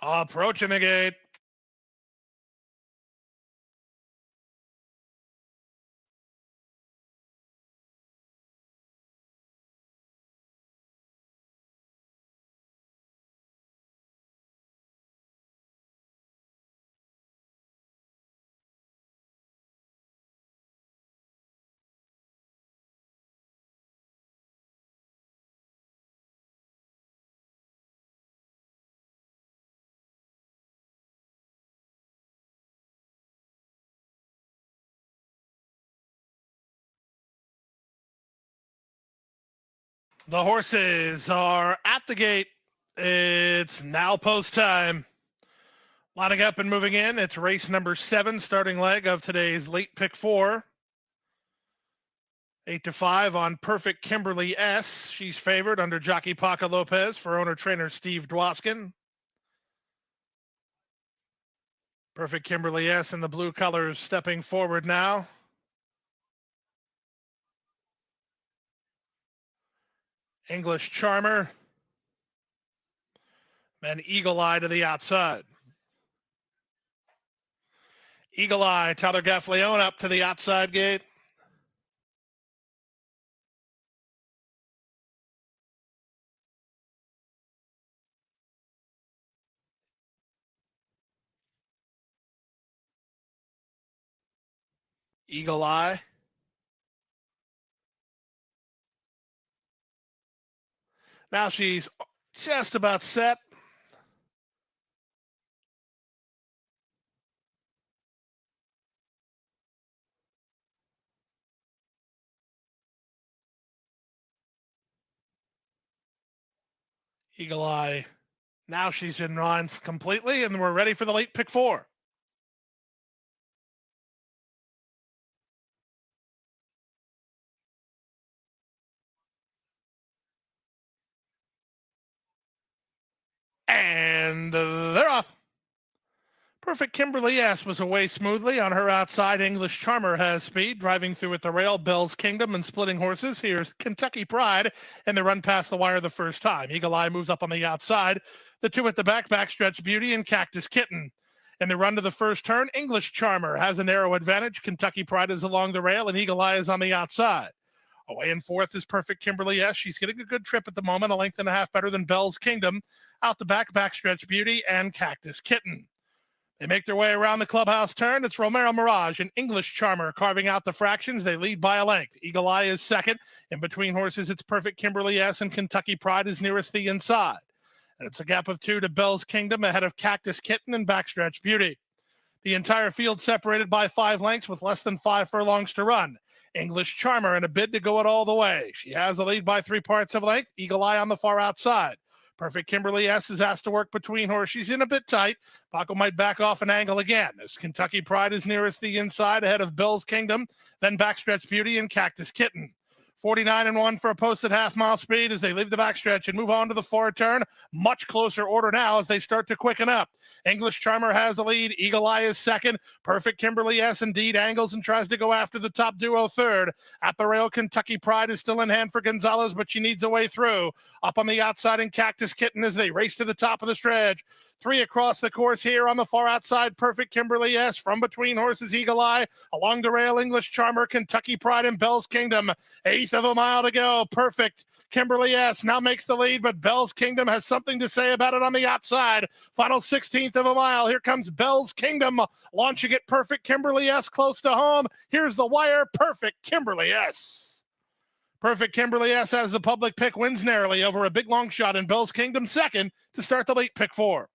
[SPEAKER 4] Approaching the gate. The horses are at the gate. It's now post time. Lining up and moving in. It's race number 7, starting leg of today's late pick 4. 8-5 on Perfect Kimberly S. She's favored under jockey Paco Lopez for owner-trainer Steve Dwoskin. Perfect Kimberly S in the blue colors stepping forward now. English Charmer. And Eagle Eye to the outside. Eagle Eye, Tyler Gaffleone up to the outside gate. Eagle Eye. Now she's just about set. Eagle Eye. Now she's in line completely, and we're ready for the late pick 4. And they're off. Perfect Kimberly S was away smoothly on her outside. English Charmer has speed, driving through at the rail. Bell's Kingdom and splitting horses. Here's Kentucky Pride, and they run past the wire the first time. Eagle Eye moves up on the outside. The 2 at the back, Backstretch Beauty and Cactus Kitten. In the run to the first turn, English Charmer has a narrow advantage. Kentucky Pride is along the rail, and Eagle Eye is on the outside. Away in fourth is Perfect Kimberly S. She's getting a good trip at the moment, a length and a half better than Bell's Kingdom. Out the back, Backstretch Beauty and Cactus Kitten. They make their way around the clubhouse turn. It's Romero Mirage and English Charmer carving out the fractions. They lead by a length. Eagle Eye is second. In between horses, it's Perfect Kimberly S and Kentucky Pride is nearest the inside. And it's a gap of 2 to Bell's Kingdom ahead of Cactus Kitten and Backstretch Beauty. The entire field separated by 5 lengths with less than 5 furlongs to run. English Charmer in a bid to go it all the way. She has the lead by 3 parts of a length. Eagle Eye on the far outside. Perfect Kimberly S is asked to work between horses. She's in a bit tight. Paco might back off an angle again as Kentucky Pride is nearest the inside ahead of Bell's Kingdom, then Backstretch Beauty and Cactus Kitten. 49-1 for a posted half-mile speed as they leave the backstretch and move on to the forward turn. Much closer order now as they start to quicken up. English Charmer has the lead. Eagle Eye is second. Perfect Kimberly S indeed angles and tries to go after the top duo third. At the rail, Kentucky Pride is still in hand for Gonzalez, but she needs a way through. Up on the outside in Cactus Kitten as they race to the top of the stretch. 3 across the course here on the far outside. Perfect Kimberly S. From between horses, Eagle Eye. Along the rail, English Charmer, Kentucky Pride, and Bell's Kingdom. 1/8 of a mile to go. Perfect Kimberly S. now makes the lead, but Bell's Kingdom has something to say about it on the outside. Final 16th of a mile. Here comes Bell's Kingdom launching it. Perfect Kimberly S. close to home. Here's the wire. Perfect Kimberly S. Perfect Kimberly S. as the public pick, wins narrowly over a big long shot in Bell's Kingdom, second to start the late pick 4.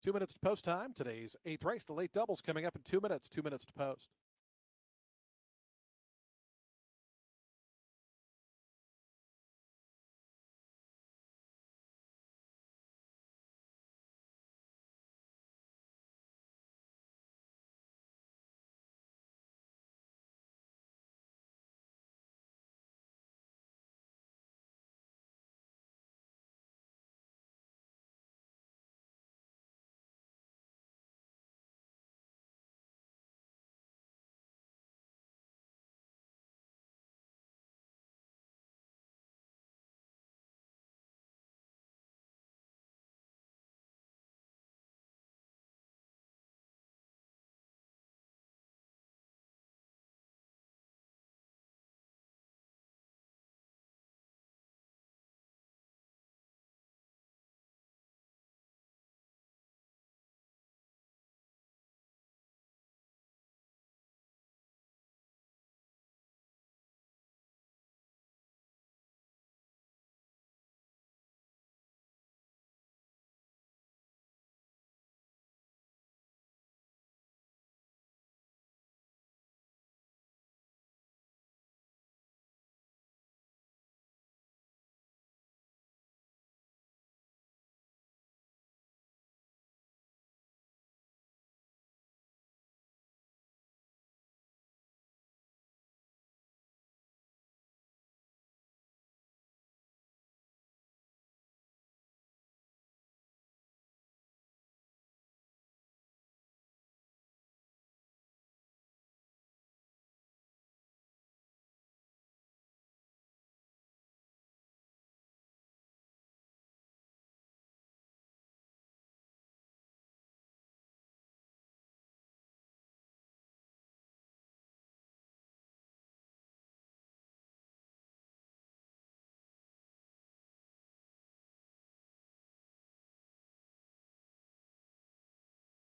[SPEAKER 5] 2 minutes to post time. Today's 8th race, the late doubles coming up in 2 minutes. 2 minutes to post.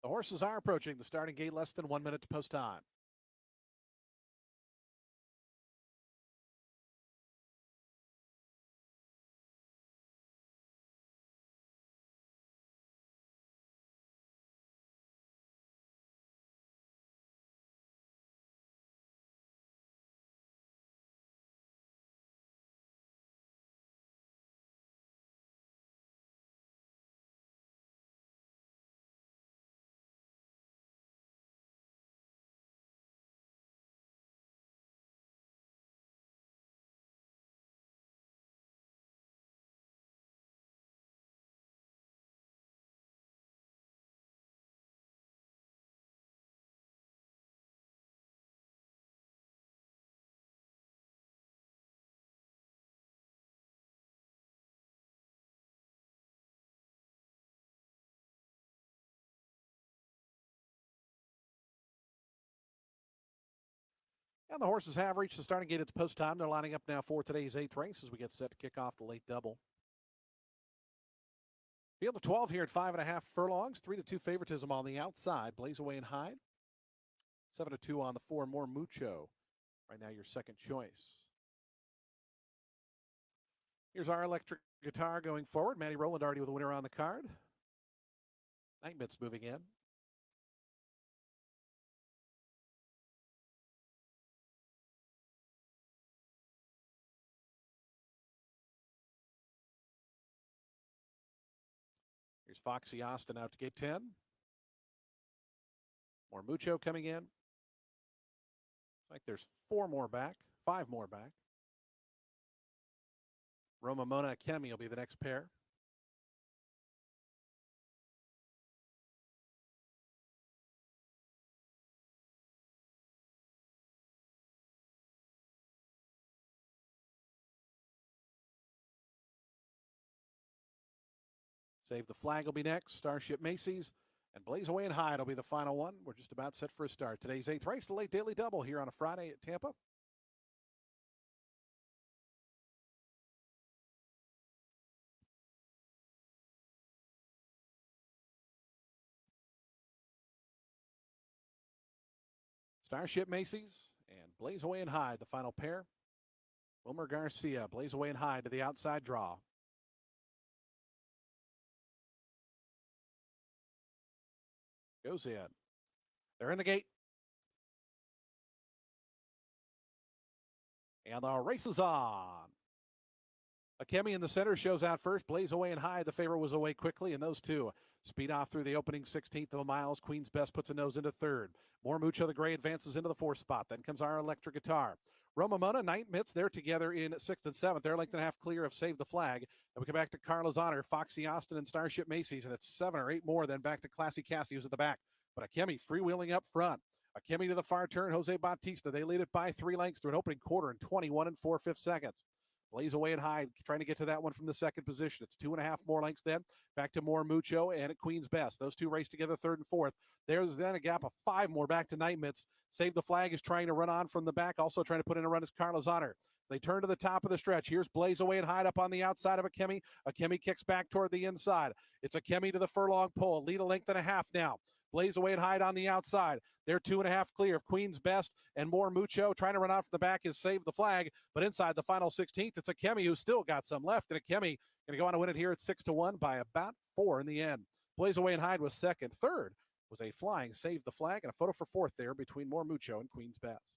[SPEAKER 5] The horses are approaching the starting gate, less than 1 minute to post time. And the horses have reached the starting gate. It's post time. They're lining up now for today's 8th race as we get set to kick off the late double. Field of 12 here at 5.5 furlongs. 3-2 favoritism on the outside. Blaze Away and Hide. 7-2 on the 4. More Mucho. Right now, your second choice. Here's our electric guitar going forward. Matty Rowland already with a winner on the card. 9 bits moving in. Here's Foxy Austin out to gate 10. More Mucho coming in. Looks like there's 4 more back, 5 more back. Roma Mona Kemi will be the next pair. Save the Flag will be next. Starship Macy's and Blaze Away and Hide will be the final one. We're just about set for a start. Today's 8th race, the late daily double here on a Friday at Tampa. Starship Macy's and Blaze Away and Hide, the final pair. Wilmer Garcia, Blaze Away and Hide to the outside draw. Goes in. They're in the gate. And the race is on. Akemi in the center shows out first. Blaze away and high. The favorite was away quickly, and those two speed off through the opening 16th of a mile. Queen's Best puts a nose into third. More Mucho the Gray advances into the fourth spot. Then comes our electric guitar. Roma Mona, Night Mitts, they're together in 6th and 7th. They're length and a half clear of Save the Flag. Then we come back to Carla's Honor, Foxy Austin, and Starship Macy's, and it's 7 or 8 more. Then back to Classy Cassie, who's at the back. But Akemi freewheeling up front. Akemi to the far turn, Jose Bautista. They lead it by 3 lengths through an opening quarter in 21 and 4/5 seconds. Blaze away and high, trying to get to that one from the second position. It's 2.5 more lengths then. Back to More Mucho and at Queen's Best. Those two race together third and fourth. There's then a gap of 5 more back to Night Mitts. Save the Flag is trying to run on from the back. Also trying to put in a run is Carlos Honor. They turn to the top of the stretch. Here's Blaze away and hide up on the outside of Akemi. Akemi kicks back toward the inside. It's Akemi to the furlong pole. Lead a length and a half now. Blaze away and hide on the outside. They're 2.5 clear of Queen's Best and More Mucho. Trying to run out from the back is Save the Flag. But inside the final 16th, it's Akemi who's still got some left. And Akemi going to go on to win it here at 6-1 by about 4 in the end. Blaze away and hide was second. Third was a flying Save the Flag and a photo for fourth there between More Mucho and Queen's Best.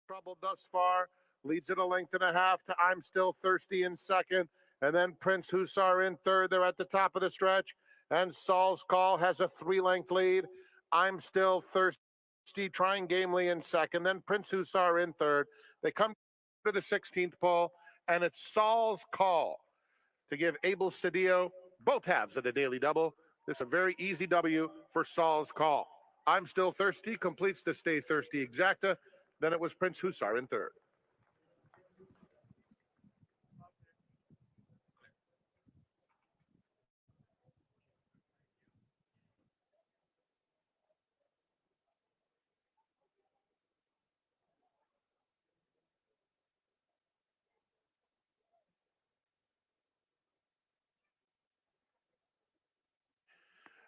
[SPEAKER 7] trouble thus far. Leads it a length and a half to I'm Still Thirsty in second. And then Prince Hussar in third. They're at the top of the stretch. And Saul's Call has a 3-length lead. I'm Still Thirsty trying gamely in second. Then Prince Hussar in third. They come to the 16th pole. And it's Saul's Call to give Abel Cedillo both halves of the daily double. This is a very easy W for Saul's Call. I'm Still Thirsty completes the Stay Thirsty exacta. Then it was Prince Hussar in third.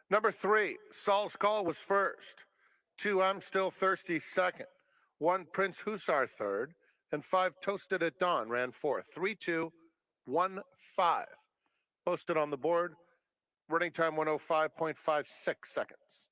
[SPEAKER 7] Number 3, Saul's Call was first. 2, I'm Still Thirsty second. 1, Prince Hussar third. And 5, Toasted at Dawn ran fourth. 3-2, 1-5. Posted on the board. Running time 105.56 seconds.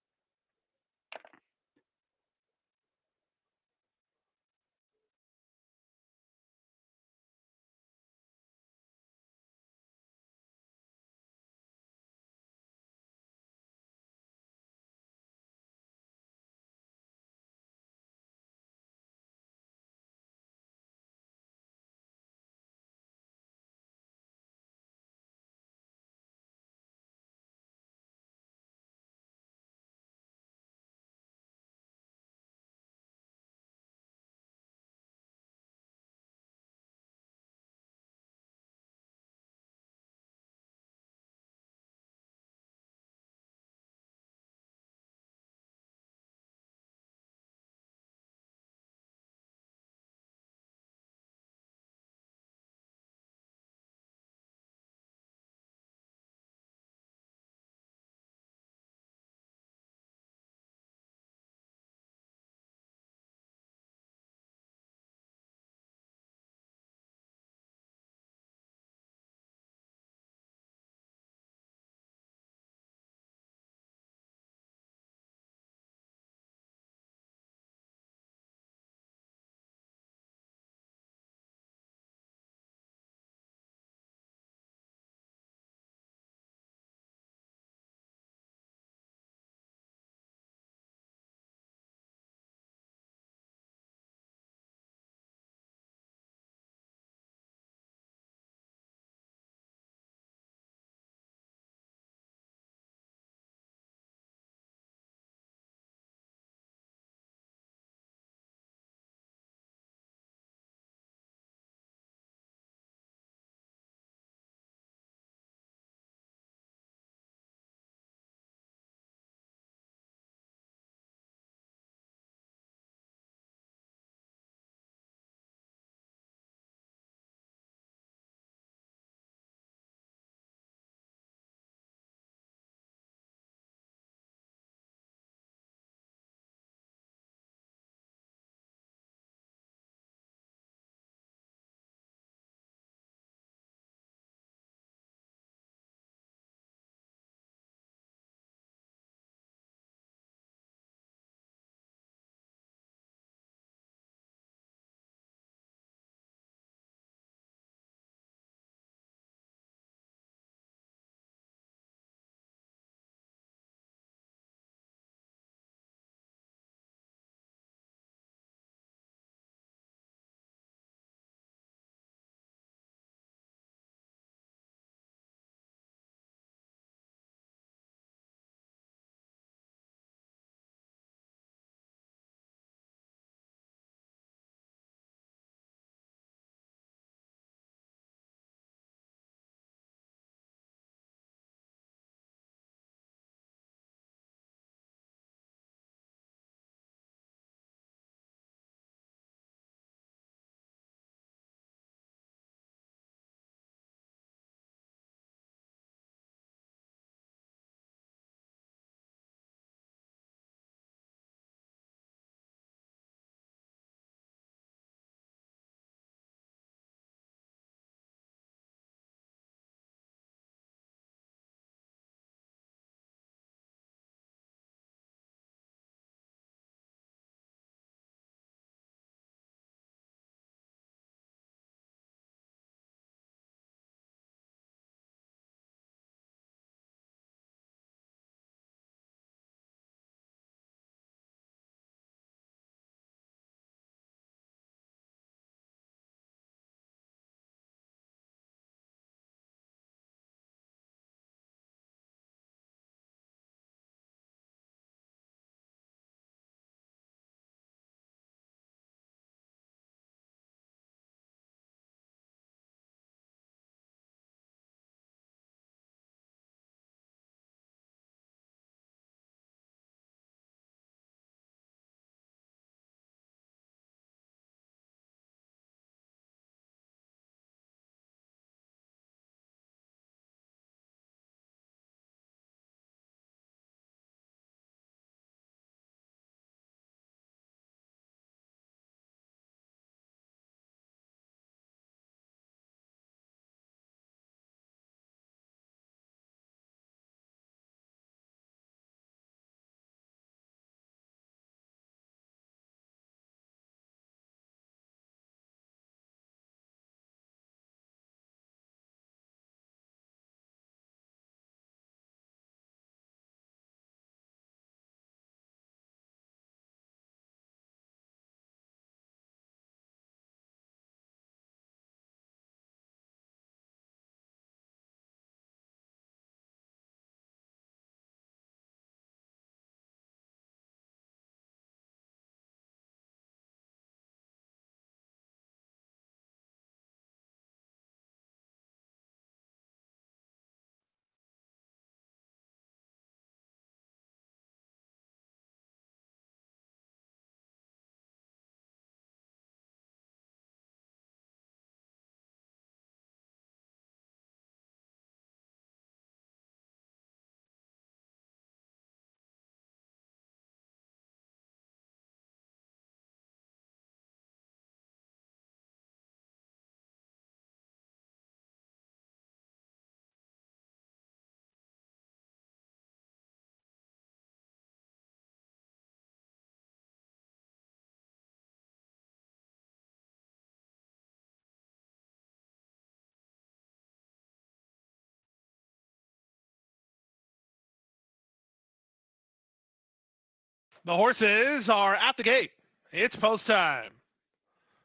[SPEAKER 4] The horses are at the gate. It's post time.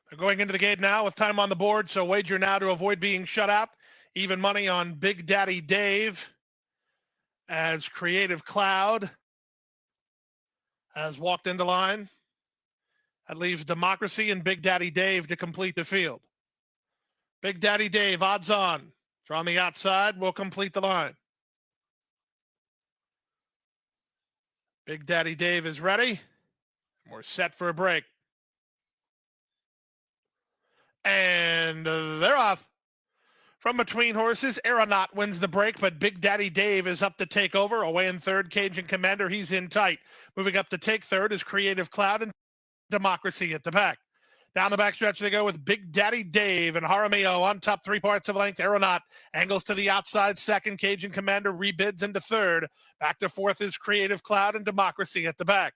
[SPEAKER 4] They're going into the gate now with time on the board, so wager now to avoid being shut out. Even money on Big Daddy Dave as Creative Cloud has walked into line. That leaves Democracy and Big Daddy Dave to complete the field. Big Daddy Dave, odds on. It's on the outside. Will complete the line. Big Daddy Dave is ready. We're set for a break. And they're off. From between horses, Aeronaut wins the break, but Big Daddy Dave is up to take over. Away in third, Cajun Commander. He's in tight. Moving up to take third is Creative Cloud and Democracy at the back. Down the backstretch they go with Big Daddy Dave and Jaramillo on top, 3 parts of length. Aeronaut angles to the outside. Second, Cajun Commander rebids into third. Back to fourth is Creative Cloud and Democracy at the back.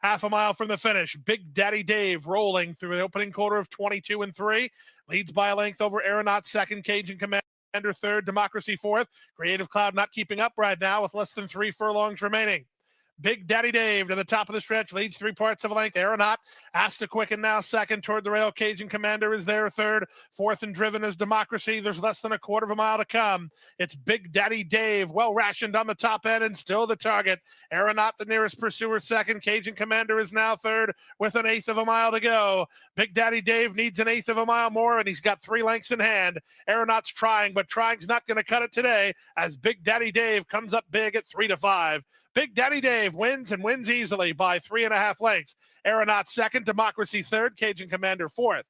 [SPEAKER 4] Half a mile from the finish, Big Daddy Dave rolling through the opening quarter of 22 and 3. Leads by a length over Aeronaut second, Cajun Commander third, Democracy fourth. Creative Cloud not keeping up right now with less than 3 furlongs remaining. Big Daddy Dave to the top of the stretch, leads 3 parts of a length. Aeronaut has to quicken now second toward the rail. Cajun Commander is there third. Fourth and driven is Democracy. There's less than a quarter of a mile to come. It's Big Daddy Dave, well rationed on the top end and still the target. Aeronaut the nearest pursuer second. Cajun Commander is now third with an eighth of a mile to go. Big Daddy Dave needs an eighth of a mile more and he's got 3 lengths in hand. Aeronaut's trying, but trying's not going to cut it today as Big Daddy Dave comes up big at 3-5. Big Daddy Dave wins and wins easily by 3.5 lengths. Aeronaut second, Democracy third, Cajun Commander fourth.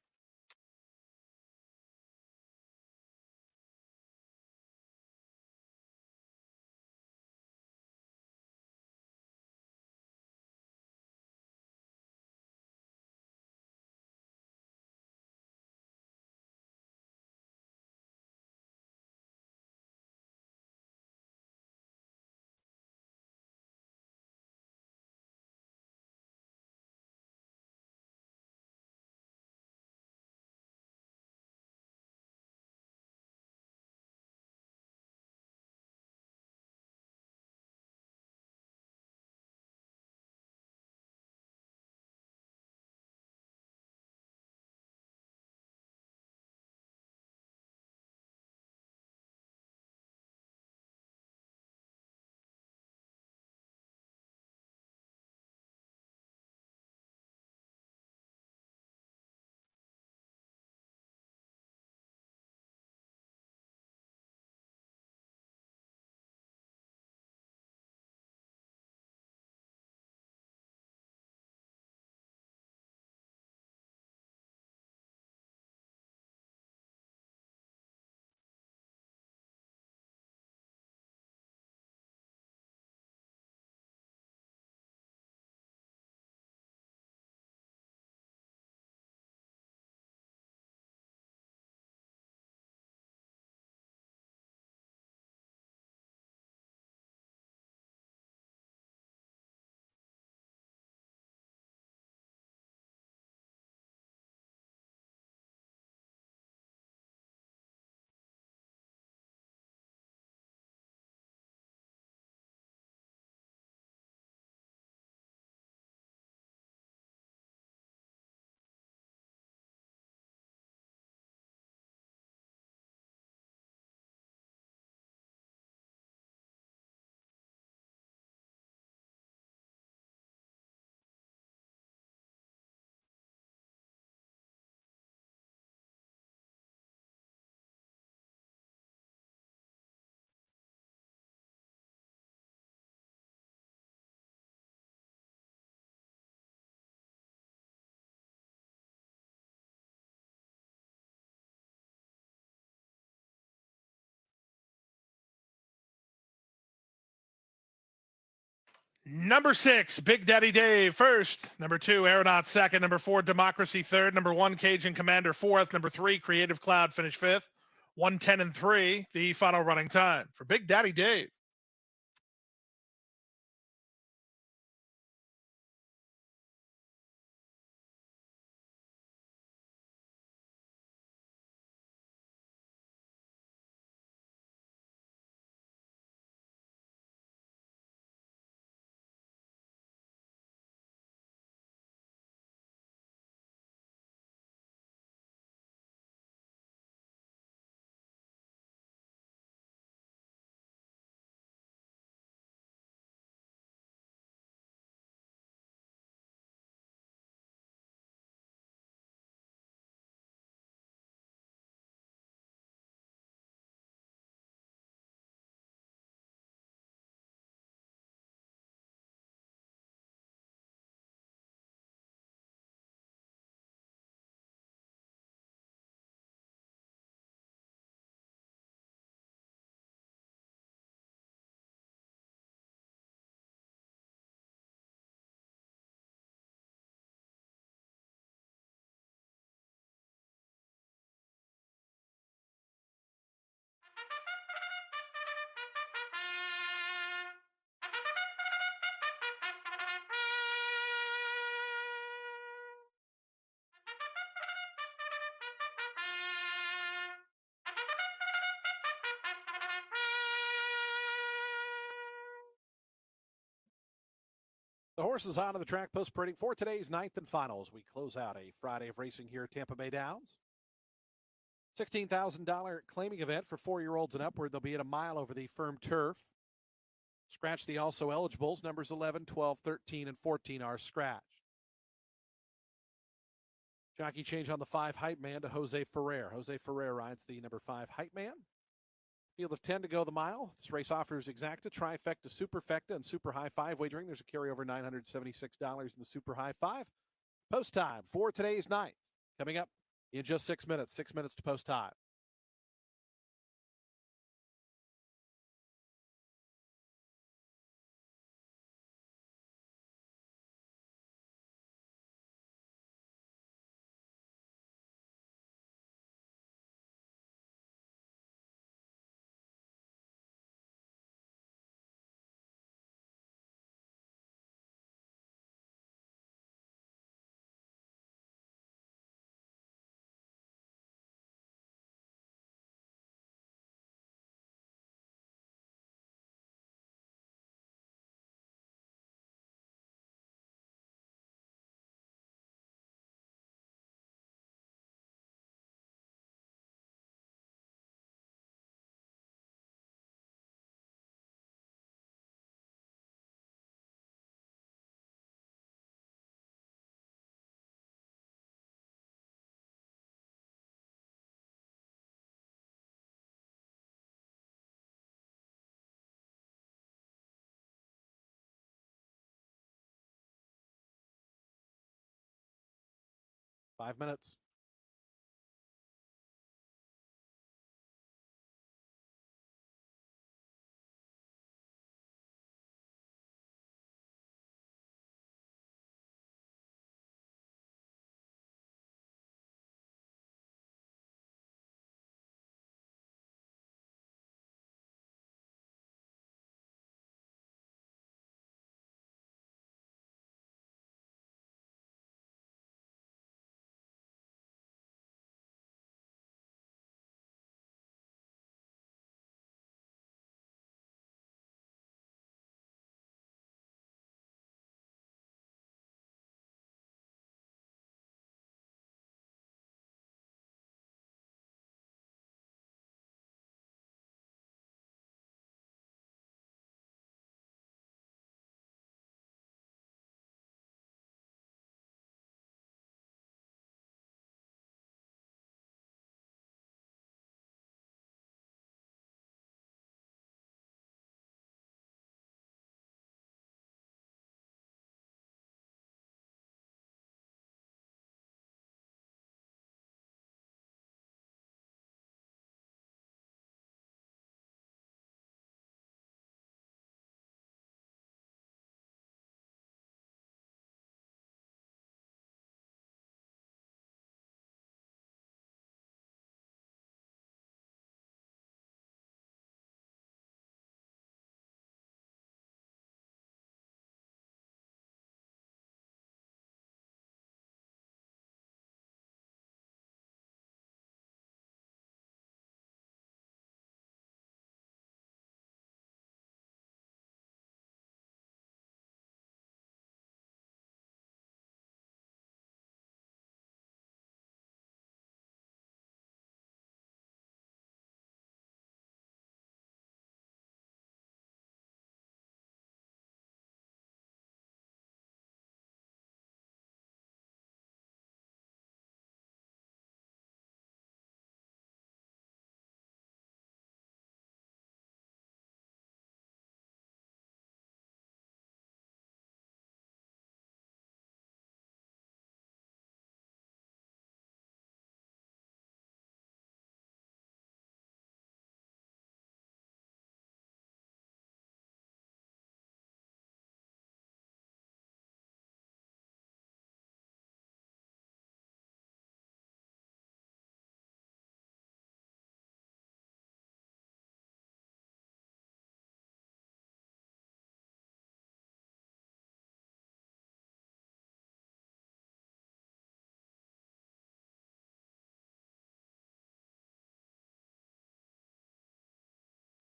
[SPEAKER 4] Number 6, Big Daddy Dave first. Number 2, Aeronaut second. Number 4, Democracy third. Number 1, Cajun Commander fourth. Number 3, Creative Cloud finished fifth. 1:10 and 3, the final running time for Big Daddy Dave.
[SPEAKER 5] The horses onto the track post parading for today's ninth and finals. We close out a Friday of racing here at Tampa Bay Downs. $16,000 claiming event for 4-year-olds and upward. They'll be at a mile over the firm turf. Scratch the also eligibles. Numbers 11, 12, 13, and 14 are scratched. Jockey change on the 5 hype man to Jose Ferrer. Jose Ferrer rides the number 5 hype man. Field of 10 to go the mile. This race offers exacta, trifecta, superfecta, and super high 5 wagering. There's a carryover $976 in the super high 5. Post time for today's ninth. Coming up in just 6 minutes. 6 minutes to post time. Five minutes.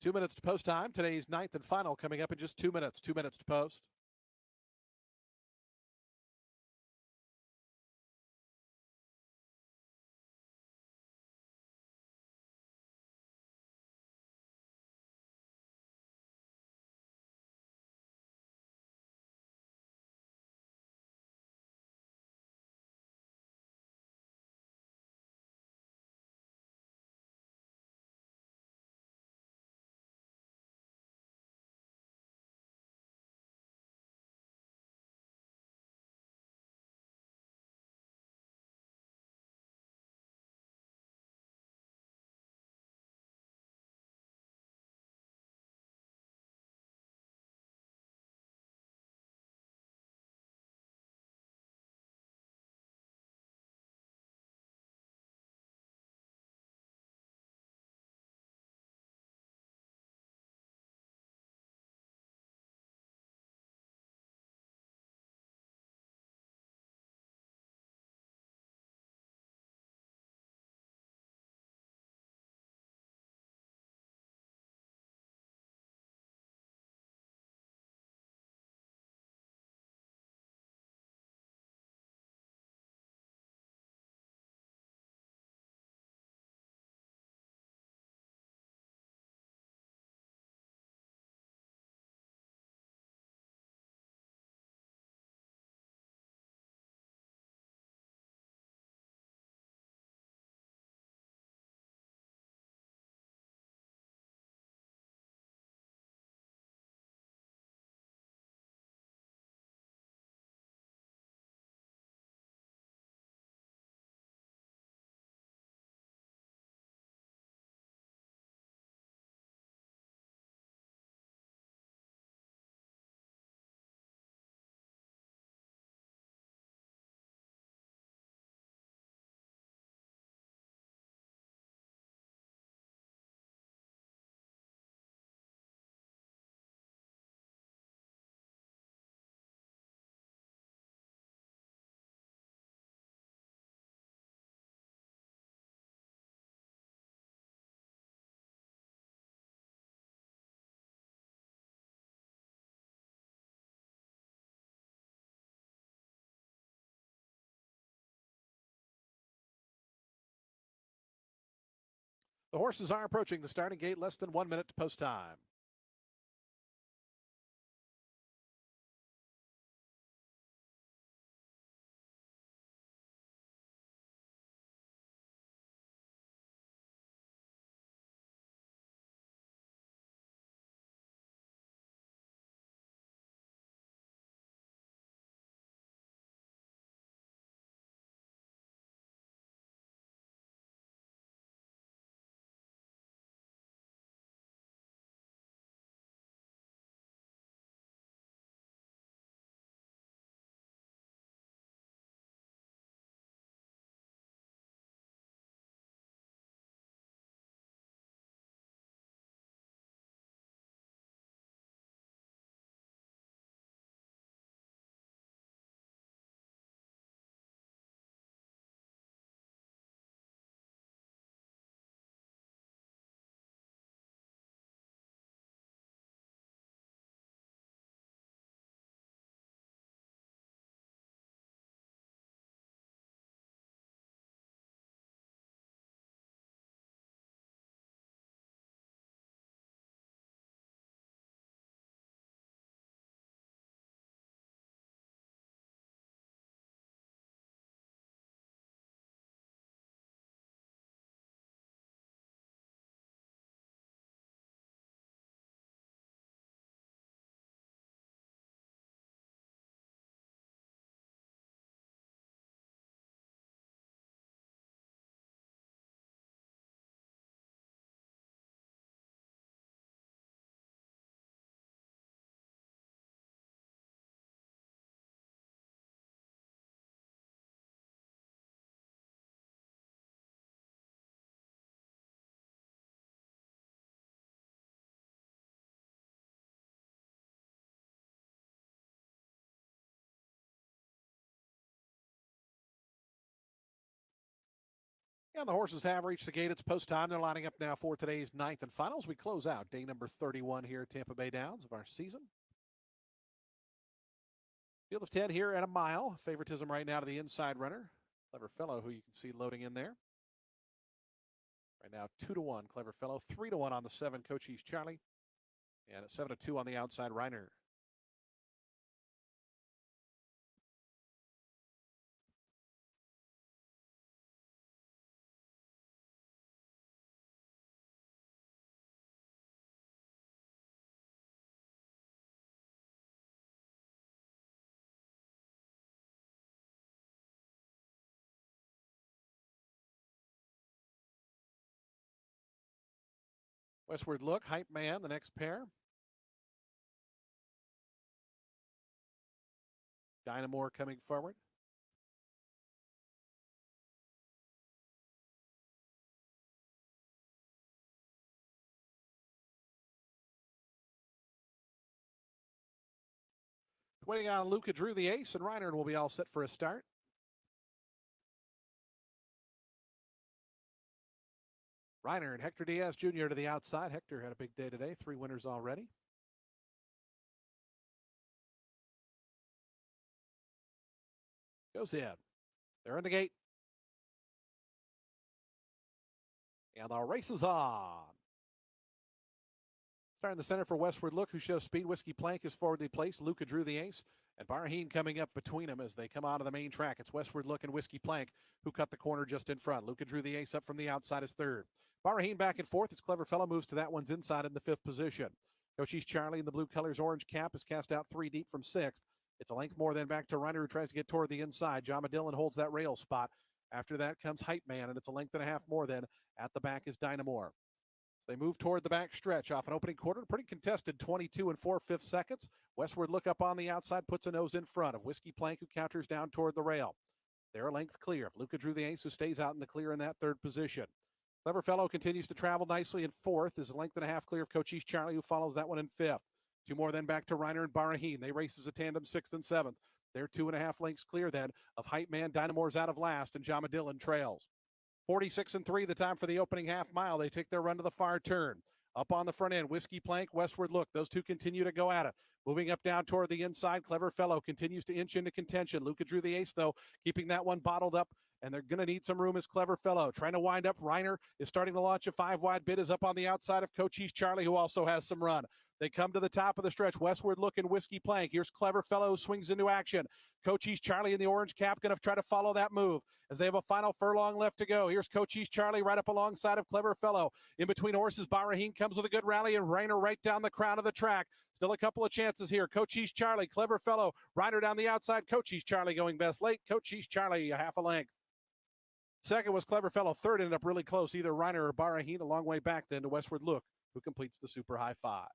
[SPEAKER 5] Two minutes to post time. Today's ninth and final coming up in just 2 minutes. 2 minutes to post. The horses are approaching the starting gate, less than 1 minute to post time. And the horses have reached the gate. It's post time. They're lining up now for today's ninth and finals. We close out day number 31 here at Tampa Bay Downs of our season. Field of 10 here at a mile. Favoritism right now to the inside runner. Clever Fellow, who you can see loading in there. Right now, 2-1, Clever Fellow. 3-1 on the 7, Cochise Charlie. And at 7-2 on the outside, Reiner. Westward Look, Hype Man, the next pair. Dynamore coming forward. Waiting on Luca Drew the ace, and Reiner will be all set for a start. Reiner and Hector Diaz Jr. to the outside. Hector had a big day today. 3 winners already. Goes in. They're in the gate. And the race is on. Starting in the center for Westward Look, who shows speed. Whiskey Plank is forwardly placed. Luca Drew the ace. And Baraheen coming up between them as they come out of the main track. It's Westward Look and Whiskey Plank who cut the corner just in front. Luca Drew the ace up from the outside is third. Baraheen back and forth. It's Clever Fellow moves to that one's inside in the 5th position. Cochise Charlie in the blue colors orange cap is cast out 3 deep from 6th. It's a length more than back to Reiner, who tries to get toward the inside. John Dillon holds that rail spot. After that comes Hype Man, and it's a length and a half more than. At the back is Dynamore. They move toward the back stretch off an opening quarter. Pretty contested 22 and 4/5 seconds. Westward Look up on the outside, puts a nose in front of Whiskey Plank, who counters down toward the rail. They're a length clear. Luca Drew the ace, who stays out in the clear in that 3rd position. Clever Fellow continues to travel nicely in 4th. Is a length and a half clear of Cochise Charlie, who follows that one in 5th. 2 more then back to Reiner and Baraheen. They race as a tandem 6th and 7th. They're 2.5 lengths clear then of Hype Man. Dynamore's out of last, and Jama Dillon trails. 46 and 3, the time for the opening half mile. They take their run to the far turn. Up on the front end, Whiskey Plank, Westward Look. Those two continue to go at it. Moving up down toward the inside, Clever Fellow continues to inch into contention. Luca Drew the ace, though, keeping that one bottled up and they're going to need some room as Clever Fellow. Trying to wind up. Reiner is starting to launch a 5-wide bid, is up on the outside of Cochise Charlie, who also has some run. They come to the top of the stretch. Westward looking Whiskey Plank. Here's Clever Fellow, swings into action. Cochise Charlie in the orange cap going to try to follow that move as they have a final furlong left to go. Here's Cochise Charlie right up alongside of Clever Fellow. In between horses, Bahrain comes with a good rally, and Reiner right down the crown of the track. Still a couple of chances here. Cochise Charlie, Clever Fellow, Reiner down the outside. Cochise Charlie going best late. Cochise Charlie a half a length. Second was Clever Fellow. Third ended up really close, either Reiner or Bahrain. A long way back then to Westward Look, who completes the super high 5.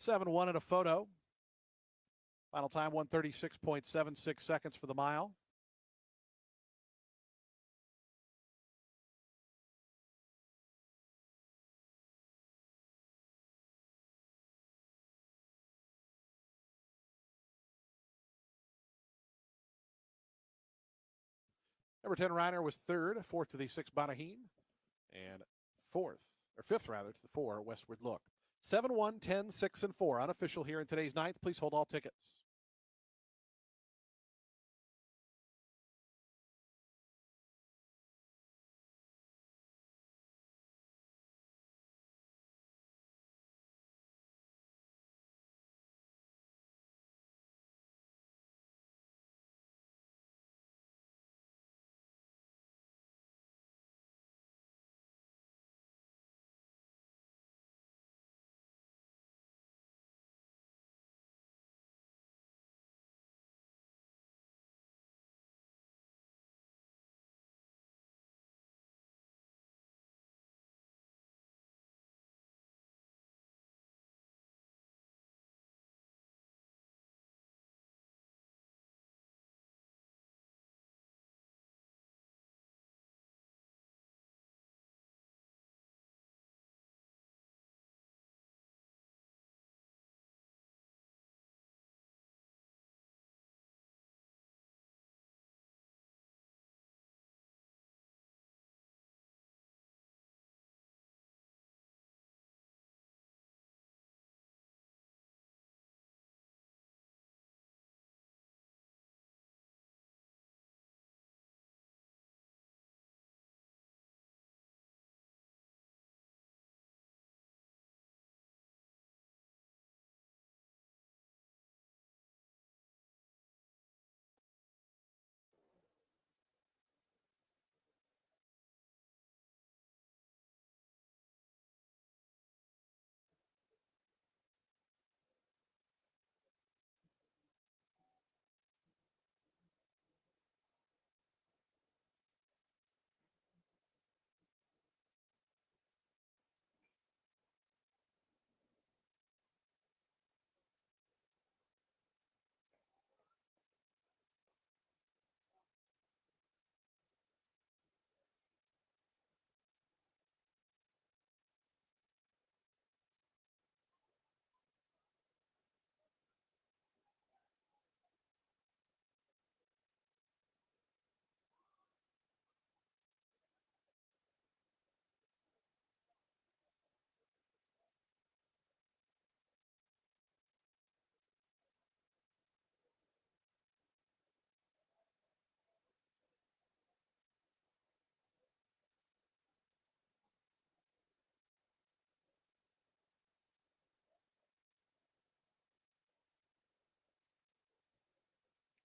[SPEAKER 5] Seven one in a photo. Final time 136.76 seconds for the mile. Number 10 Reiner was third, fourth to the 6 Bahrain, and fifth rather to the 4 Westward Look. 7-1, 10, 6, and 4. Unofficial here in today's ninth. Please hold all tickets.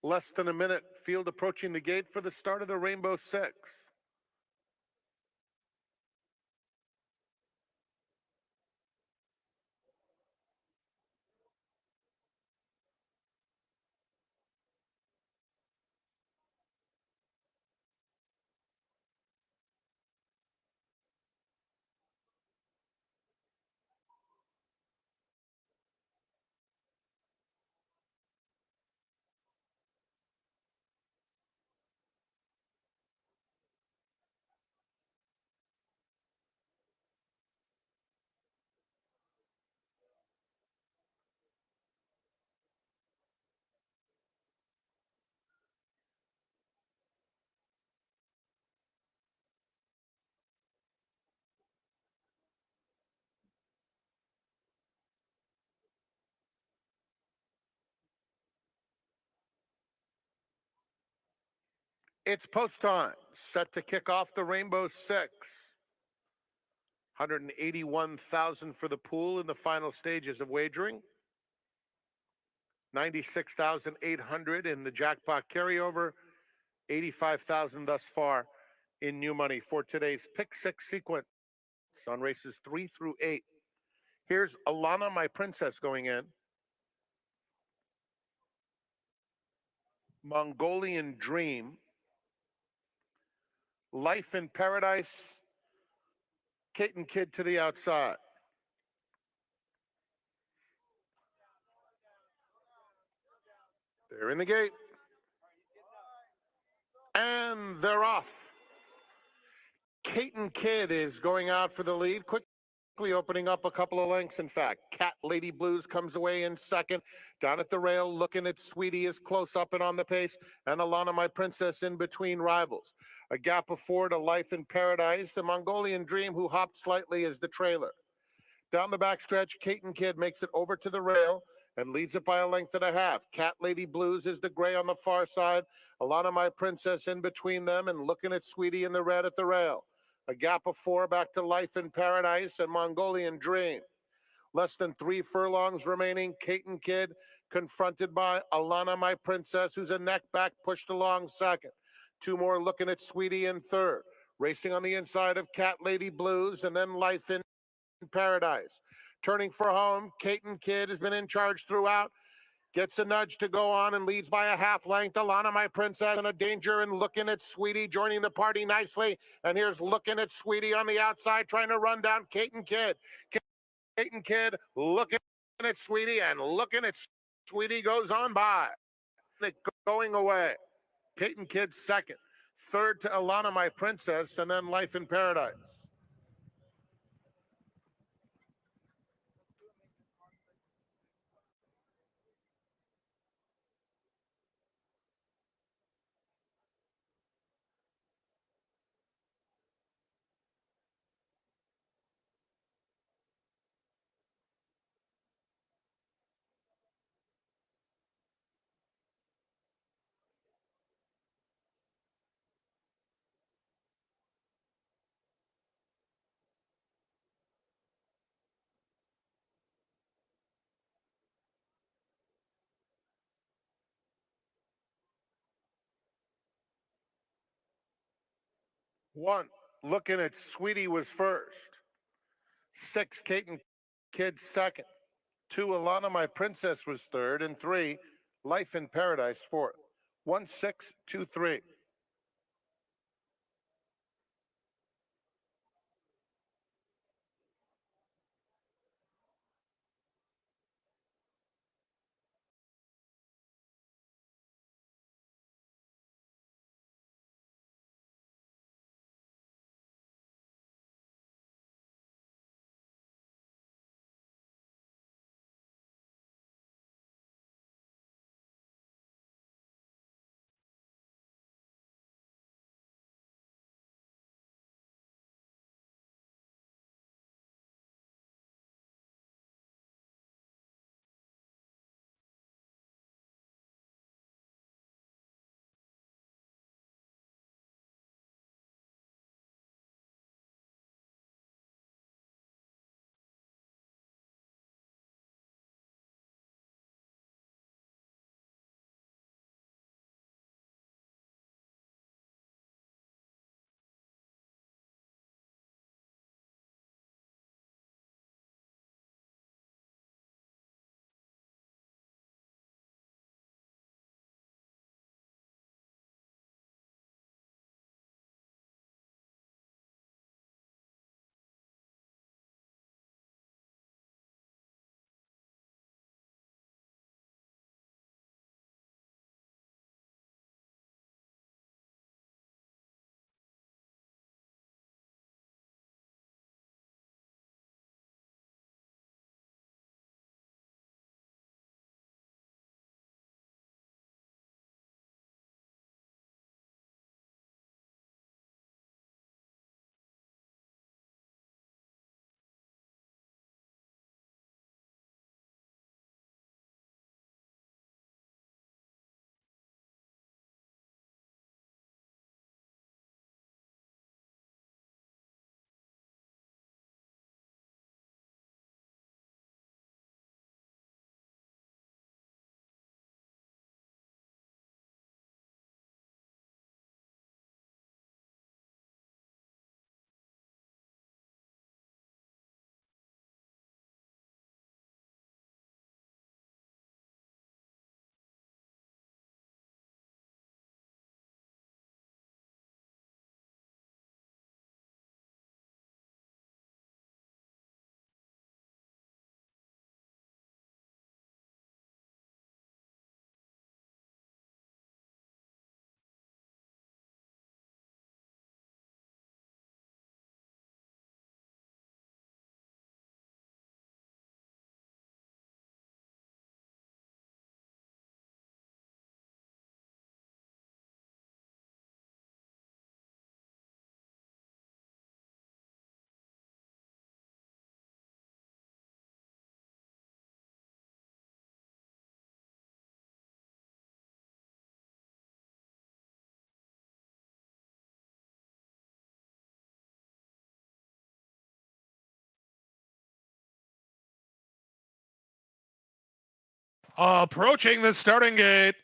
[SPEAKER 7] Less than a minute. Field approaching the gate for the start of the Rainbow Six. It's post time. Set to kick off the Rainbow Six. 181,000 for the pool in the final stages of wagering. 96,800 in the jackpot carryover. 85,000 thus far in new money for today's pick six sequence on races 3 through 8. Here's Alana, my princess, going in. Mongolian Dream. Life in Paradise. Kate and Kid to the outside. They're in the gate. And they're off. Kate and Kid is going out for the lead. Quickly opening up a couple of lengths, in fact. Cat Lady Blues comes away in second. Down at the rail, looking at Sweetie is close up and on the pace. And Alana, my princess, in between rivals. A gap of 4 to Life in Paradise. The Mongolian Dream, who hopped slightly, is the trailer. Down the backstretch, Kate and Kid makes it over to the rail and leads it by a length and a half. Cat Lady Blues is the gray on the far side. Alana, my princess, in between them and looking at Sweetie in the red at the rail. A gap of 4 back to Life in Paradise and Mongolian Dream. Less than 3 furlongs remaining. Kate and Kid confronted by Alana, my princess, who's a neck back pushed along second. 2 more looking at Sweetie in third. Racing on the inside of Cat Lady Blues and then Life in Paradise. Turning for home, Kate and Kid has been in charge throughout. Gets a nudge to go on and leads by a half length. Alana, my princess, in a danger and looking at Sweetie, joining the party nicely. And here's looking at Sweetie on the outside, trying to run down Kate and Kid. Kate and Kid looking at Sweetie and looking at Sweetie goes on by. Going away. Kate and Kid second. Third to Alana, my princess, and then Life in Paradise. One, looking at Sweetie was first. 6, Kate and Kid second. 2, Alana, my princess was third. And 3, Life in Paradise fourth. 1, 6, 2, 3.
[SPEAKER 4] Approaching the starting gate.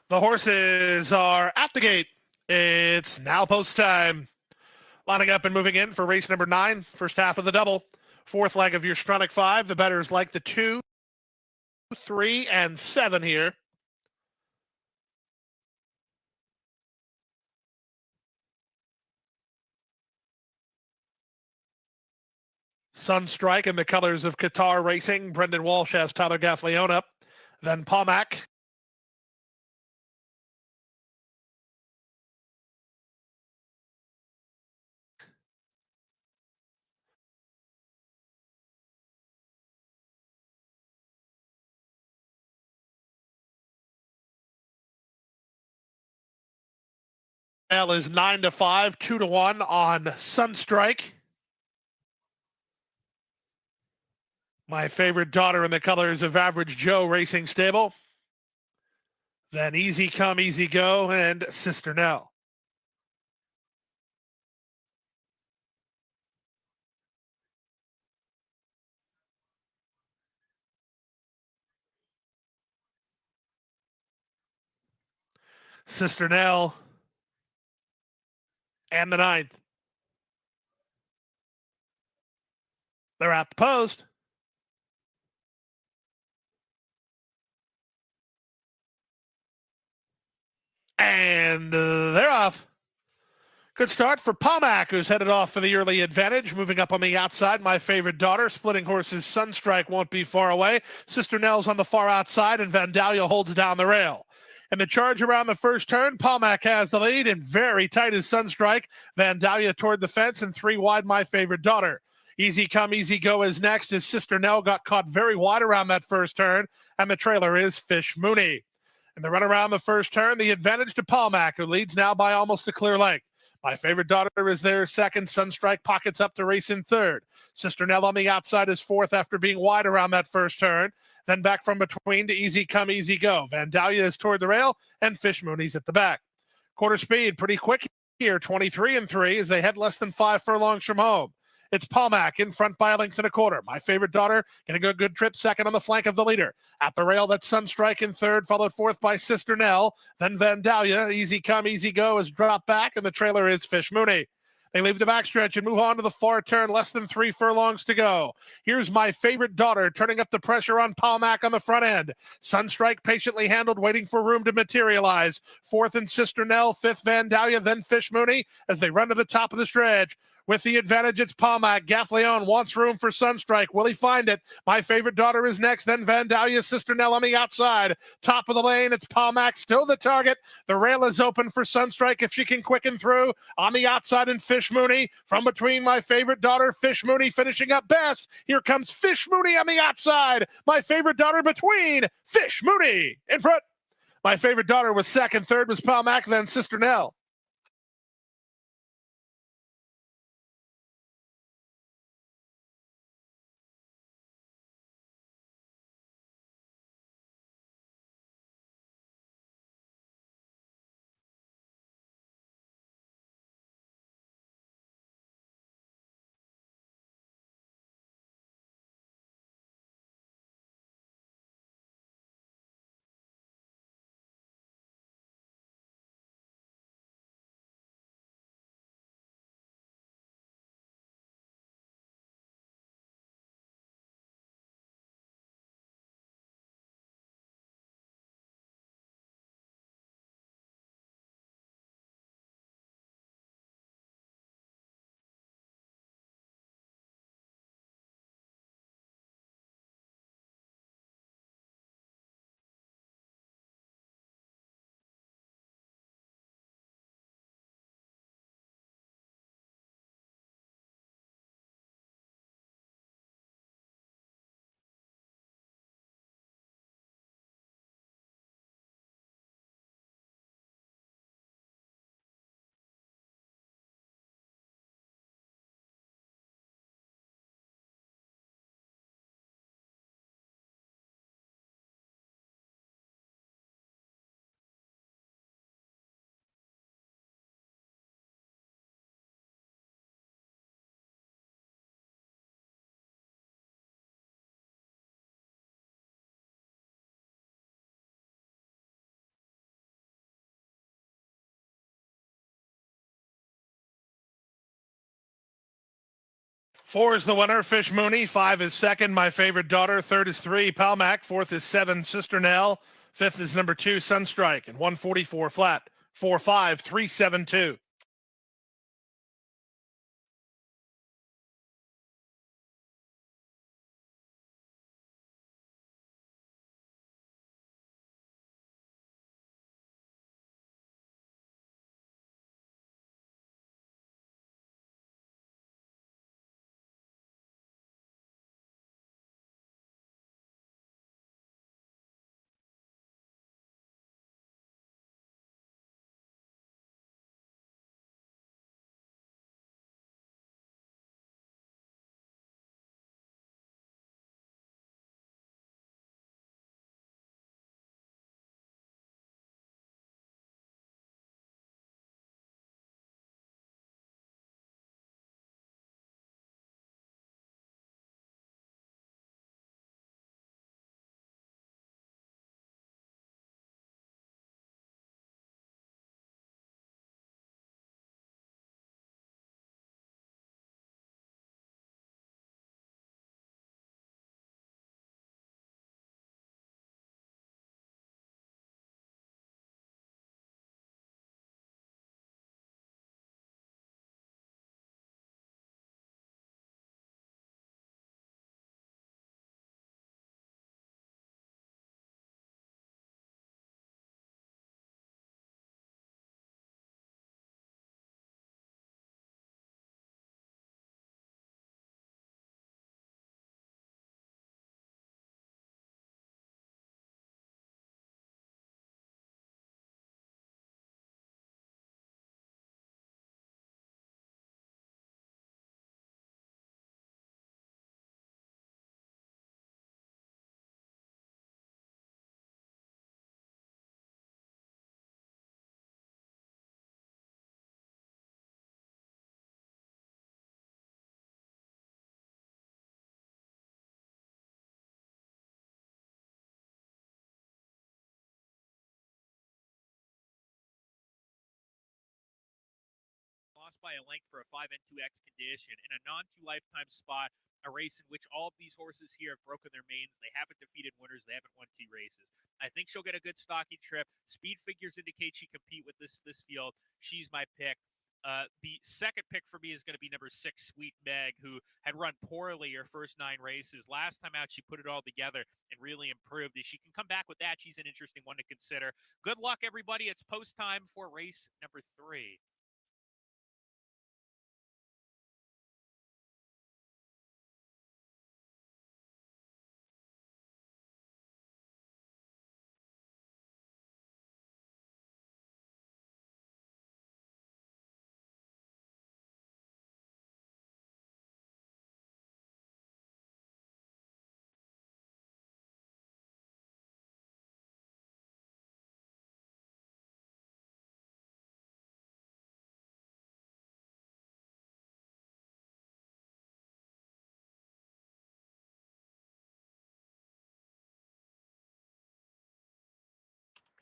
[SPEAKER 4] The horses are at the gate. It's now post time. Lining up and moving in for race number 9, first half of the double. Fourth leg of your Stronach 5. The bettors like the 2, 3, and 7 here. Sunstrike in the colors of Qatar Racing. Brendan Walsh has Tyler Gaffleone up. Then Pomac. L is 9-5, 2-1 on Sunstrike. My favorite daughter in the colors of Average Joe Racing Stable. Then Easy Come, Easy Go, and Sister Nell. Sister Nell and the 9th. They're at the post. And they're off. Good start for Pomac, who's headed off for the early advantage. Moving up on the outside, my favorite daughter. Splitting horses, Sunstrike won't be far away. Sister Nell's on the far outside, and Vandalia holds down the rail. And the charge around the first turn, Pomac has the lead, and very tight is Sunstrike. Vandalia toward the fence, and 3 wide, my favorite daughter. Easy Come, Easy Go is next, as Sister Nell got caught very wide around that first turn, and the trailer is Fish Mooney. And the run around the first turn, the advantage to Pomac, who leads now by almost a clear length. My favorite daughter is there second. Sunstrike pockets up to race in third. Sister Nell on the outside is fourth after being wide around that first turn. Then back from between to Easy Come, Easy Go. Vandalia is toward the rail, and Fish Mooney's at the back. Quarter speed, pretty quick here, 23-3 as they head less than 5 furlongs from home. It's Pomac in front by a length and a quarter. My favorite daughter getting a good trip second on the flank of the leader. At the rail, that's Sunstrike in third, followed fourth by Sister Nell. Then Vandalia, Easy Come, Easy Go is dropped back, and the trailer is Fish Mooney. They leave the backstretch and move on to the far turn, less than 3 furlongs to go. Here's my favorite daughter turning up the pressure on Pomac on the front end. Sunstrike patiently handled, waiting for room to materialize. Fourth and Sister Nell, fifth Vandalia, then Fish Mooney as they run to the top of the stretch. With the advantage, it's Pomac. Gaffleone wants room for Sunstrike. Will he find it? My favorite daughter is next, then Vandalia's Sister Nell on the outside. Top of the lane, it's Pomac, still the target. The rail is open for Sunstrike if she can quicken through. On the outside, and Fish Mooney. From between my favorite daughter, Fish Mooney finishing up best. Here comes Fish Mooney on the outside. My favorite daughter between Fish Mooney in front. My favorite daughter was second. Third was Pomac, then Sister Nell. 4 is the winner, Fish Mooney. 5 is second, My Favorite Daughter. Third is 3, Palmac. Fourth is 7, Sister Nell. Fifth is number 2, Sunstrike. And 144 flat. 4-5, 3-7-2.
[SPEAKER 8] Lost by a length for a 5N2X condition in a non-2 lifetime spot, a race in which all of these horses here have broken their manes. They haven't defeated winners. They haven't won 2 races. I think she'll get a good stocking trip. Speed figures indicate she compete with this field. She's my pick. The second pick for me is going to be number 6, Sweet Meg, who had run poorly her first 9 races. Last time out, she put it all together and really improved. If she can come back with that, she's an interesting one to consider. Good luck, everybody. It's post time for race number 3.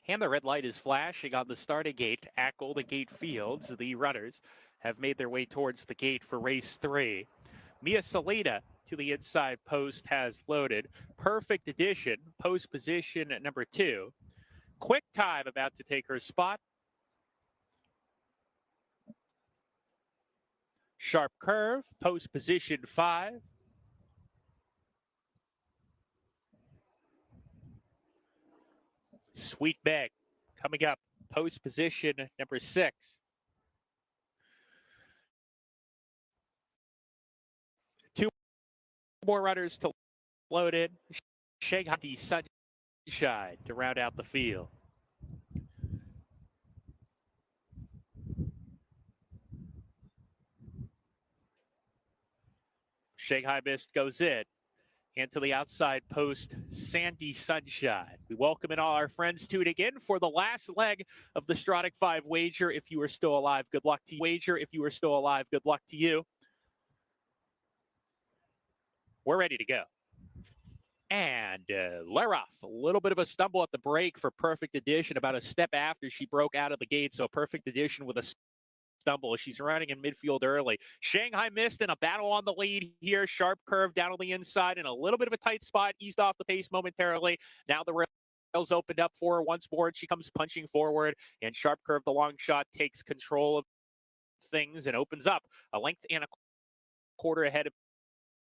[SPEAKER 8] And the red light is flashing on the starting gate at Golden Gate Fields. The runners have made their way towards the gate for race 3. Mia Salita to the inside post has loaded. Perfect Edition, post position at number 2. Quick Time about to take her spot. Sharp Curve, post position 5. Sweet Meg coming up, post position number 6. Two more runners to load in. Shanghai Sunshine to round out the field. Shanghai Mist goes in. And to the outside post, Sandy Sunshine. We welcome in all our friends tuning in for the last leg of the Stronach 5 wager. If you are still alive, good luck to you. If you are still alive, good luck to you. We're ready to go. And Leroff, a little bit of a stumble at the break for Perfect Edition, about a step after she broke out of the gate. So Perfect Edition with a stumble. She's running in midfield early. Shanghai Mist in a battle on the lead here. Sharp curve down on the inside in a little bit of a tight spot. Eased off the pace momentarily. Now the rails opened up for her once more, and she comes punching forward. And Sharp curve, the long shot, takes control of things and opens up a length and a quarter ahead of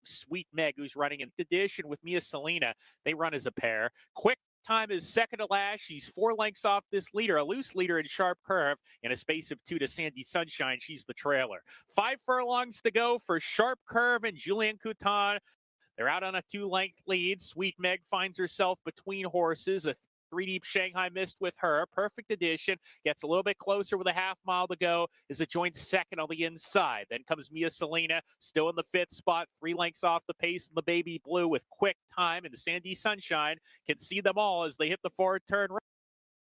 [SPEAKER 8] Sweet Meg, who's running in addition with Mia Selena. They run as a pair. Quick time is second to last. She's 4 lengths off this leader, a loose leader in Sharp Curve, in a space of 2 to Sandy Sunshine. She's the trailer. 5 furlongs to go for Sharp Curve and Julian Couton. They're out on a 2-length lead. Sweet Meg finds herself between horses. A 3-deep Shanghai Mist with her. Perfect Edition. Gets a little bit closer with a half mile to go. Is a joint second on the inside. Then comes Mia Selena, still in the 5th spot. 3 lengths off the pace in the Baby Blue with quick time. And the Sandy Sunshine can see them all as they hit the forward turn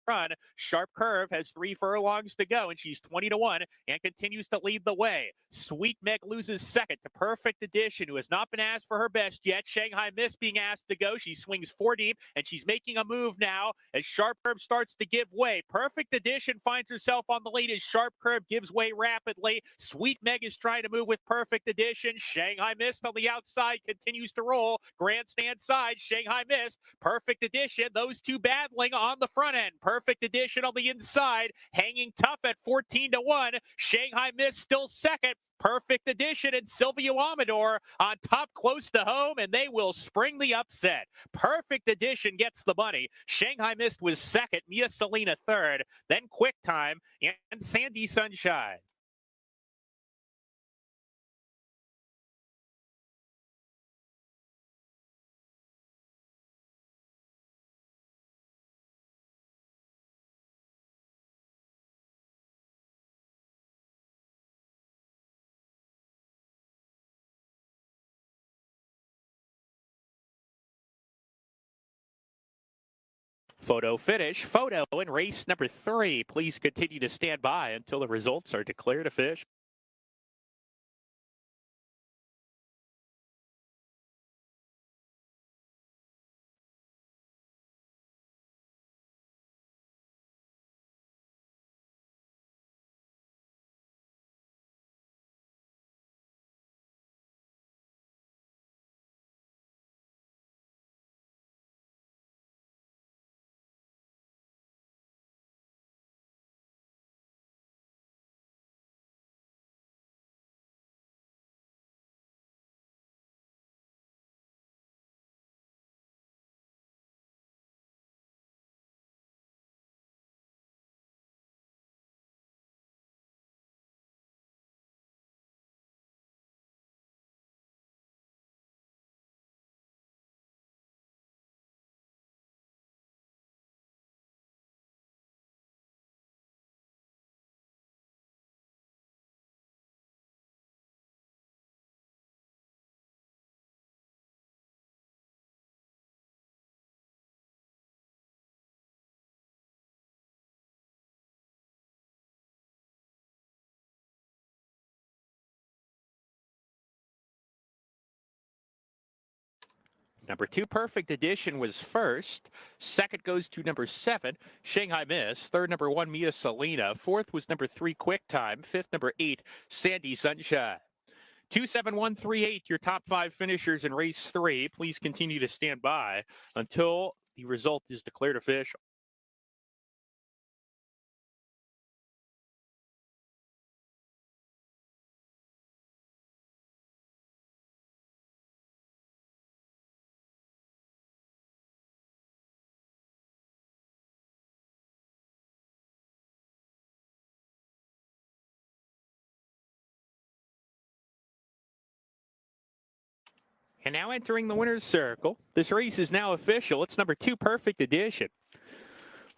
[SPEAKER 8] run. Sharp Curve has 3 furlongs to go, and she's 20 to 1 and continues to lead the way. Sweet Meg loses second to Perfect Edition, who has not been asked for her best yet. Shanghai Mist being asked to go. She swings 4 deep, and she's making a move now as Sharp Curve starts to give way. Perfect Edition finds herself on the lead as Sharp Curve gives way rapidly. Sweet Meg is trying to move with Perfect Edition. Shanghai Mist on the outside continues to roll. Grandstand side, Shanghai Mist, Perfect Edition. Those two battling on the front end. Perfect Edition on the inside, hanging tough at 14 to 1. Shanghai Mist still second. Perfect Edition and Silvio Amador on top close to home, and they will spring the upset. Perfect Edition gets the money. Shanghai Mist was second, Mia Selena third, then Quick Time and Sandy Sunshine. Photo finish, photo in race number 3. Please continue to stand by until the results are declared official. Number 2, Perfect Edition was first. Second goes to number 7, Shanghai Miss. Third, number 1, Mia Selena. Fourth was number 3, Quick Time. Fifth, number 8, Sandy Sunshine. 27138, your top 5 finishers in race 3. Please continue to stand by until the result is declared official. And now entering the winner's circle. This race is now official. It's number 2, Perfect Edition.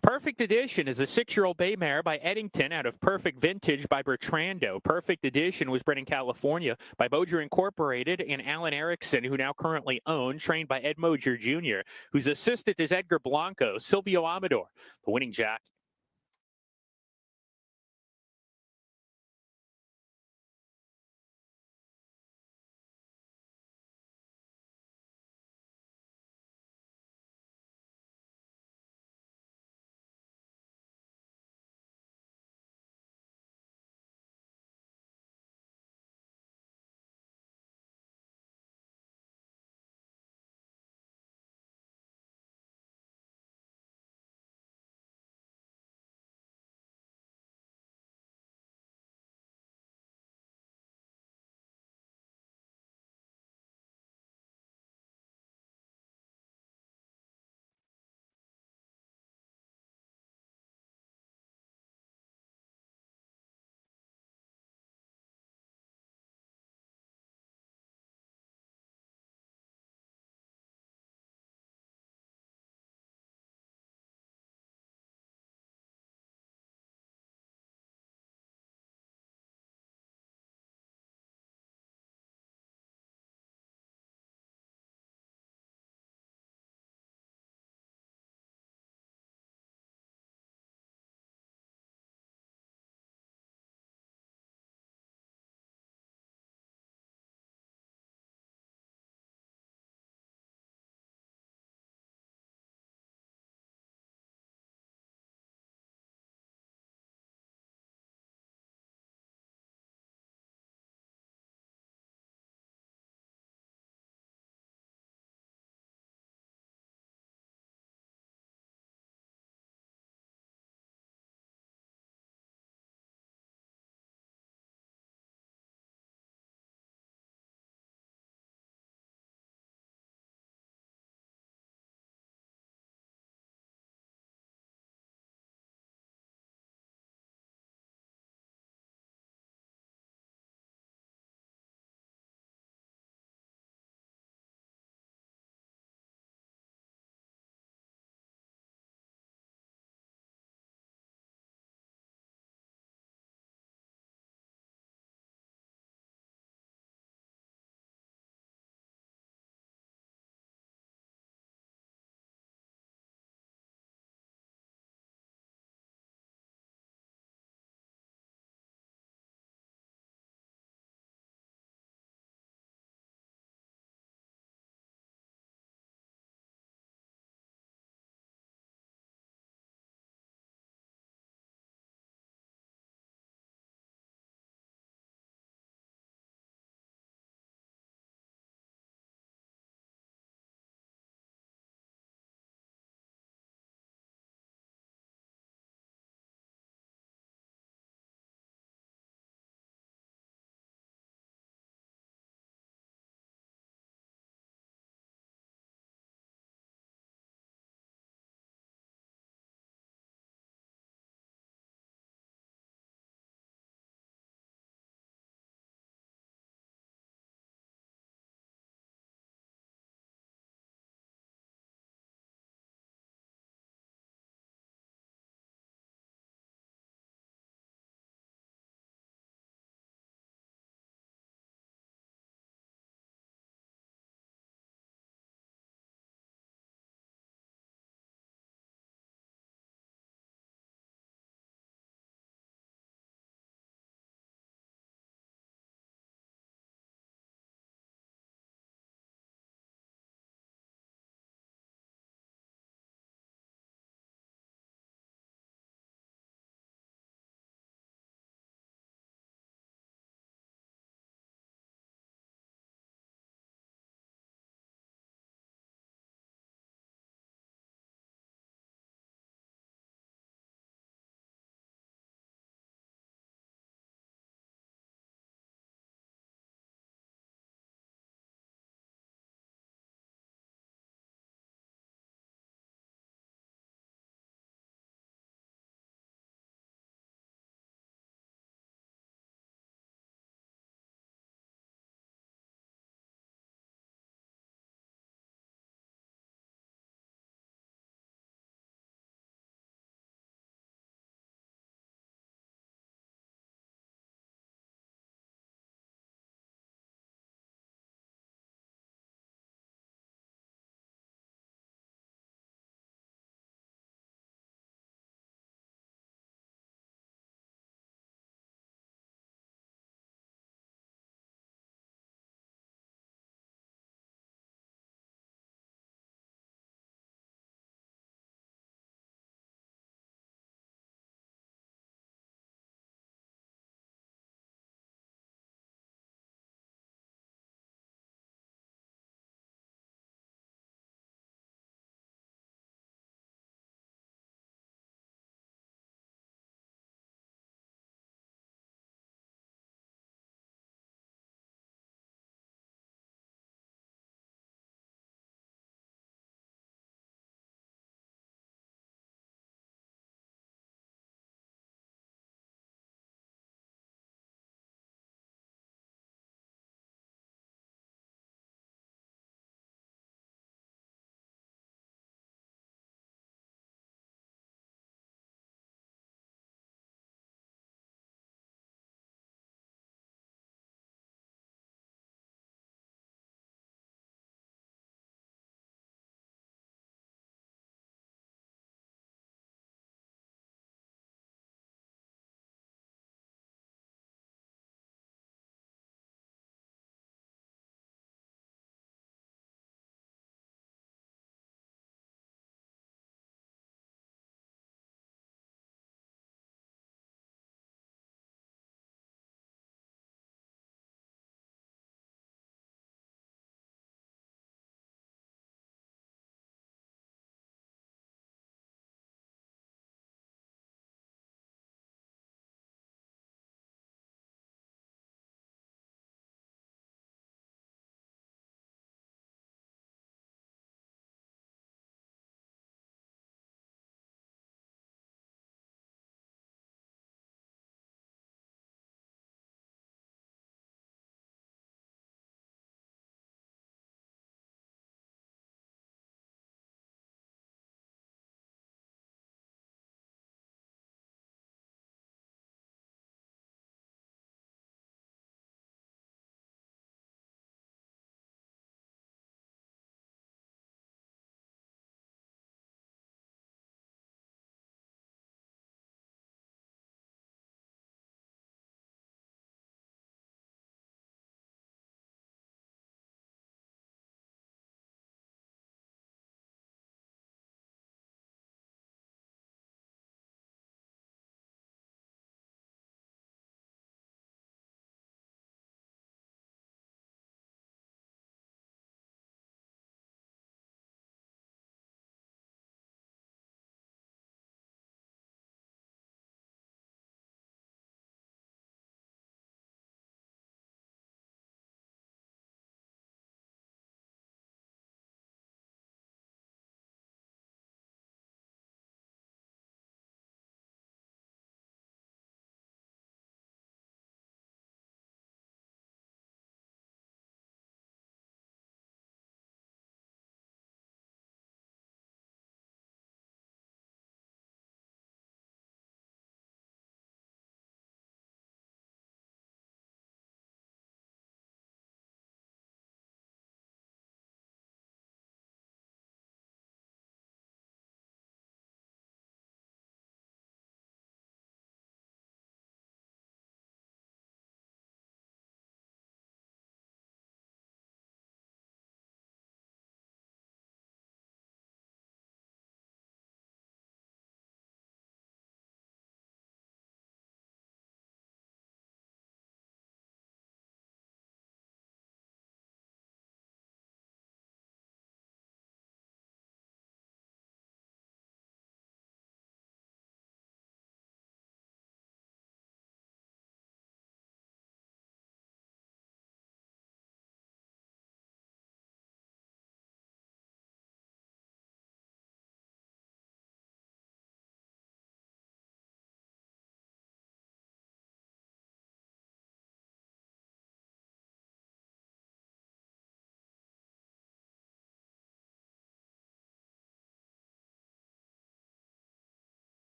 [SPEAKER 8] Perfect Edition is a 6-year-old bay mare by Eddington out of Perfect Vintage by Bertrando. Perfect Edition was bred in California by Mojer Incorporated and Alan Erickson, who now currently own, trained by Ed Mojer Jr., whose assistant is Edgar Blanco. Silvio Amador, the winning jockey.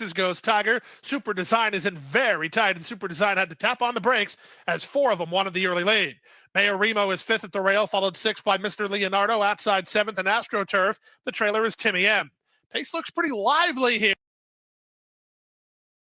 [SPEAKER 4] goes Tiger. Super Design is in very tight, and Super Design had to tap on the brakes as 4 of them wanted the early lead. Mayor Remo is 5th at the rail, followed 6th by Mr. Leonardo. Outside 7th and AstroTurf. The trailer is Timmy M. Pace looks pretty lively here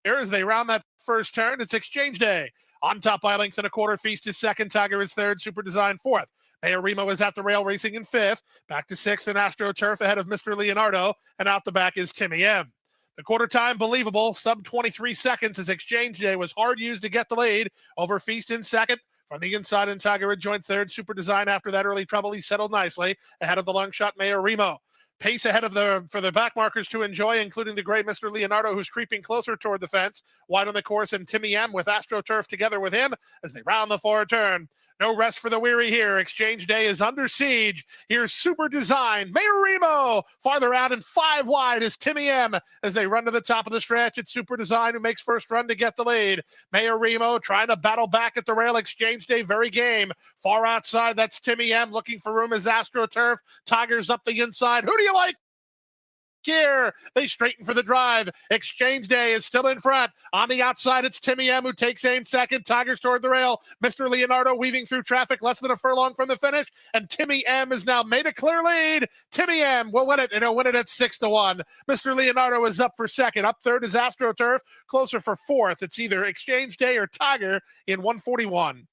[SPEAKER 4] as they round that first turn. It's Exchange Day. On top by a length and a quarter. Feast is 2nd. Tiger is 3rd. Super Design 4th. Mayor Remo is at the rail, racing in 5th. Back to 6th and AstroTurf ahead of Mr. Leonardo. And out the back is Timmy M. The quarter time, believable, sub 23 seconds as Exchange Day was hard used to get the lead over Feast in 2nd. From the inside, and Tiger had joined 3rd. Super Design after that early trouble. He settled nicely ahead of the long shot Mayor Remo. Pace ahead of for the back markers to enjoy, including the great Mr. Leonardo, who's creeping closer toward the fence. Wide on the course, and Timmy M with AstroTurf together with him as they round the forward turn. No rest for the weary here. Exchange Day is under siege. Here's Super Design. Mayor Remo farther out and 5 wide is Timmy M as they run to the top of the stretch. It's Super Design who makes first run to get the lead. Mayor Remo trying to battle back at the rail. Exchange Day very game. Far outside, that's Timmy M looking for room as AstroTurf. Tigers up the inside. Who do you like here? They straighten for the drive. Exchange Day is still in front. On the outside, it's Timmy M who takes aim 2nd. Tigers toward the rail. Mr. Leonardo weaving through traffic less than a furlong from the finish. And Timmy M has now made a clear lead. Timmy M will win it, and he'll win it at 6-1. Mr. Leonardo is up for 2nd. Up 3rd is AstroTurf. Closer for 4th. It's either Exchange Day or Tiger in 141.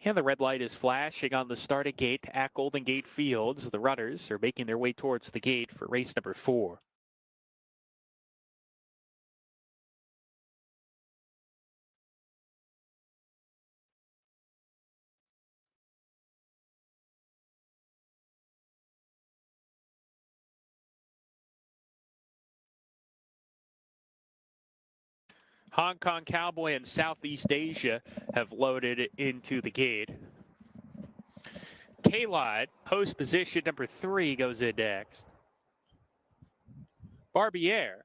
[SPEAKER 9] And the red light is flashing on the starting gate at Golden Gate Fields. The runners are making their way towards the gate for race number 4. Hong Kong Cowboy and Southeast Asia have loaded into the gate. K-Lot, post position number 3, goes in next. Barbier.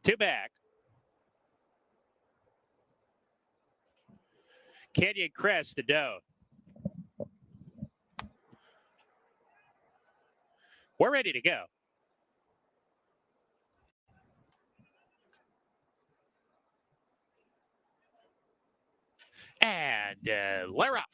[SPEAKER 9] Two back. Canyon Crest to Doe. We're ready to go. And Lair off.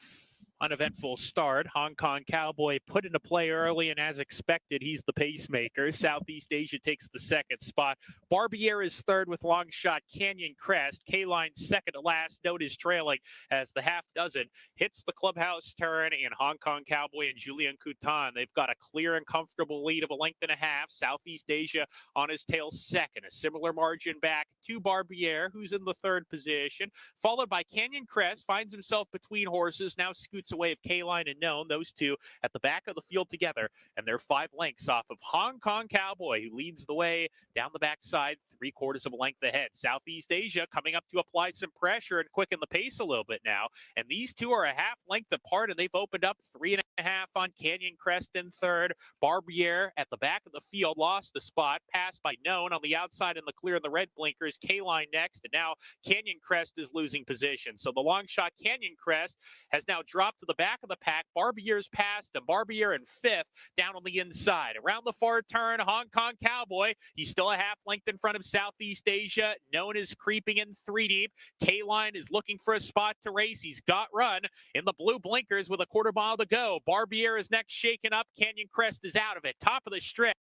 [SPEAKER 9] Uneventful start. Hong Kong Cowboy put into play early, and as expected, he's the pacemaker. Southeast Asia takes the second spot. Barbier is third with long shot Canyon Crest. K-Line second to last. Note is trailing as the half dozen hits the clubhouse turn, and Hong Kong Cowboy and Julian Coutan, they've got a clear and comfortable lead of a length and a half. Southeast Asia on his tail second. A similar margin back to Barbier, who's in the third position, followed by Canyon Crest, finds himself between horses, now scoots away of K-Line and Known. Those two at the back of the field together, and they're 5 lengths off of Hong Kong Cowboy, who leads the way down the backside, 3/4 of a length ahead. Southeast Asia coming up to apply some pressure and quicken the pace a little bit now, and these two are a half length apart, and they've opened up 3.5 on Canyon Crest in third. Barbier at the back of the field lost the spot, passed by Known on the outside in the clear in the red blinkers. K-Line next, and now Canyon Crest is losing position. So the long shot Canyon Crest has now dropped to the back of the pack. Barbier's passed, and Barbier in fifth down on the inside. Around the far turn, Hong Kong Cowboy, he's still a half length in front of Southeast Asia. Known is creeping in 3 deep. K-Line is looking for a spot to race. He's got run in the blue blinkers with a 1/4 mile to go. Barbier is next shaken up. Canyon Crest is out of it. Top of the stretch.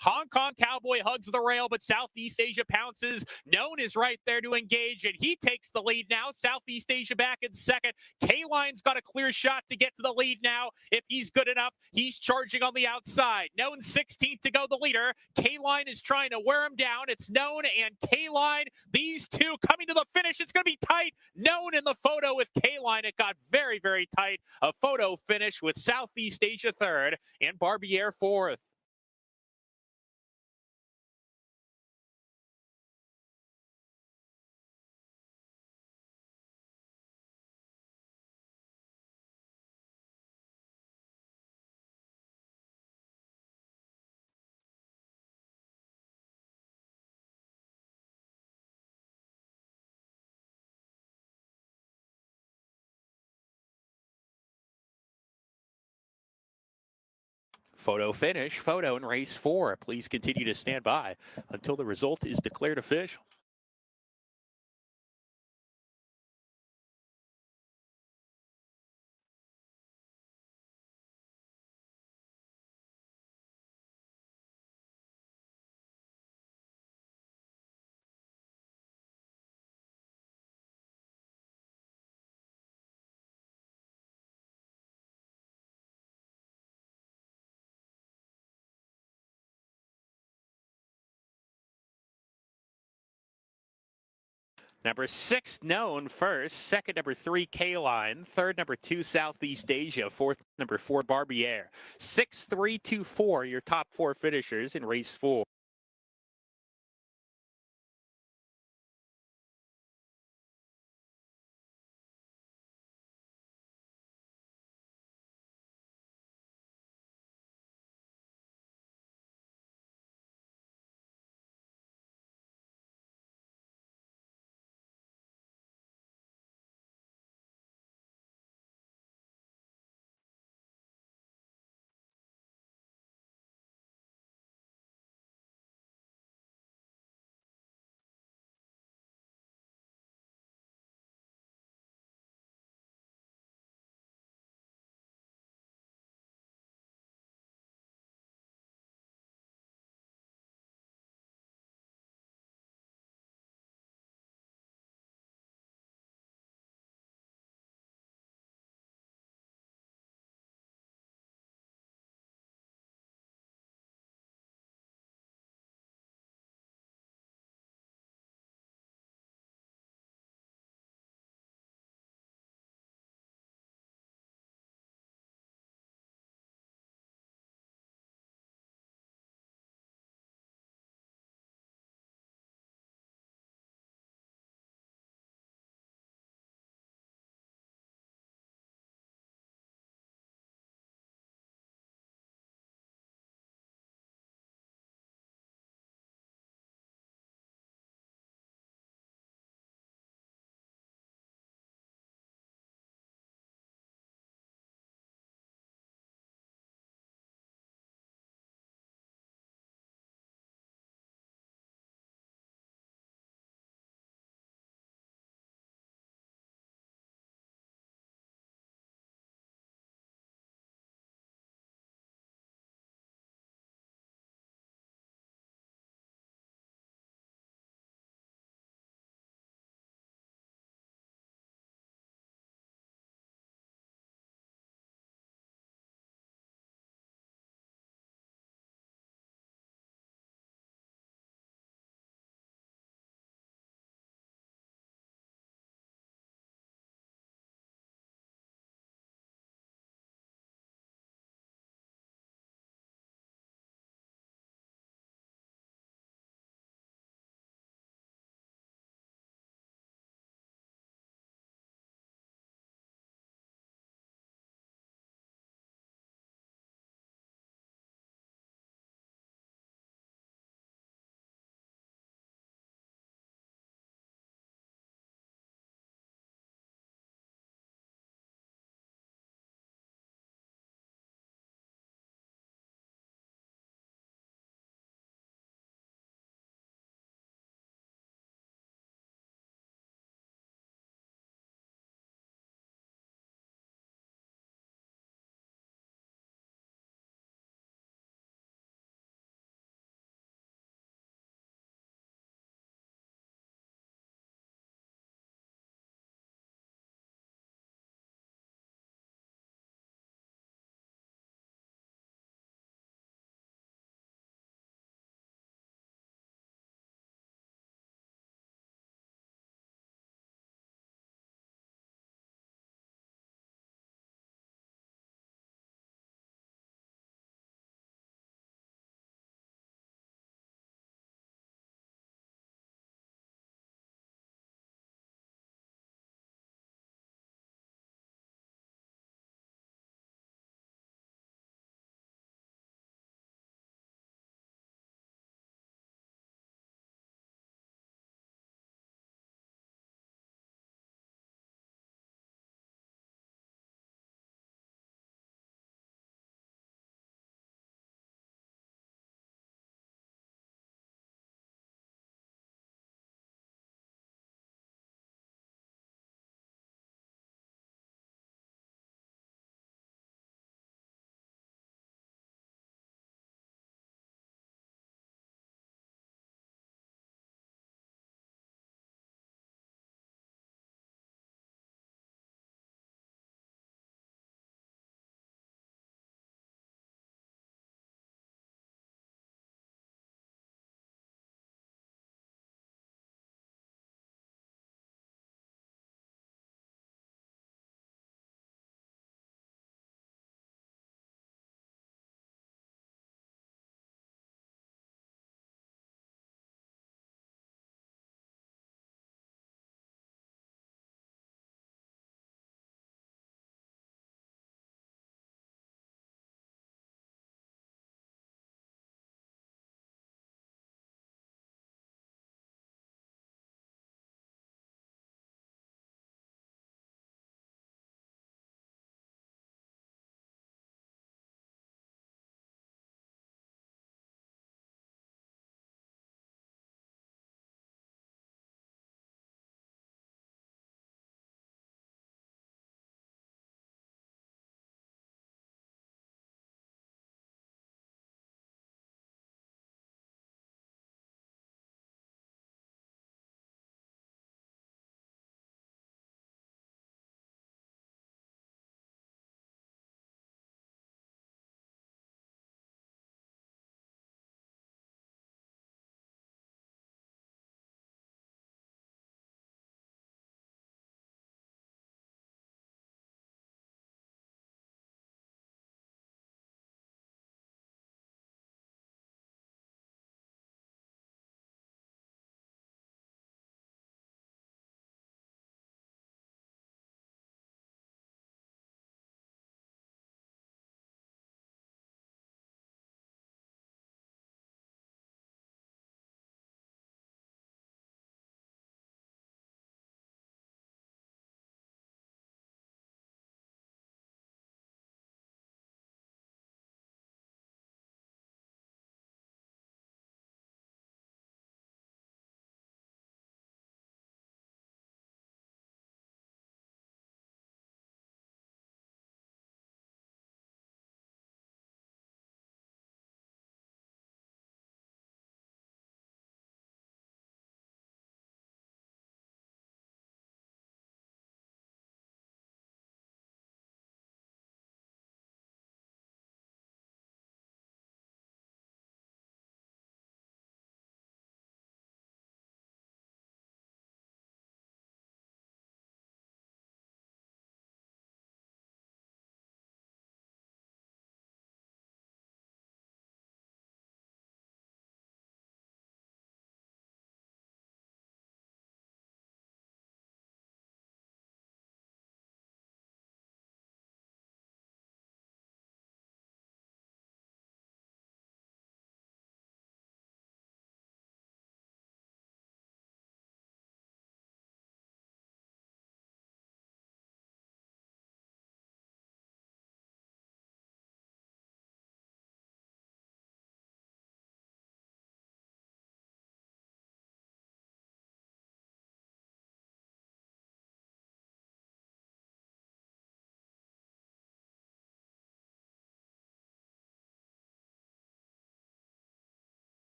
[SPEAKER 9] Hong Kong Cowboy hugs the rail, but Southeast Asia pounces. Known is right there to engage, and he takes the lead now. Southeast Asia back in second. K-Line's got a clear shot to get to the lead now. If he's good enough, he's charging on the outside. Known 16th to go, the leader. K-Line is trying to wear him down. It's Known and K-Line. These two coming to the finish. It's going to be tight. Known in the photo with K-Line. It got very, very tight. A photo finish with Southeast Asia third and Barbier fourth. Photo finish, photo in race 4. Please continue to stand by until the result is declared official. Number 6, Known first. Second, number 3, K-Line. Third, number 2, Southeast Asia. Fourth, number 4, Barbier. 6, 3, 2, 4, your top 4 finishers in race 4.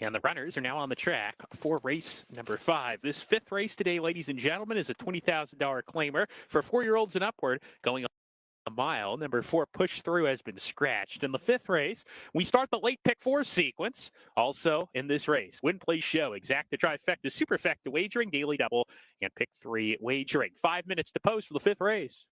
[SPEAKER 9] And the runners are now on the track for race number 5. This 5th race today, ladies and gentlemen, is a $20,000 claimer for 4-year-olds and upward, going a mile. Number 4, Push Through, has been scratched. In the 5th race, we start the late pick 4 sequence. Also in this race, win, play, show, exacta, trifecta, superfecta wagering, daily double, and pick 3 wagering. 5 minutes to post for the 5th race.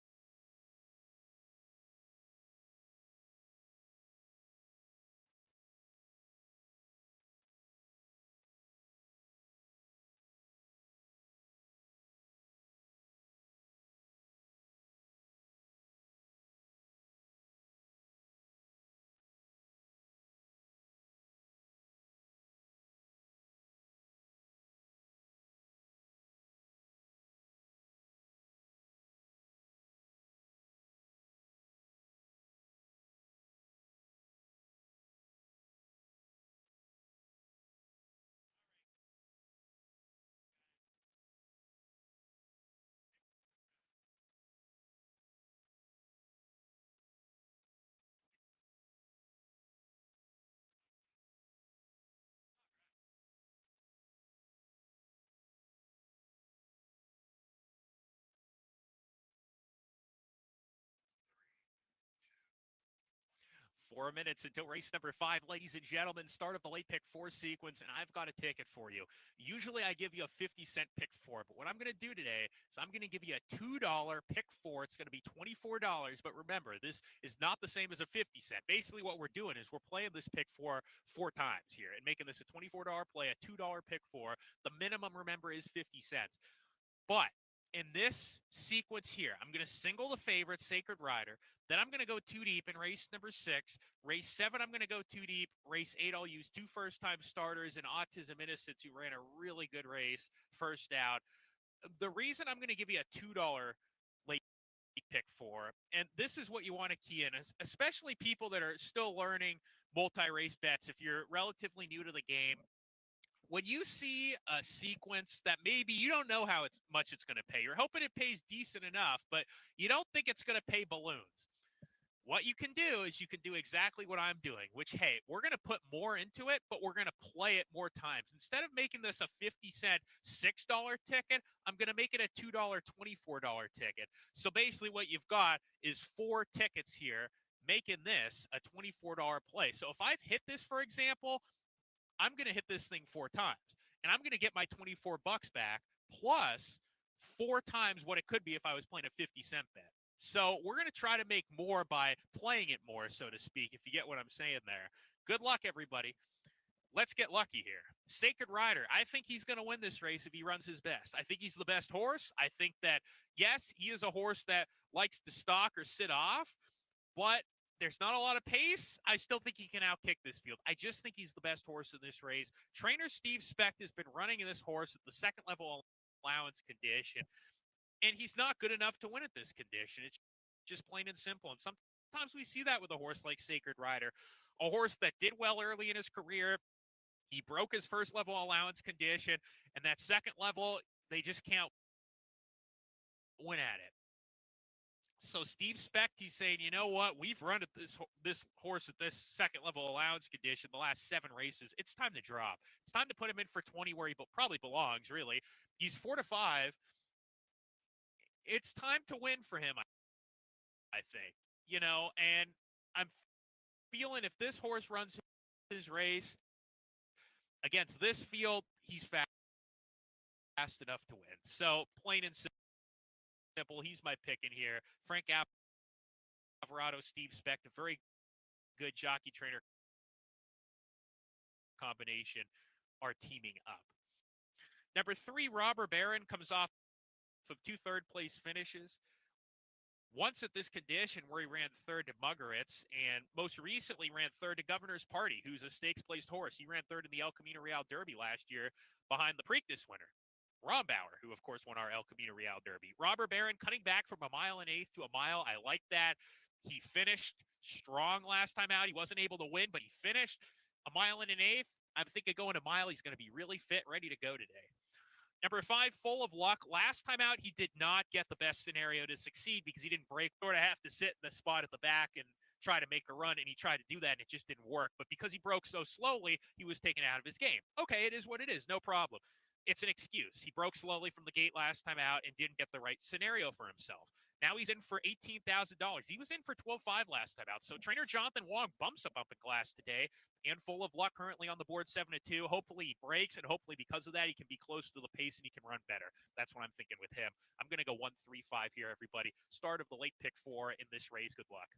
[SPEAKER 9] Four minutes until race number 5, ladies and gentlemen. Start of the late pick 4 sequence, and I've got a ticket for you. Usually I give you a 50-cent pick 4, but what I'm going to do today is I'm going to give you a $2 pick 4. It's going to be $24, but remember, this is not the same as a 50-cent. Basically, what we're doing is we're playing this pick 4 times here and making this a $24 play, a $2 pick 4. The minimum, remember, is 50 cents. But in this sequence here, I'm going to single the favorite, Sacred Rider. Then I'm going to go 2 deep in race number 6. Race 7, I'm going to go 2 deep. Race 8, I'll use 2 first-time starters and Autism Innocence, who ran a really good race first out. The reason I'm going to give you a $2 late pick 4, and this is what you want to key in, especially people that are still learning multi-race bets. If you're relatively new to the game, when you see a sequence that maybe you don't know how much it's going to pay, you're hoping it pays decent enough, but you don't think it's going to pay balloons. What you can do is you can do exactly what I'm doing, which, hey, we're going to put more into it, but we're going to play it more times. Instead of making this a 50-cent $6 ticket, I'm going to make it a $2 $24 ticket. So basically what you've got is 4 tickets here making this a $24 play. So if I've hit this, for example, I'm going to hit this thing 4 times, and I'm going to get my 24 bucks back plus 4 times what it could be if I was playing a 50-cent bet. So we're going to try to make more by playing it more, so to speak, if you get what I'm saying there. Good luck, everybody. Let's get lucky here. Sacred Rider, I think he's going to win this race if he runs his best. I think he's the best horse. I think that, yes, he is a horse that likes to stalk or sit off, but there's not a lot of pace. I still think he can outkick this field. I just think he's the best horse in this race. Trainer Steve Specht has been running in this horse at the second level allowance condition, and he's not good enough to win at this condition. It's just plain and simple. And sometimes we see that with a horse like Sacred Rider, a horse that did well early in his career. He broke his first level allowance condition, and that second level, they just can't win at it. So Steve Specht, he's saying, you know what? We've run at this horse at this second level allowance condition the last 7 races. It's time to drop. It's time to put him in for 20 where he probably belongs, really. He's 4 to 5. It's time to win for him, I think. You know, and I'm feeling if this horse runs his race against this field, he's fast enough to win. So plain and simple.
[SPEAKER 8] simple. He's my pick in here. Frank Alvarado, Steve Speck, a very good jockey trainer combination are teaming up. Number 3, Robber Baron comes off of 2 third-place finishes. Once at this condition where he ran third to Muggeritz, and most recently ran third to Governor's Party, who's a stakes-placed horse. He ran third in the El Camino Real Derby last year behind the Preakness winner, Rombauer, who, of course, won our El Camino Real Derby. Robber Baron cutting back from 1 1/8 to 1 mile. I like that. He finished strong last time out. He wasn't able to win, but he finished 1 1/8. I'm thinking going 1 mile, he's going to be really fit, ready to go today. Number 5, Full of Luck. Last time out, he did not get the best scenario to succeed because he didn't break. Sort of have to sit in the spot at the back and try to make a run, and he tried to do that, and it just didn't work. But because he broke so slowly, he was taken out of his game. Okay, it is what it is. No problem. It's an excuse. He broke slowly from the gate last time out and didn't get the right scenario for himself. Now he's in for $18,000. He was in for $12,500 last time out. So trainer Jonathan Wong bumps a bump in class today, and Full of Luck currently on the board 7-2. Hopefully he breaks, and hopefully because of that, he can be closer to the pace and he can run better. That's what I'm thinking with him. I'm going to go 1-3-5 here, everybody. Start of the late pick 4 in this race. Good luck.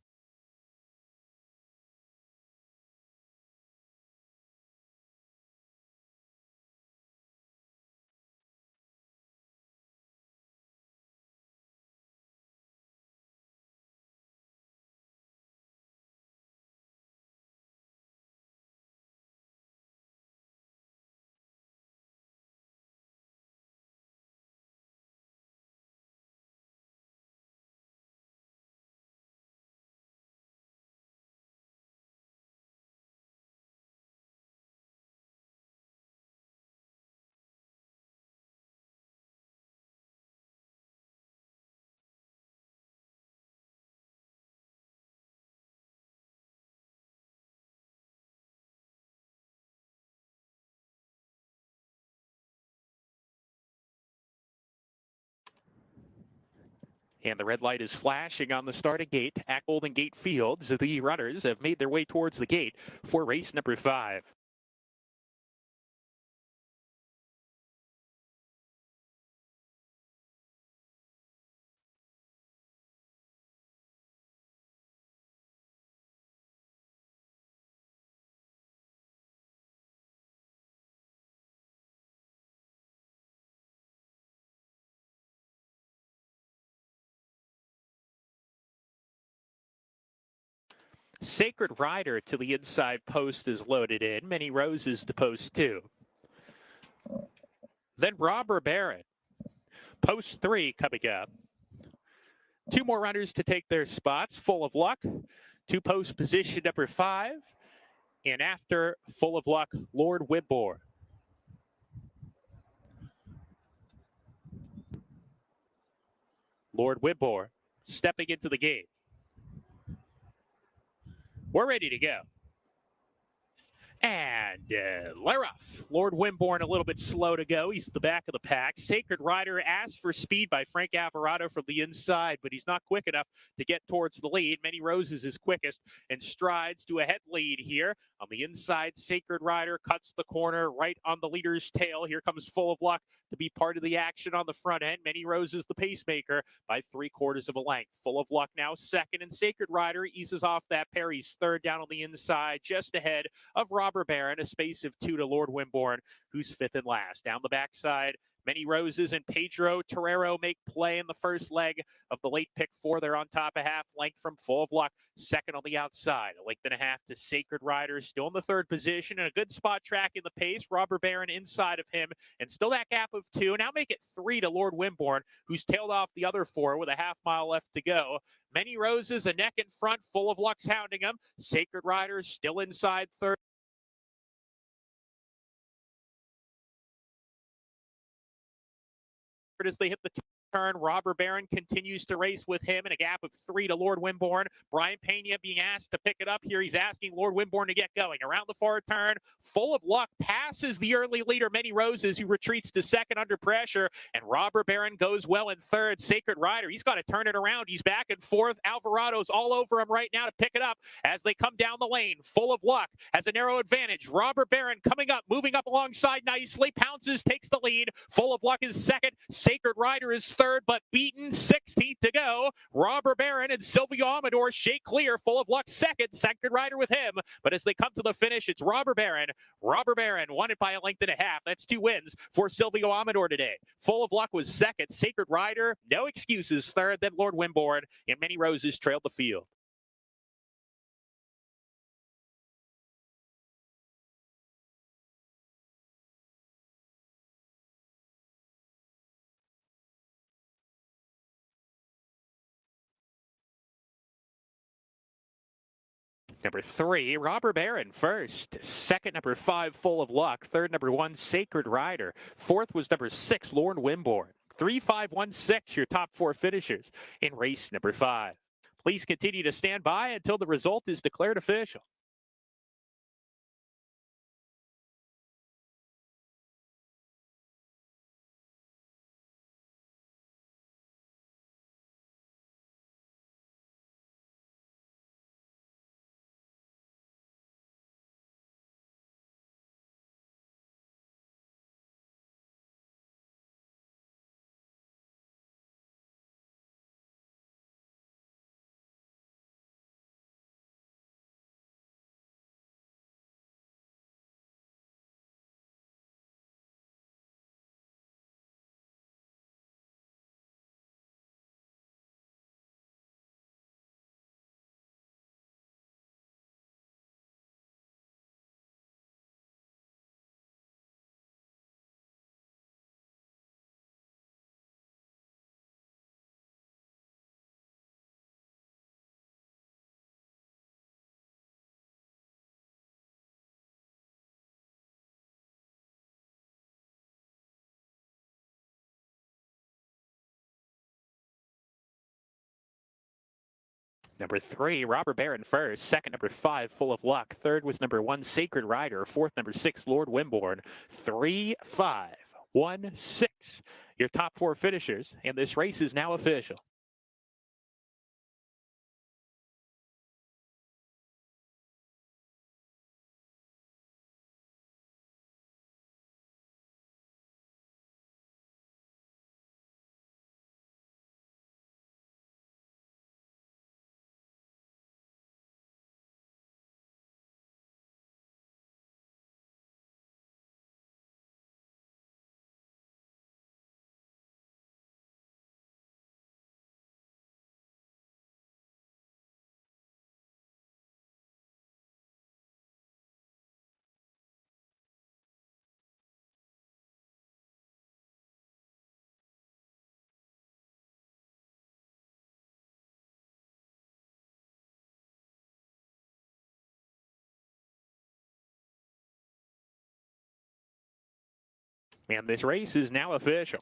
[SPEAKER 8] And the red light is flashing on the starting gate at Golden Gate Fields. The runners have made their way towards the gate for race number 5. Sacred Rider to the inside post is loaded in. Many Roses to post 2. Then Robber Baron. Post 3 coming up. 2 more runners to take their spots. Full of Luck to post position number 5. And after Full of Luck, Lord Whitmore. Lord Whitmore stepping into the gate. We're ready to go. And they're off. Lord Wimborne a little bit slow to go. He's at the back of the pack. Sacred Rider asked for speed by Frank Alvarado from the inside, but he's not quick enough to get towards the lead. Many Roses is quickest and strides to a head lead here. On the inside, Sacred Rider cuts the corner right on the leader's tail. Here comes Full of Luck to be part of the action on the front end. Many Roses, the pacemaker, by 3/4 of a length. Full of Luck now second, and Sacred Rider eases off that pair. He's third down on the inside, just ahead of Robber Baron, a space of 2 to Lord Wimborne, who's 5th and last. Down the backside, Many Roses and Pedro Torero make play in the first leg of the late pick 4. They're on top, a half length from Full of Luck. Second on the outside, a length and a half to Sacred Rider, still in the 3rd position, and a good spot tracking the pace. Robber Baron inside of him, and still that gap of 2. Now make it 3 to Lord Wimborne, who's tailed off the other 4 with a half mile left to go. Many Roses, a neck in front. Full of Luck's hounding him. Sacred Rider still inside 3rd. As they hit the turn, Robber Baron continues to race with him in a gap of 3 to Lord Wimborne. Brian Pena being asked to pick it up here. He's asking Lord Wimborne to get going. Around the far turn, Full of Luck passes the early leader, Many Roses, who retreats to second under pressure, and Robber Baron goes well in 3rd. Sacred Rider, he's got to turn it around. He's back and forth. Alvarado's all over him right now to pick it up as they come down the lane. Full of Luck has a narrow advantage. Robber Baron coming up, moving up alongside nicely, pounces, takes the lead. Full of Luck is second. Sacred Rider is
[SPEAKER 9] third, but beaten. 16th to go. Robber Baron and Silvio Amador shake clear. Full of Luck second. Second rider with him. But as they come to the finish, it's Robber Baron. Robber Baron won it by a length and a half. That's 2 wins for Silvio Amador today. Full of Luck was second. Sacred Rider, no excuses, third. Then Lord Wimborne and Many Roses trailed the field. Number 3, Robber Baron first. Second, number 5, Full of Luck. Third, number 1, Sacred Rider. Fourth was number 6, Lord Wimborne. 3, 5, 1, 6, your top 4 finishers in race number 5. Please continue to stand by until the result is declared official. Number 3, Robber Baron first. Second, number 5, Full of Luck. Third was number 1, Sacred Rider. Fourth, number 6, Lord Wimborne. 3, 5, 1, 6. Your top 4 finishers, and this race is now official. And this race is now official.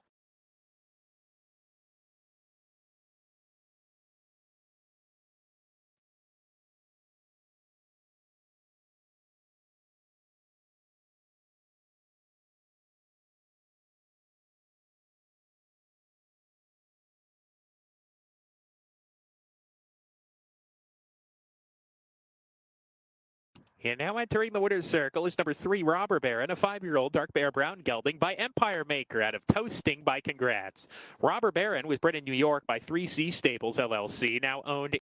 [SPEAKER 9] And now entering the winner's circle is number 3, Robber Baron, a 5-year-old dark bear brown gelding by Empire Maker out of Toasting by Congrats. Robber Baron was bred in New York by 3C Stables LLC, now owned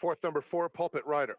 [SPEAKER 7] fourth, number 4, Pulpit Rider.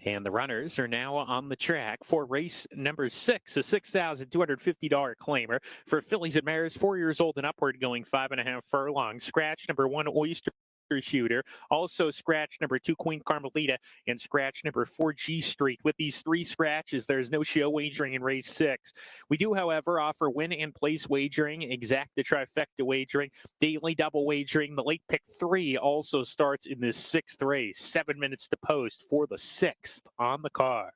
[SPEAKER 9] And the runners are now on the track for race number 6, a $6,250 claimer for fillies and mares 4 years old and upward, going 5.5 furlongs. Scratch number 1, Oyster shooter. Also scratch number 2, Queen Carmelita, and scratch number 4, G Street. With these 3 scratches, there's no show wagering in race 6. We do, however, offer win and place wagering, exacta trifecta wagering, daily double wagering. The late pick 3 also starts in this 6th race. 7 minutes to post for the 6th on the card.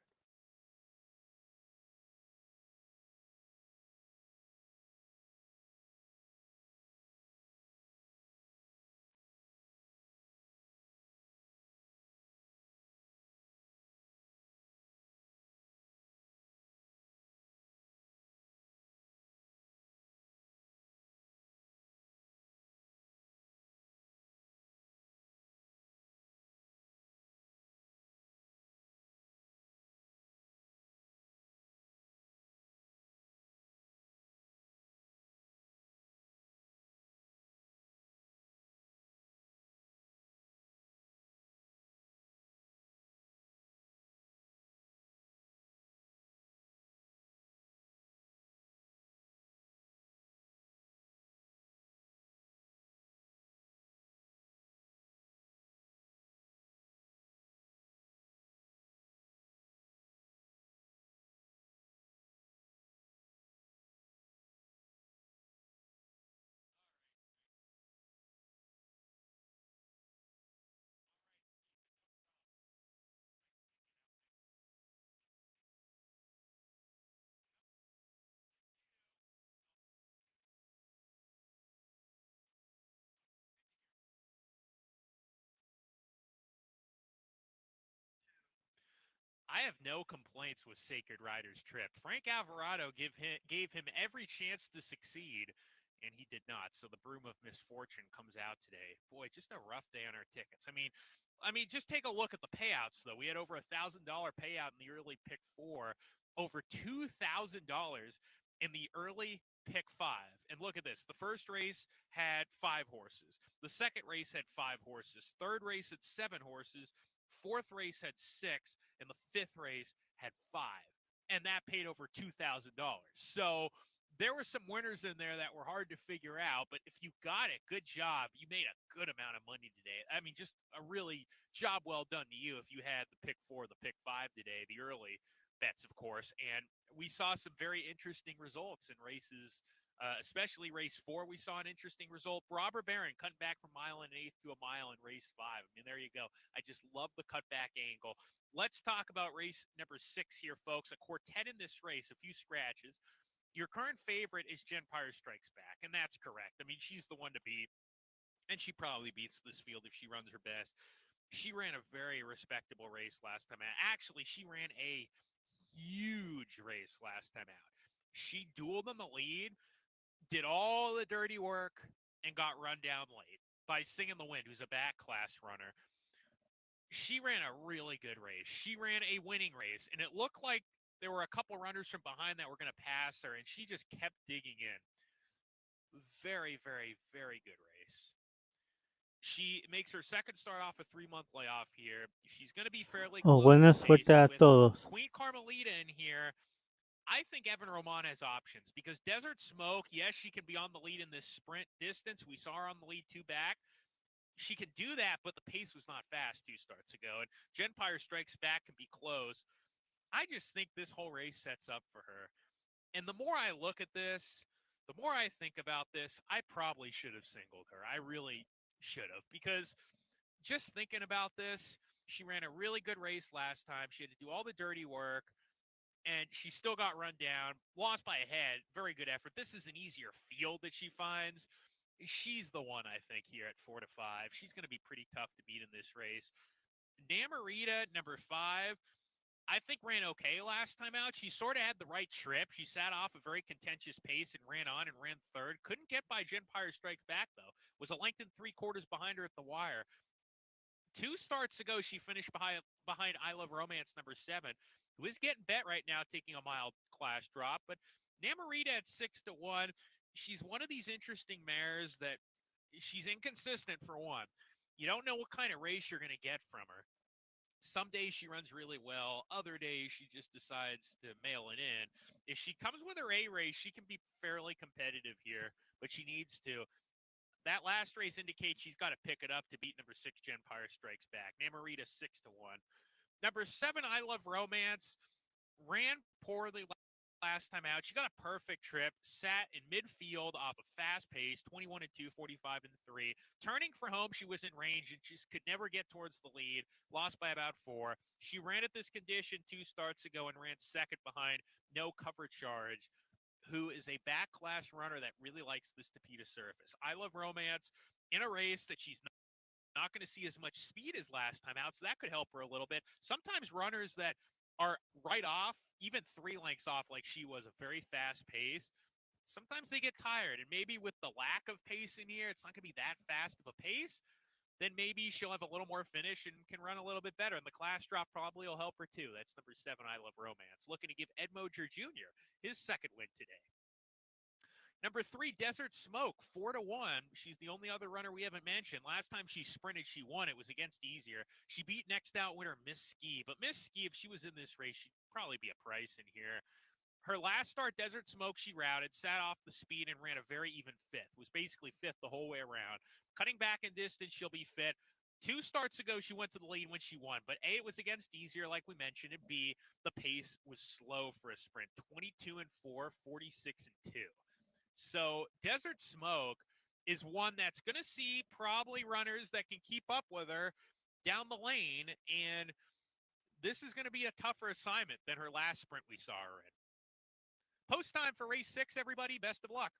[SPEAKER 8] I have no complaints with Sacred Rider's trip. Frank Alvarado gave him every chance to succeed, and he did not. So the broom of misfortune comes out today. Boy, just a rough day on our tickets. Just take a look at the payouts though. We had over $1,000 payout in the early pick 4, over $2,000 in the early pick 5. And look at this. The first race had 5 horses. The second race had 5 horses. Third race had 7 horses. Fourth race had 6, and the 5th race had 5, and that paid over $2,000. So there were some winners in there that were hard to figure out, but if you got it, good job. You made a good amount of money today. Just a really job well done to you if you had the pick 4, the pick 5 today, the early bets, of course. And we saw some very interesting results in races. Especially race 4, we saw an interesting result. Robert Barron cutting back from 1 1/8 to a mile in race 5. There you go. I just love the cutback angle. Let's talk about race number 6 here, folks. A quartet in this race, a few scratches. Your current favorite is Genpire Strikes Back, and that's correct. She's the one to beat, and she probably beats this field if she runs her best. She ran a very respectable race last time out. Actually, she ran a huge race last time out. She dueled in the lead, did all the dirty work, and got run down late by Singing the Wind, who's a back class runner. She ran a really good race. She ran a winning race, and it looked like there were a couple runners from behind that were going to pass her, and she just kept digging in. Very, very, very good race. She makes her second start off a 3-month layoff here. She's going to be fairly close
[SPEAKER 3] Buena
[SPEAKER 8] to the
[SPEAKER 3] suerte a
[SPEAKER 8] pace with
[SPEAKER 3] todos.
[SPEAKER 8] Queen Carmelita in here. I think Evan Roman has options because Desert Smoke, yes, she can be on the lead in this sprint distance. We saw her on the lead 2 back. She can do that, but the pace was not fast 2 starts ago. And Genpire Strikes Back can be close. I just think this whole race sets up for her. And the more I look at this, the more I think about this, I probably should have singled her. I really should have, because just thinking about this, she ran a really good race last time. She had to do all the dirty work, and she still got run down, lost by a head. Very good effort. This is an easier field that she finds. She's the one, I think, here at 4 to 5. She's going to be pretty tough to beat in this race. Namarita, number 5, I think ran okay last time out. She sort of had the right trip. She sat off a very contentious pace and ran on and ran third. Couldn't get by Genpire Strikes Back, though. Was a length and 3/4 behind her at the wire. 2 starts ago, she finished behind I Love Romance, number 7, who is getting bet right now, taking a mild class drop. But Namarita at 6 to 1. She's one of these interesting mares that she's inconsistent for one. You don't know what kind of race you're going to get from her. Some days she runs really well. Other days she just decides to mail it in. If she comes with her A race, she can be fairly competitive here, but she needs to. That last race indicates she's got to pick it up to beat number 6, Genpire Strikes Back. Namarita 6-1. Number 7, I Love Romance, ran poorly last time out. She got a perfect trip, sat in midfield off a fast pace, 21-2, 45-3. Turning for home, she was in range and just could never get towards the lead. Lost by about 4. She ran at this condition 2 starts ago and ran second behind No Cover Charge, who is a back class runner that really likes this Tapeta surface. I Love Romance in a race that she's not going to see as much speed as last time out, so that could help her a little bit. Sometimes runners that are right off, even 3 lengths off like she was, a very fast pace, sometimes they get tired. And maybe with the lack of pace in here, it's not going to be that fast of a pace. Then maybe she'll have a little more finish and can run a little bit better. And the class drop probably will help her too. That's number 7, I Love Romance. Looking to give Ed Moger Jr. his second win today. Number 3, Desert Smoke, 4-1. She's the only other runner we haven't mentioned. Last time she sprinted, she won. It was against Easier. She beat next out winner Miss Ski. But Miss Ski, if she was in this race, she'd probably be a price in here. Her last start, Desert Smoke, she routed, sat off the speed, and ran a very even 5th. Was basically 5th the whole way around. Cutting back in distance, she'll be fit. 2 starts ago, she went to the lead when she won. But A, it was against Easier, like we mentioned, and B, the pace was slow for a sprint. 22-4, 46-2. So Desert Smoke is one that's going to see probably runners that can keep up with her down the lane, and this is going to be a tougher assignment than her last sprint we saw her in. Post time for race 6, everybody. Best of luck.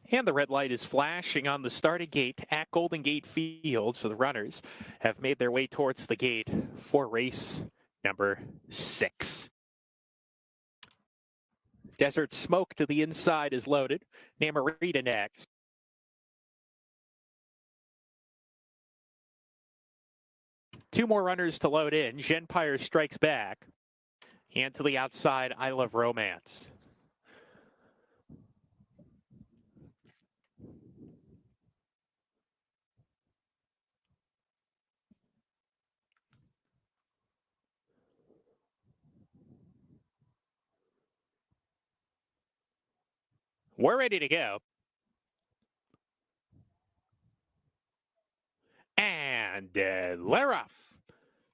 [SPEAKER 9] And the red light is flashing on the starting gate at Golden Gate Field. So the runners have made their way towards the gate for race number 6. Desert Smoke to the inside is loaded. Namarita next. Two more runners to load in. Genpire Strikes Back. And to the outside, I Love Romance. We're ready to go. And let her off.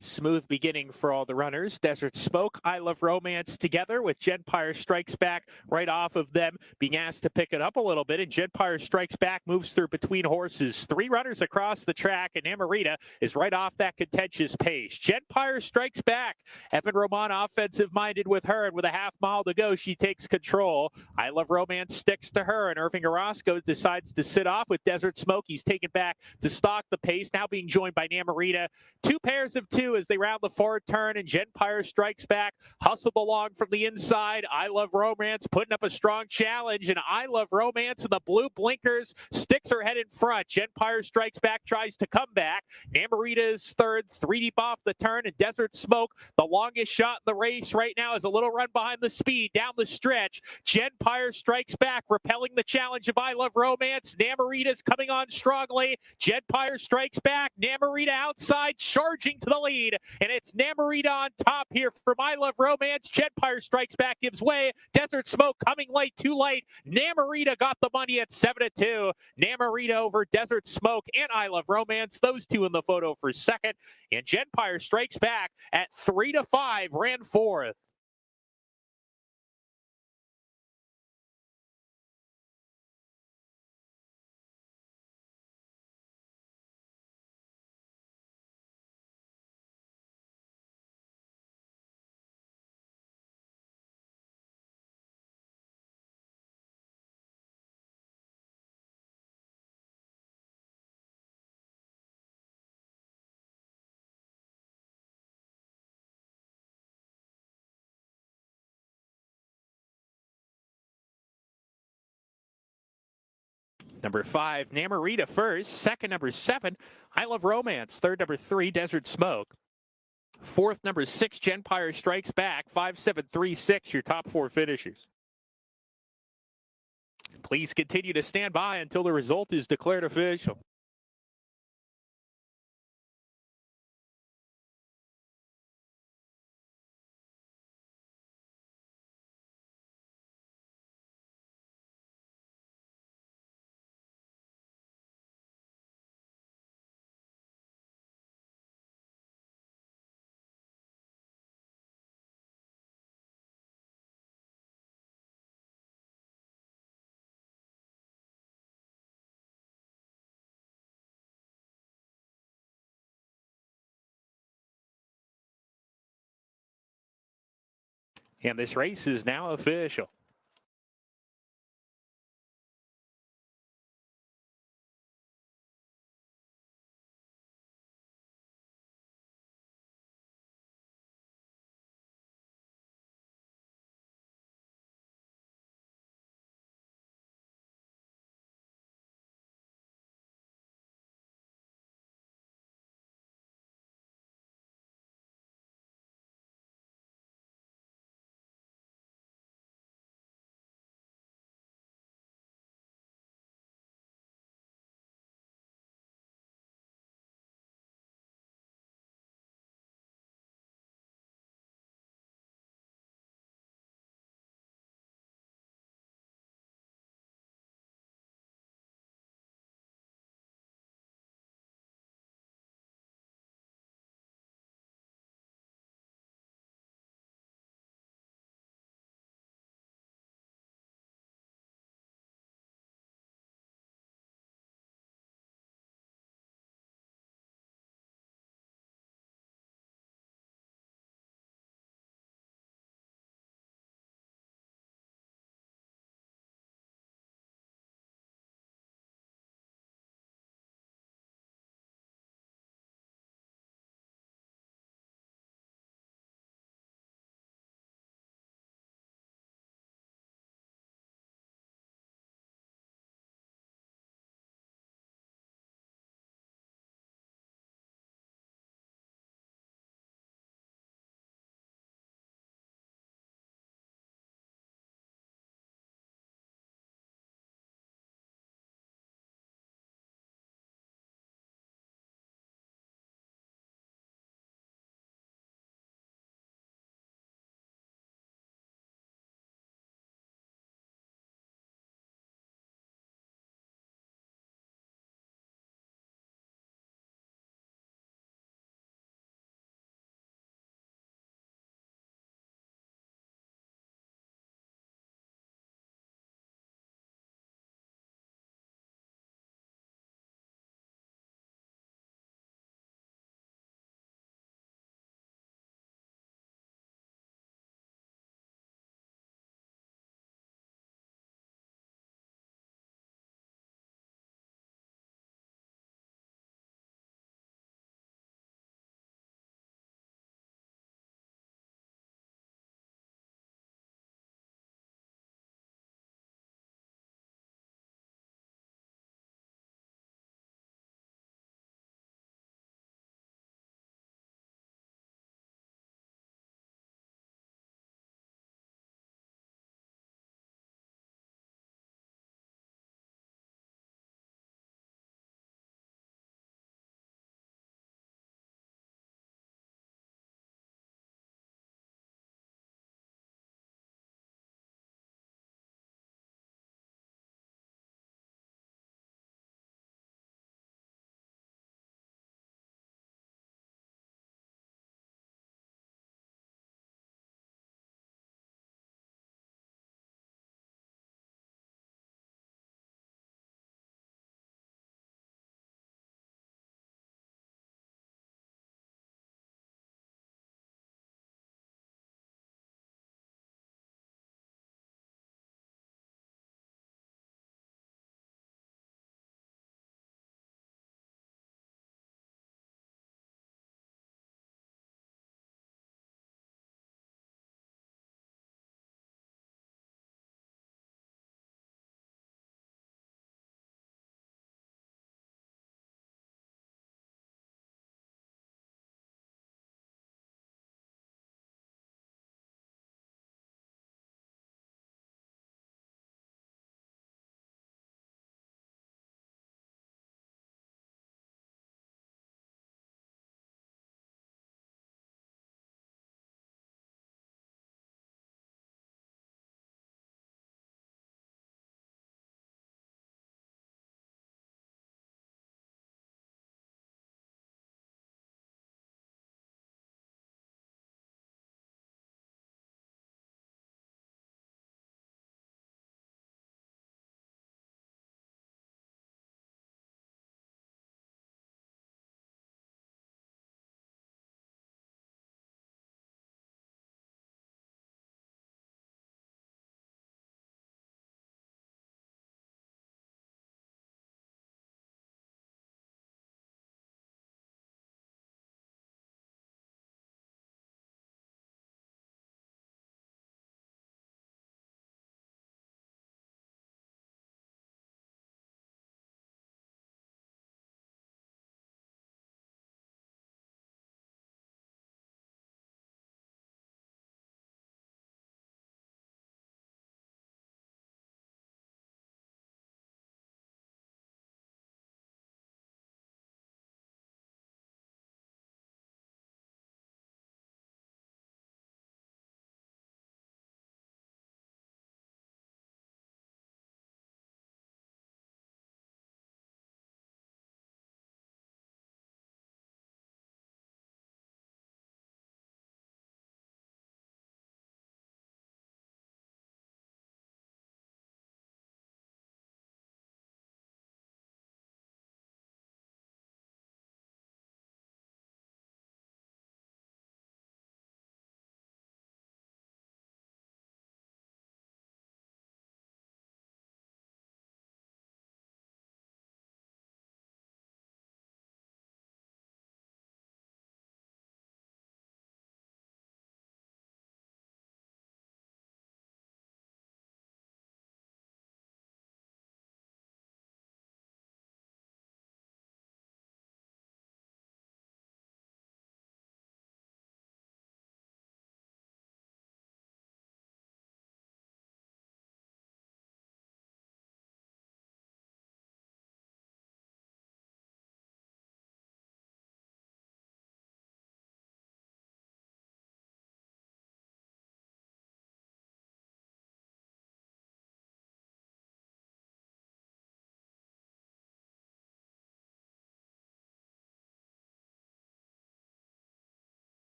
[SPEAKER 9] Smooth beginning for all the runners. Desert Smoke, I Love Romance together with Genpire Strikes Back right off of them, being asked to pick it up a little bit. And Genpire Strikes Back moves through between horses. 3 runners across the track, and Namarita is right off that contentious pace. Genpire Strikes Back. Evan Roman offensive-minded with her, and with a half mile to go, she takes control. I Love Romance sticks to her, and Irving Orozco decides to sit off with Desert Smoke. He's taken back to stalk the pace, now being joined by Namarita. 2 pairs of 2 as they round the forward turn, and Genpire Strikes Back, hustled along from the inside. I Love Romance putting up a strong challenge, and I Love Romance in the blue blinkers sticks her head in front. Genpire Strikes Back tries to come back. Namarita is third, 3 deep off the turn, and Desert Smoke, the longest shot in the race right now, is a little run behind the speed down the stretch. Genpire Strikes Back, repelling the challenge of I Love Romance. Namarita's coming on strongly. Genpire Strikes Back. Namarita outside, charging to the lead. lead, and it's Namorita on top here from I Love Romance. Jetfire strikes back, gives way. Desert Smoke coming late, too late. Namorita got the money at 7-2. Namorita over Desert Smoke and I Love Romance. Those two in the photo for second. And Jetfire strikes back at 3-5, ran fourth. Number 5, Namorita first. Second, number 7, I Love Romance. Third, number 3, Desert Smoke. Fourth, number 6, Genpire Strikes Back. 5, 7, 3, 6, your top 4 finishers. Please continue to stand by until the result is declared official. And this race is now official.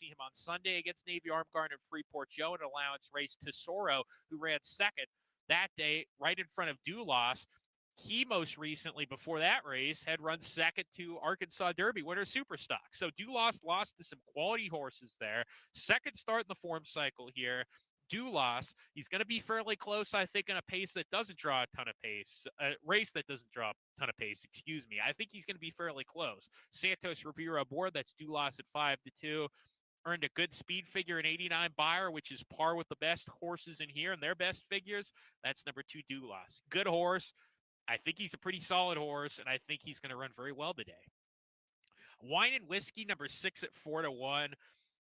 [SPEAKER 8] see him on Sunday against Navy Arm Guard and Freeport Joe in an allowance race. Tesoro, who ran second that day right in front of Dulas. He most recently, before that race, had run second to Arkansas Derby winner Superstock. So Dulas lost to some quality horses there. Second start in the form cycle here. Dulas, he's going to be fairly close, I think, in a pace that doesn't draw a ton of pace. A race that doesn't draw a ton of pace, excuse me. I think he's going to be fairly close. Santos Rivera aboard, that's Dulas at 5-2. Earned a good speed figure in 89 Buyer, which is par with the best horses in here and their best figures. That's number 2, Dulas. Good horse. I think he's a pretty solid horse, and I think he's going to run very well today. Wine and Whiskey, number 6 at 4-1.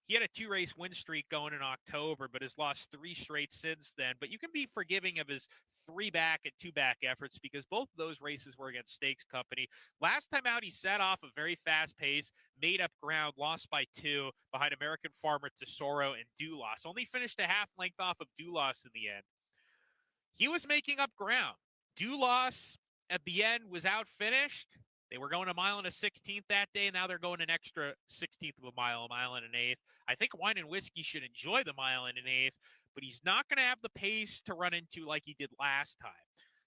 [SPEAKER 8] He had a 2-race win streak going in October, but has lost 3 straight since then. But you can be forgiving of his 3-back and 2-back efforts because both of those races were against Stakes Company. Last time out, he set off a very fast pace, made up ground, lost by 2 behind American Farmer, Tesoro, and Dulas. Only finished a half length off of Dulas in the end. He was making up ground. Dulas at the end was outfinished. They were going a mile and a 16th that day, and now they're going an extra 16th of a mile and an eighth. I think Wine and Whiskey should enjoy the mile and an eighth, but he's not going to have the pace to run into like he did last time.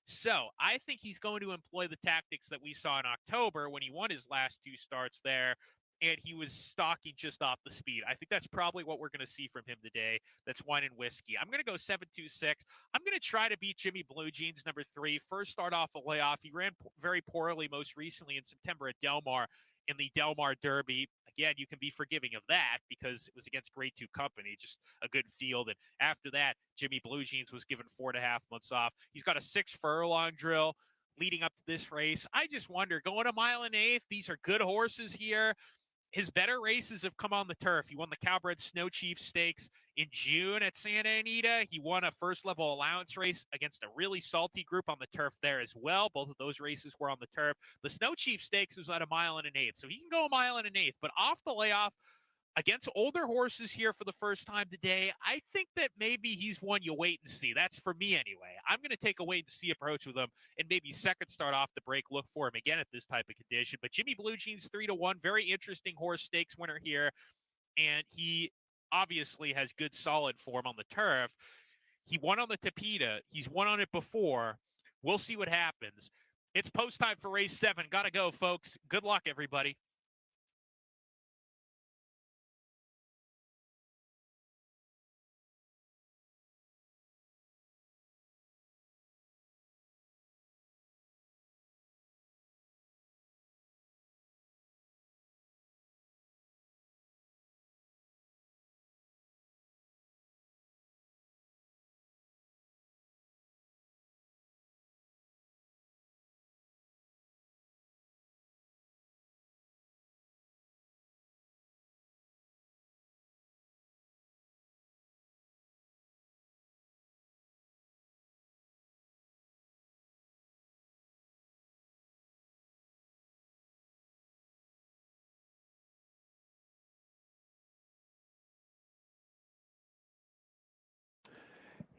[SPEAKER 8] So I think he's going to employ the tactics that we saw in October when he won his last 2 starts there, and he was stalking just off the speed. I think that's probably what we're going to see from him today. That's Wine and Whiskey. I'm going to go 7-2-6. I'm going to try to beat Jimmy Blue Jeans, number 3. First start off a layoff. He ran very poorly most recently in September at Del Mar in the Del Mar Derby. Again, you can be forgiving of that because it was against Grade 2 company, just a good field. And after that, Jimmy Blue Jeans was given 4.5 months off. He's got a 6 furlong drill leading up to this race. I just wonder, going a mile and an eighth, these are good horses here. His better races have come on the turf. He won the Cowbred Snow Chief Stakes in June at Santa Anita. He won a first-level allowance race against a really salty group on the turf there as well. Both of those races were on the turf. The Snow Chief Stakes was at a mile and an eighth, so he can go a mile and an eighth. But off the layoff, against older horses here for the first time today, I think that maybe he's one you wait and see. That's for me anyway. I'm going to take a wait and see approach with him and maybe second start off the break, look for him again at this type of condition. But Jimmy Blue Jeans 3-1, very interesting horse, stakes winner here. And he obviously has good solid form on the turf. He won on the Tapeta. He's won on it before. We'll see what happens. It's post time for race 7. Got to go, folks. Good luck, everybody.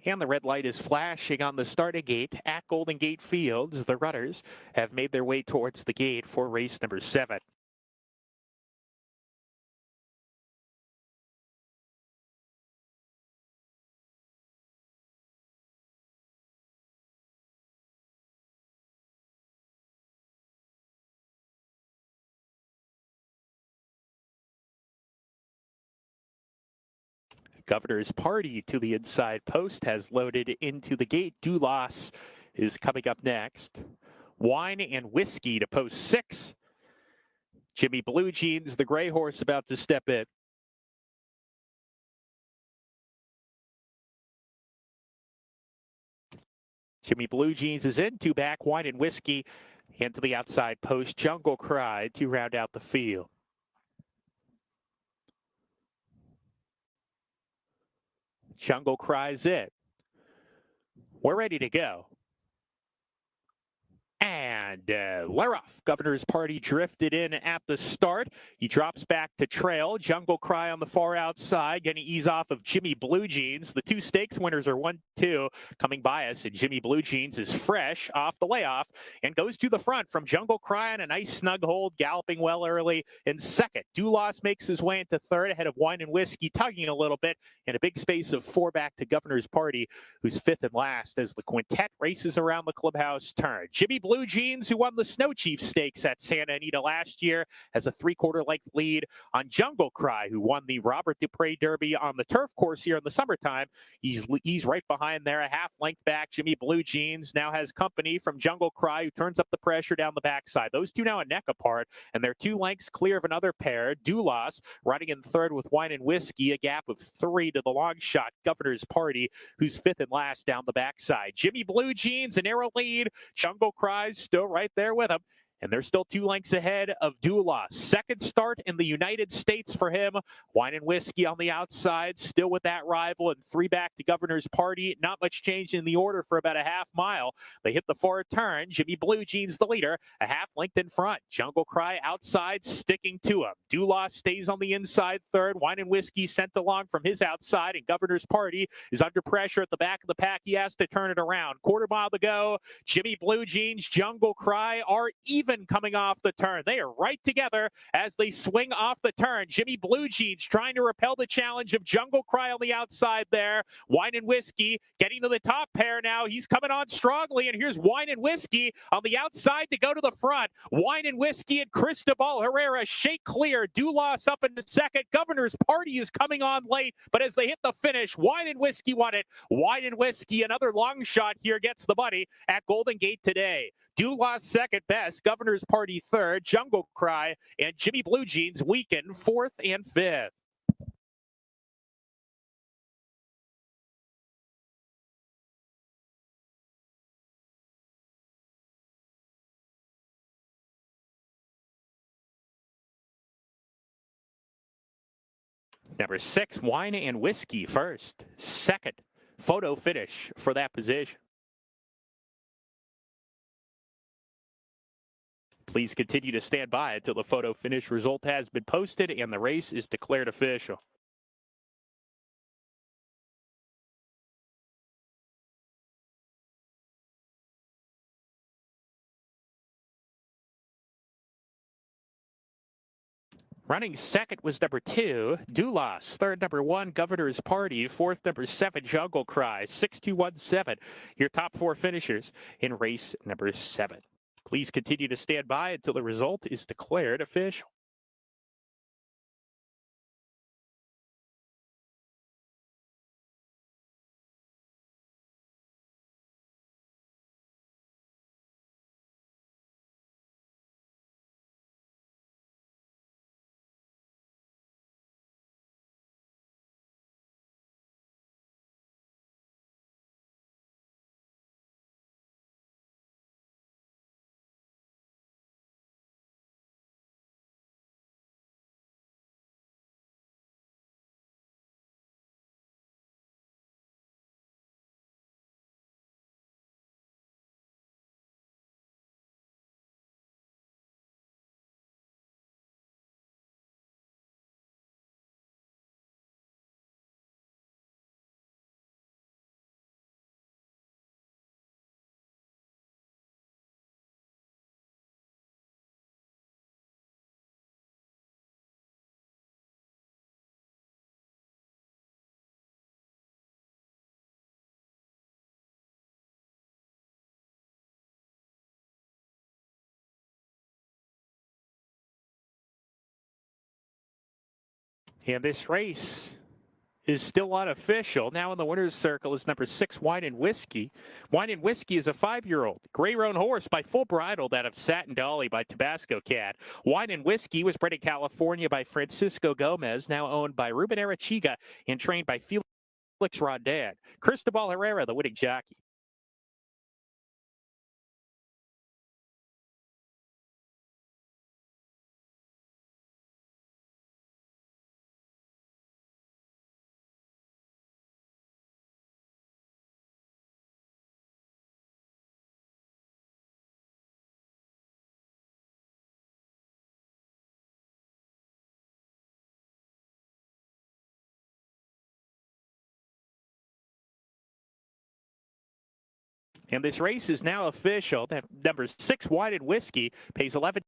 [SPEAKER 8] And the red light is flashing on the starting gate at Golden Gate Fields. The runners have made their way towards the gate for race number 7. Governor's Party to the inside post has loaded into the gate. Dulas is coming up next. Wine and Whiskey to post 6. Jimmy Blue Jeans, the gray horse, about to step in. Jimmy Blue Jeans is in. 2 back, Wine and Whiskey. And to the outside post, Jungle Cry to round out the field. Jungle Cry's it. We're ready to go. And
[SPEAKER 9] and Leroff. Governor's Party drifted in at the start. He drops back to trail. Jungle Cry on the far outside, getting ease off of Jimmy Blue Jeans. The two stakes winners are 1-2 coming by us, and Jimmy Blue Jeans is fresh off the layoff and goes to the front from Jungle Cry on a nice snug hold, galloping well early in second. Dulas makes his way into third ahead of Wine and Whiskey, tugging a little bit in a big space of 4 back to Governor's Party, who's fifth and last as the quintet races around the clubhouse turn. Jimmy Blue Jeans, who won the Snow Chief Stakes at Santa Anita last year, has a 3/4 length lead on Jungle Cry, who won the Robert Dupre Derby on the turf course here in the summertime. He's right behind there, a half length back. Jimmy Blue Jeans now has company from Jungle Cry, who turns up the pressure down the backside. Those two now a neck apart, and they're 2 lengths clear of another pair. Dulas riding in third with Wine and Whiskey, a gap of 3 to the long shot Governor's Party, who's fifth and last down the backside. Jimmy Blue Jeans, a narrow lead. Jungle Cry's still right there with him. And they're still 2 lengths ahead of Dulas. Second start in the United States for him. Wine and Whiskey on the outside, still with that rival, and 3 back to Governor's Party. Not much change in the order for about a half mile. They hit the far turn. Jimmy Blue Jeans the leader, a half length in front. Jungle Cry outside, sticking to him. Dulas stays on the inside third. Wine and Whiskey sent along from his outside, and Governor's Party is under pressure at the back of the pack. He has to turn it around. Quarter mile to go. Jimmy Blue Jeans, Jungle Cry are even coming off the turn. They are right together as they swing off the turn. Jimmy Blue Jeans trying to repel the challenge of Jungle Cry on the outside there. Wine and Whiskey getting to the top pair now. He's coming on strongly, and here's Wine and Whiskey on the outside to go to the front. Wine and Whiskey and Cristobal Herrera shake clear. Dulas up in the second. Governor's Party is coming on late, but as they hit the finish, Wine and Whiskey won it. Wine and Whiskey, another long shot here, gets the money at Golden Gate today. Dulas second best, Governor's Party third, Jungle Cry and Jimmy Blue Jeans weakened fourth and fifth. Number 6, Wine and Whiskey first. Second, photo finish for that position. Please continue to stand by until the photo finish result has been posted and the race is declared official. Running second was number 2, Dulas. Third, number 1, Governor's Party. Fourth, number 7, Jungle Cry. 6-2-1-7, your top 4 finishers in race number 7. Please continue to stand by until the result is declared official. And this race is still unofficial. Now in the winner's circle is number 6, Wine and Whiskey. Wine and Whiskey is a 5-year-old gray roan horse by Full Bridled out of Satin Dolly by Tabasco Cat. Wine and Whiskey was bred in California by Francisco Gomez, now owned by Ruben Arachiga and trained by Felix Rodad. Cristobal Herrera, the winning jockey. And this race is now official. That number 6 Whited Whiskey pays 11.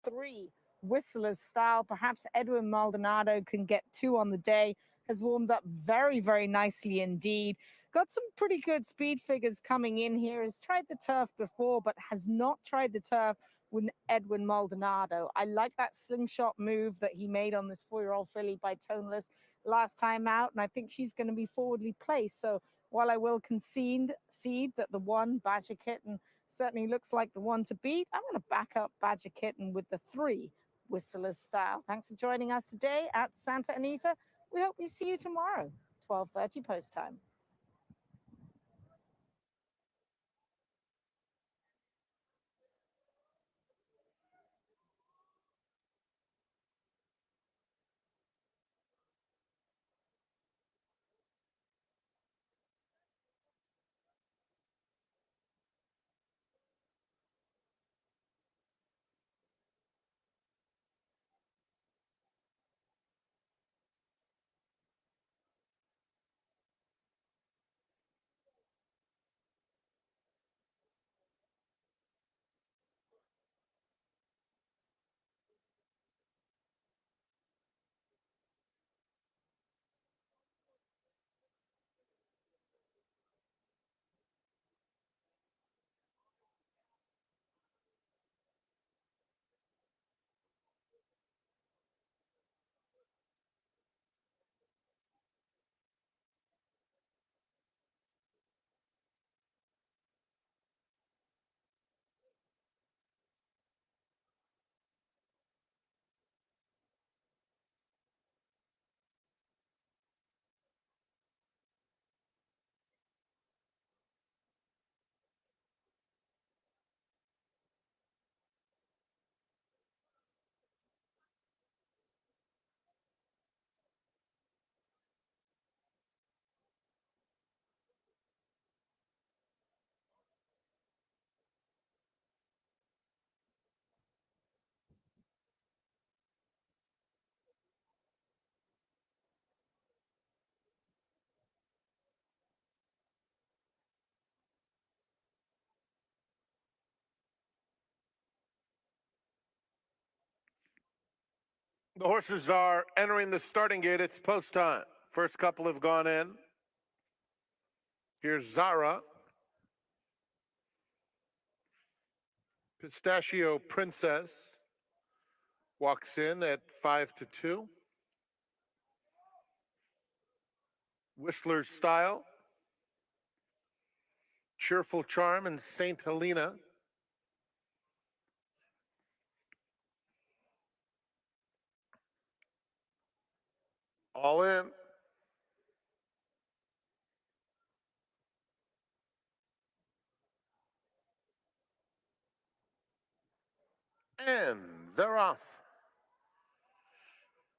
[SPEAKER 6] Three Whistler's style. Perhaps Edwin Maldonado can get 2 on the day. has warmed up very, very nicely indeed. Got some pretty good speed figures coming in here. Has tried the turf before, but has not tried the turf with Edwin Maldonado. I like that slingshot move that he made on this 4-year-old filly by Toneless last time out, and I think she's going to be forwardly placed. So while I will concede that the one, Badger Kitten, certainly looks like the one to beat, I'm going to back up Badger Kitten with the 3, Whistler's Style. Thanks for joining us today at Santa Anita. We hope we see you tomorrow, 12:30 post time.
[SPEAKER 7] The horses are entering the starting gate. It's post time. First couple have gone in. Here's Zara. Pistachio Princess walks in at 5-2. Whistler's Style. Cheerful Charm and St. Helena. All in. And they're off.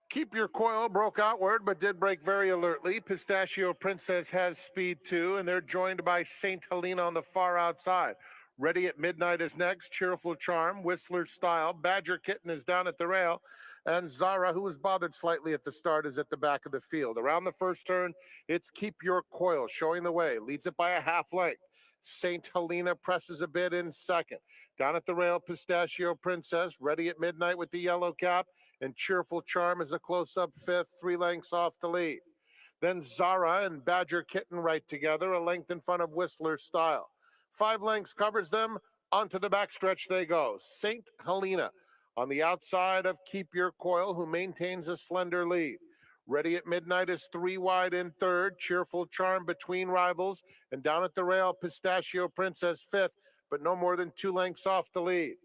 [SPEAKER 7] Keep Your Coil broke outward, but did break very alertly. Pistachio Princess has speed too, and they're joined by St. Helena on the far outside. Ready at Midnight is next. Cheerful Charm, Whistler's Style. Badger Kitten is down at the rail. And Zara, who was bothered slightly at the start, is at the back of the field. Around the first turn, it's Keep Your Coil showing the way. Leads it by a half length. St. Helena presses a bit in second. Down at the rail, Pistachio Princess, Ready at Midnight with the yellow cap. And Cheerful Charm is a close-up fifth, 3 lengths off the lead. Then Zara and Badger Kitten right together, a length in front of Whistler's Style. 5 lengths covers them. Onto the backstretch they go. St. Helena on the outside of Keep Your Coil, who maintains a slender lead. Ready at Midnight is 3 wide in third. Cheerful Charm between rivals. And down at the rail, Pistachio Princess fifth, but no more than 2 lengths off the lead.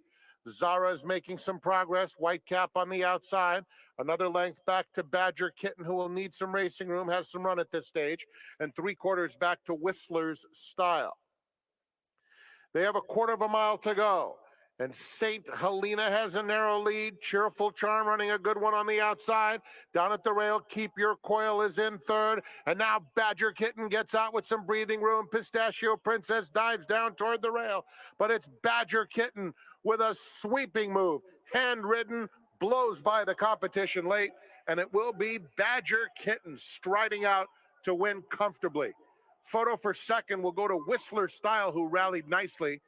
[SPEAKER 7] Zara is making some progress. White cap on the outside. Another length back to Badger Kitten, who will need some racing room, has some run at this stage. And 3/4 back to Whistler's Style. They have a 1/4 of a mile to go. And St. Helena has a narrow lead. Cheerful Charm running a good one on the outside. Down at the rail, Keep Your Coil is in third. And now Badger Kitten gets out with some breathing room. Pistachio Princess dives down toward the rail. But it's Badger Kitten with a sweeping move. Handridden, blows by the competition late. And it will be Badger Kitten striding out to win comfortably. Photo for second will go to Whistler Style, who rallied nicely.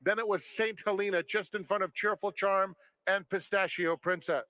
[SPEAKER 7] Then it was St. Helena just in front of Cheerful Charm and Pistachio Princess.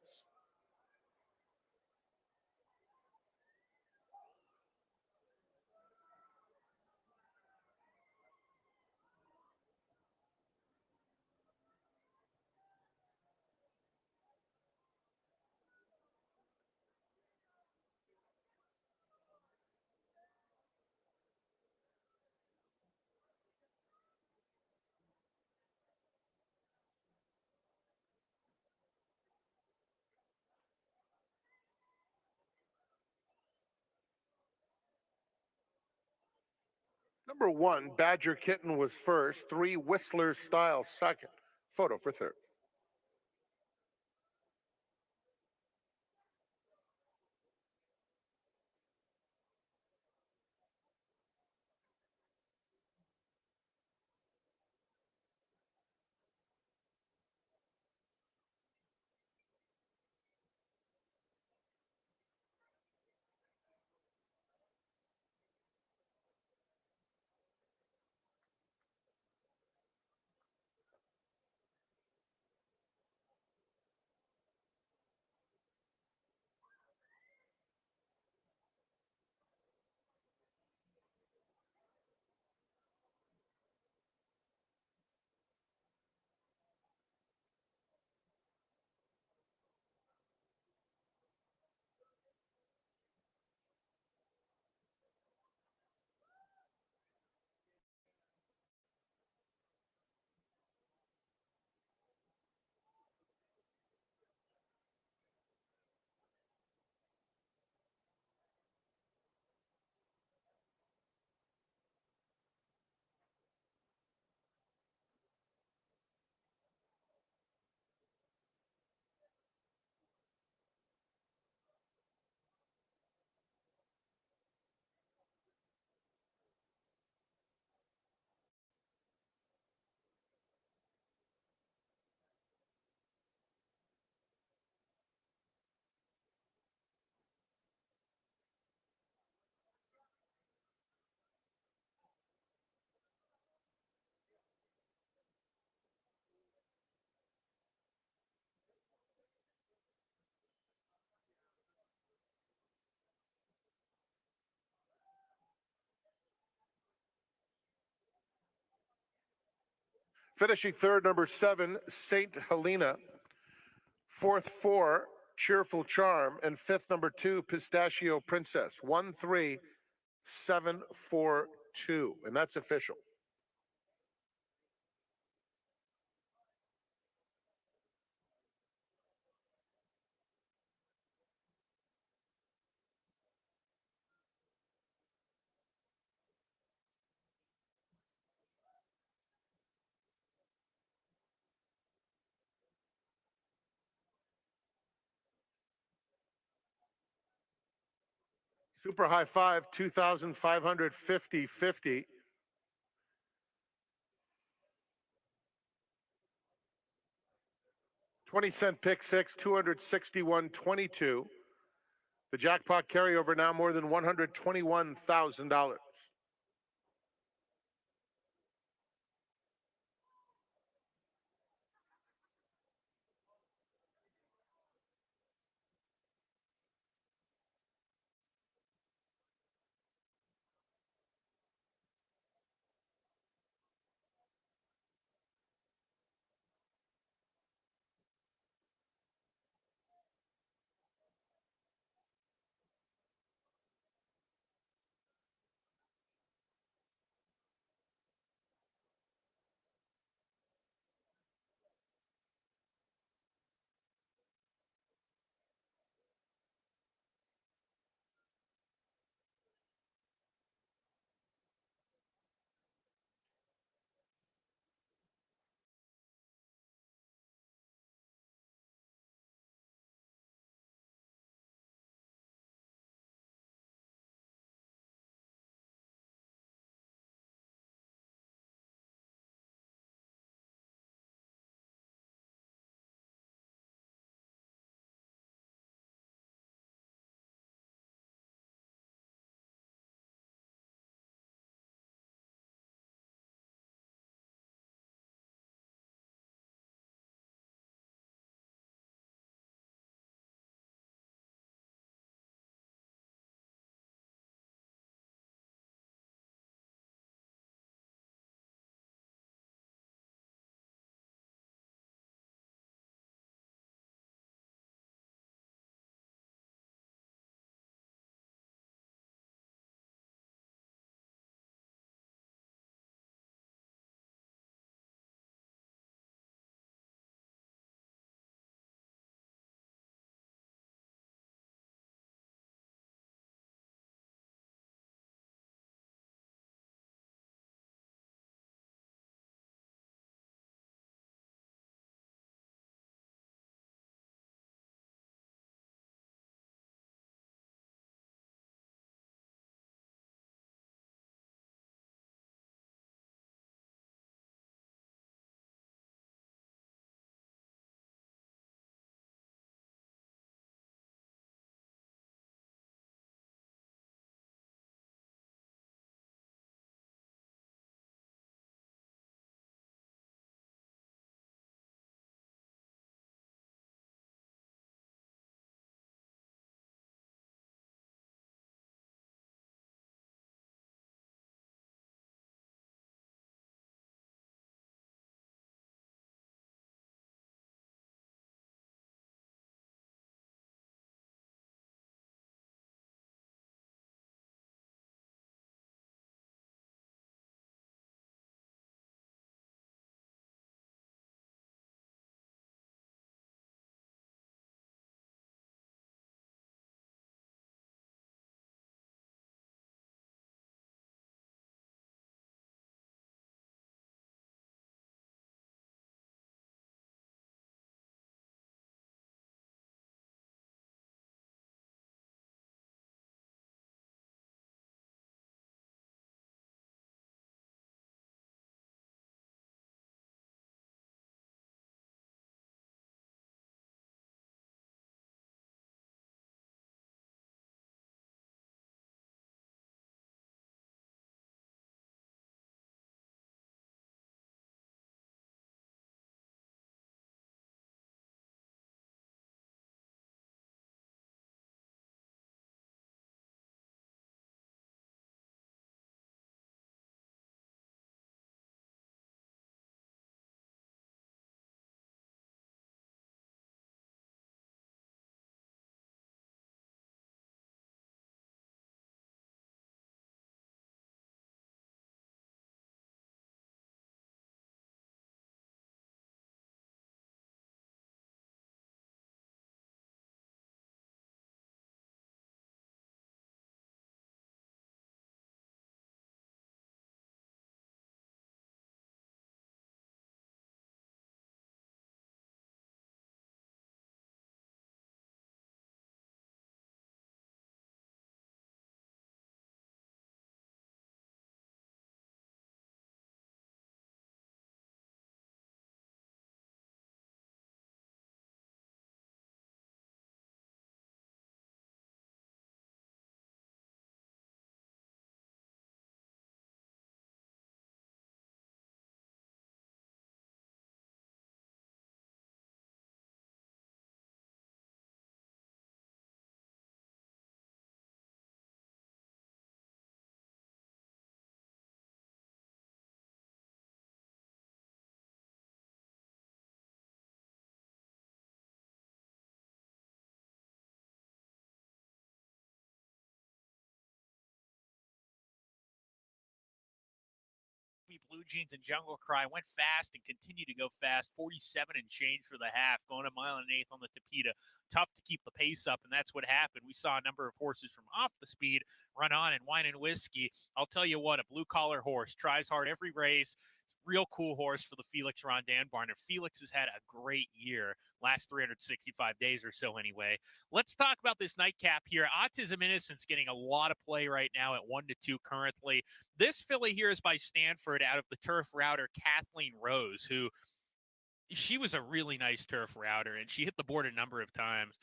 [SPEAKER 7] Number 1, Badger Kitten was first. 3, Whistler Style second. Photo for third. Finishing third, number 7, Saint Helena. Fourth, 4, Cheerful Charm. And fifth, number 2, Pistachio Princess. 1, 3, 7, 4, 2. And that's official. Super high five, 2,550.50. $0.20 pick six, 261.22. The jackpot carryover now more than $121,000.
[SPEAKER 8] Blue Jeans and Jungle Cry went fast and continued to go fast. 47 and change for the half, going a mile and an eighth on the Tapeta. Tough to keep the pace up, and that's what happened. We saw a number of horses from off the speed run on, and Wine and Whiskey, I'll tell you what, a blue-collar horse, tries hard every race. Real cool horse for the Felix Rondin barn. And Felix has had a great year, last 365 days or so anyway. Let's talk about this nightcap here. Autism Innocence getting a lot of play right now at 1-2 currently. This filly here is by Stanford out of the turf router Kathleen Rose, who she was a really nice turf router, and she hit the board a number of times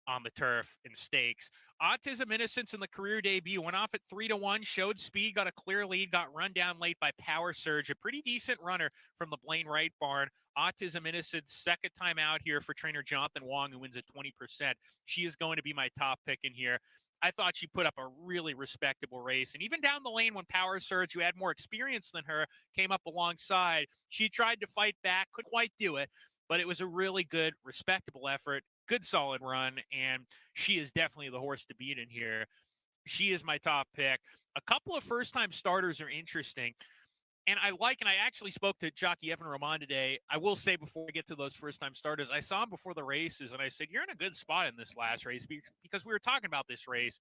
[SPEAKER 8] on the turf in stakes. Autism Innocence in the career debut went off at 3-1, showed speed, got a clear lead, got run down late by Power Surge, a pretty decent runner from the Blaine Wright barn. Autism Innocence, second time out here for trainer Jonathan Wong, who wins at 20%. She is going to be my top pick in here. I thought she put up a really respectable race. And even down the lane when Power Surge, who had more experience than her, came up alongside, she tried to fight back, couldn't quite do it, but it was a really good, respectable effort. Good solid run, and she is definitely the horse to beat in here. She is my top pick. A couple of first-time starters are interesting, and I actually spoke to jockey Evan Roman today. I will say before I get to those first-time starters, I saw him before the races, and I said, you're in a good spot in this last race, because we were talking about this race.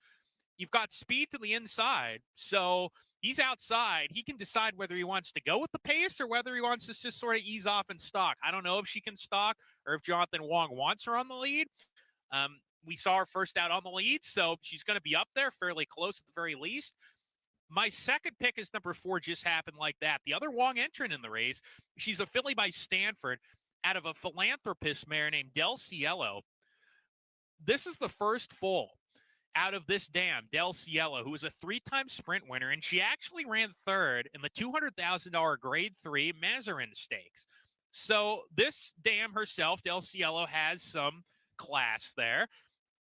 [SPEAKER 8] You've got speed to the inside, so he's outside. He can decide whether he wants to go with the pace or whether he wants to just sort of ease off and stalk. I don't know if she can stalk or if Jonathan Wong wants her on the lead. We saw her first out on the lead, so she's going to be up there fairly close at the very least. My second pick is number 4, Just Happened Like That. The other Wong entrant in the race, she's a filly by Stanford out of a philanthropist mare named Del Cielo. This is the first foal out of this dam, Del Cielo, who was a 3-time sprint winner, and she actually ran third in the $200,000 Grade 3 Mazarin Stakes. So this dam herself, Del Cielo, has some class there.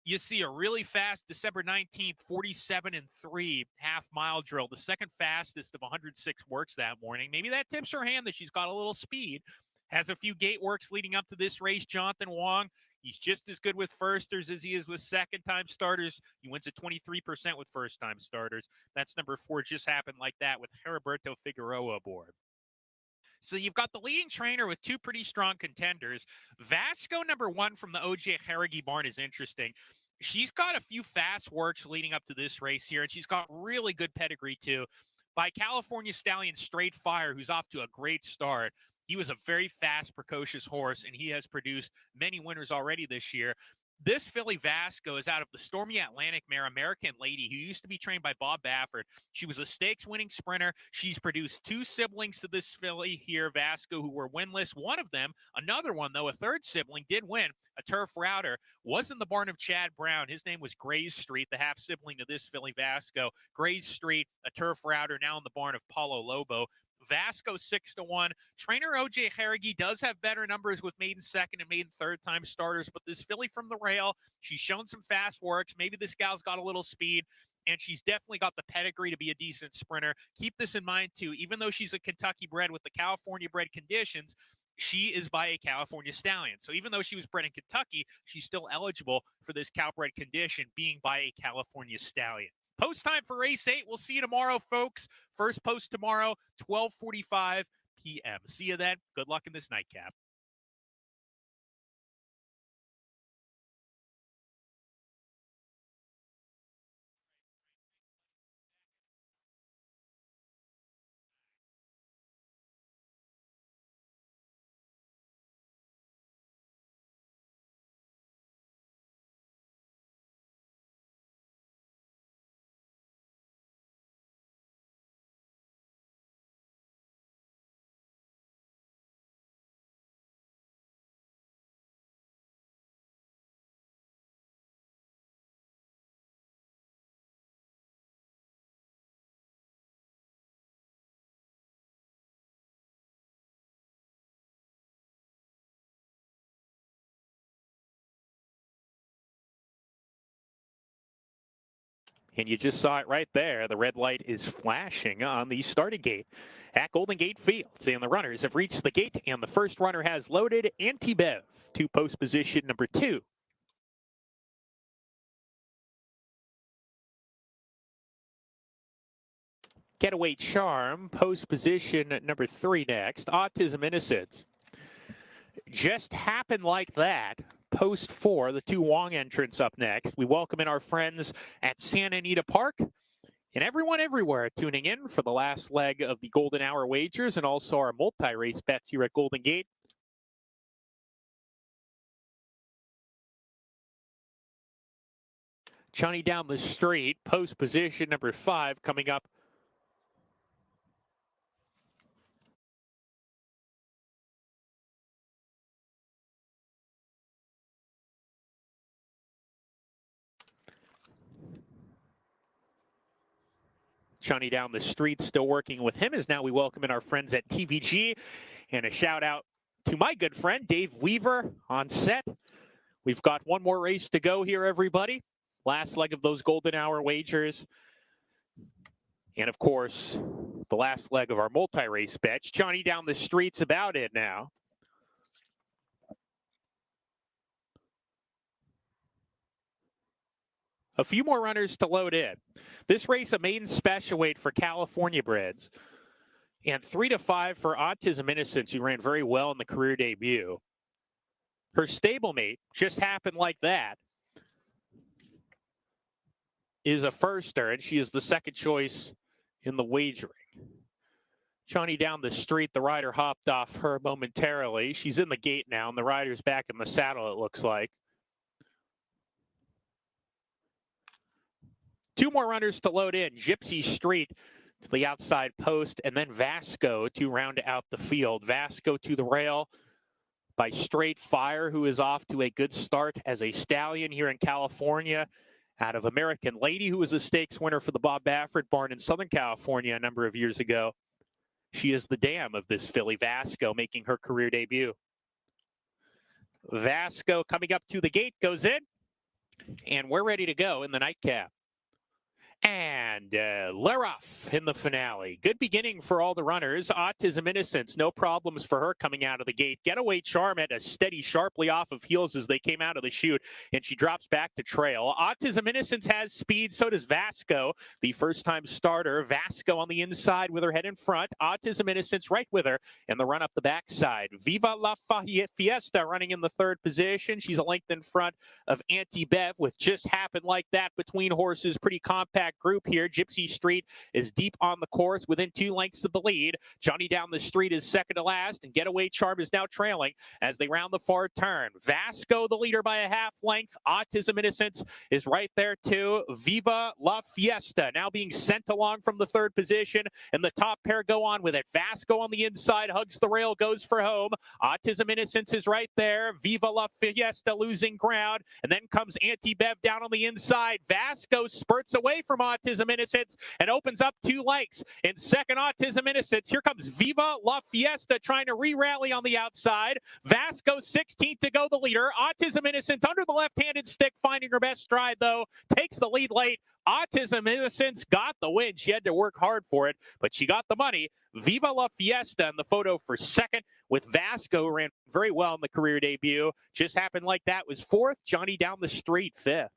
[SPEAKER 8] You see a really fast December 19th, 47-3 half-mile drill, the second fastest of 106 works that morning. Maybe that tips her hand that she's got a little speed. Has a few gate works leading up to this race. Jonathan Wong, he's just as good with firsters as he is with second-time starters. He wins at 23% with first-time starters. That's number 4, Just Happened Like That, with Heriberto Figueroa aboard. So you've got the leading trainer with 2 pretty strong contenders. Vasco, number 1 from the O.J. Harrigy barn, is interesting. She's got a few fast works leading up to this race here, and she's got really good pedigree, too. By California Stallion Straight Fire, who's off to a great start. He was a very fast, precocious horse, and he has produced many winners already this year. This filly Vasco is out of the Stormy Atlantic mare American Lady, who used to be trained by Bob Baffert. She was a stakes-winning sprinter. She's produced 2 siblings to this filly here, Vasco, who were winless. One of them, another one, though, a third sibling, did win. A turf router, was in the barn of Chad Brown. His name was Grays Street, the half-sibling to this filly Vasco. Grays Street, a turf router, now in the barn of Paulo Lobo. Vasco 6-1. Trainer O.J. Harrigy does have better numbers with maiden second and maiden third time starters, but this filly from the rail, she's shown some fast works. Maybe this gal's got a little speed, and she's definitely got the pedigree to be a decent sprinter. Keep this in mind, too. Even though she's a Kentucky bred with the California bred conditions, she is by a California stallion. So even though she was bred in Kentucky, she's still eligible for this Calbred condition, being by a California stallion. Post time for race 8. We'll see you tomorrow, folks. First post tomorrow, 12:45 p.m. See you then. Good luck in this nightcap. And you just saw it right there. The red light is flashing on the starting gate at Golden Gate Fields. And the runners have reached the gate, and the first runner has loaded. Anti-Bev to post position number 2.
[SPEAKER 9] Getaway Charm, post position at number 3 next. Autism Innocence. Just happened like that. Post 4, the 2 Wong entrants up next. We welcome in our friends at Santa Anita Park and everyone everywhere tuning in for the last leg of the Golden Hour wagers and also our multi-race bets here at Golden Gate. Johnny down the street, post position number 5 coming up. Johnny down the street, still working with him, as now we welcome in our friends at TVG. And a shout out to my good friend, Dave Weaver, on set. We've got one more race to go here, everybody. Last leg of those Golden Hour wagers. And of course, the last leg of our multi-race bets. Johnny down the street's about it now. A few more runners to load in. This race, a maiden special weight for California breds. And 3 to 5 for Autism Innocence, who ran very well in the career debut. Her stablemate, just happened like that, is a firster, and she is the second choice in the wagering. Johnny down the street, the rider hopped off her momentarily. She's in the gate now, and the rider's back in the saddle, it looks like. 2 more runners to load in. Gypsy Street to the outside post, and then Vasco to round out the field. Vasco to the rail by Straight Fire, who is off to a good start as a stallion here in California, out of American Lady, who was a stakes winner for the Bob Baffert barn in Southern California a number of years ago. She is the dam of this filly, Vasco, making her career debut. Vasco coming up to the gate, goes in, and we're ready to go in the nightcap. And they're off in the finale. Good beginning for all the runners. Autism Innocence, no problems for her coming out of the gate. Getaway Charm had a steady sharply off of heels as they came out of the chute, and she drops back to trail. Autism Innocence has speed, so does Vasco, the first-time starter. Vasco on the inside with her head in front. Autism Innocence right with her in the run up the backside. Viva La Fiesta running in the 3rd position. She's a length in front of Auntie Bev with Just Happened Like That between horses. Pretty compact group here. Gypsy Street is deep on the course within 2 lengths of the lead. Johnny down the street is second to last, and Getaway Charm is now trailing as they round the far turn. Vasco the leader by a half length. Autism Innocence is right there too. Viva La Fiesta now being sent along from the 3rd position, and the top pair go on with it. Vasco on the inside hugs the rail, goes for home. Autism Innocence is right there. Viva La Fiesta losing ground, and then comes Auntie Bev down on the inside. Vasco spurts away from Autism Innocence and opens up 2 lengths. In second, Autism Innocence. Here comes Viva La Fiesta trying to re-rally on the outside. Vasco 16th to go, the leader. Autism Innocence under the left-handed stick, finding her best stride, though. Takes the lead late. Autism Innocence got the win. She had to work hard for it, but she got the money. Viva La Fiesta in the photo for second, with Vasco, who ran very well in the career debut. Just Happened Like That was 4th. Johnny down the street 5th.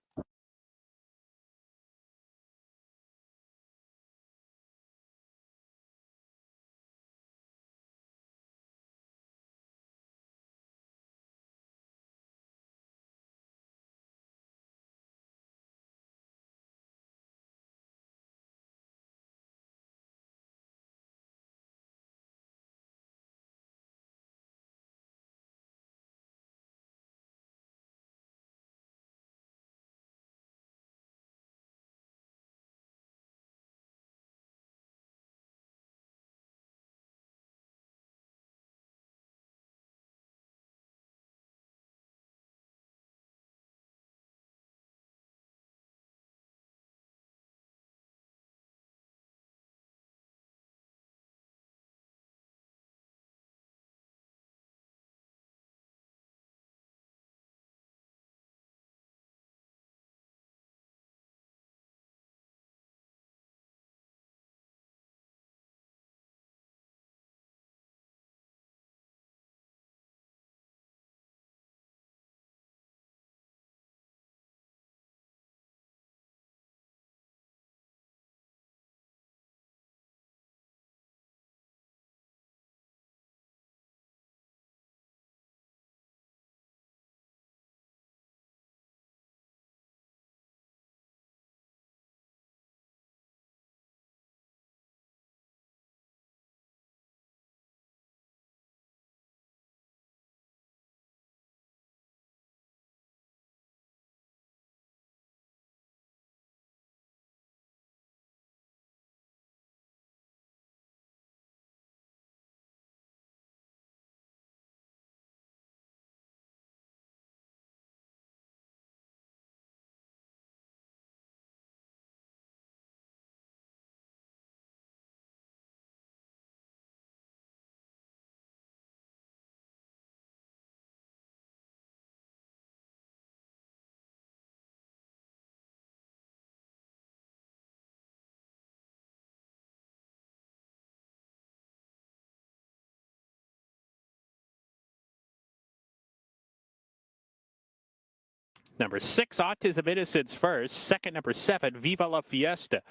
[SPEAKER 9] Number 6, Autism Innocence first. Second, number 7, Viva La Fiesta.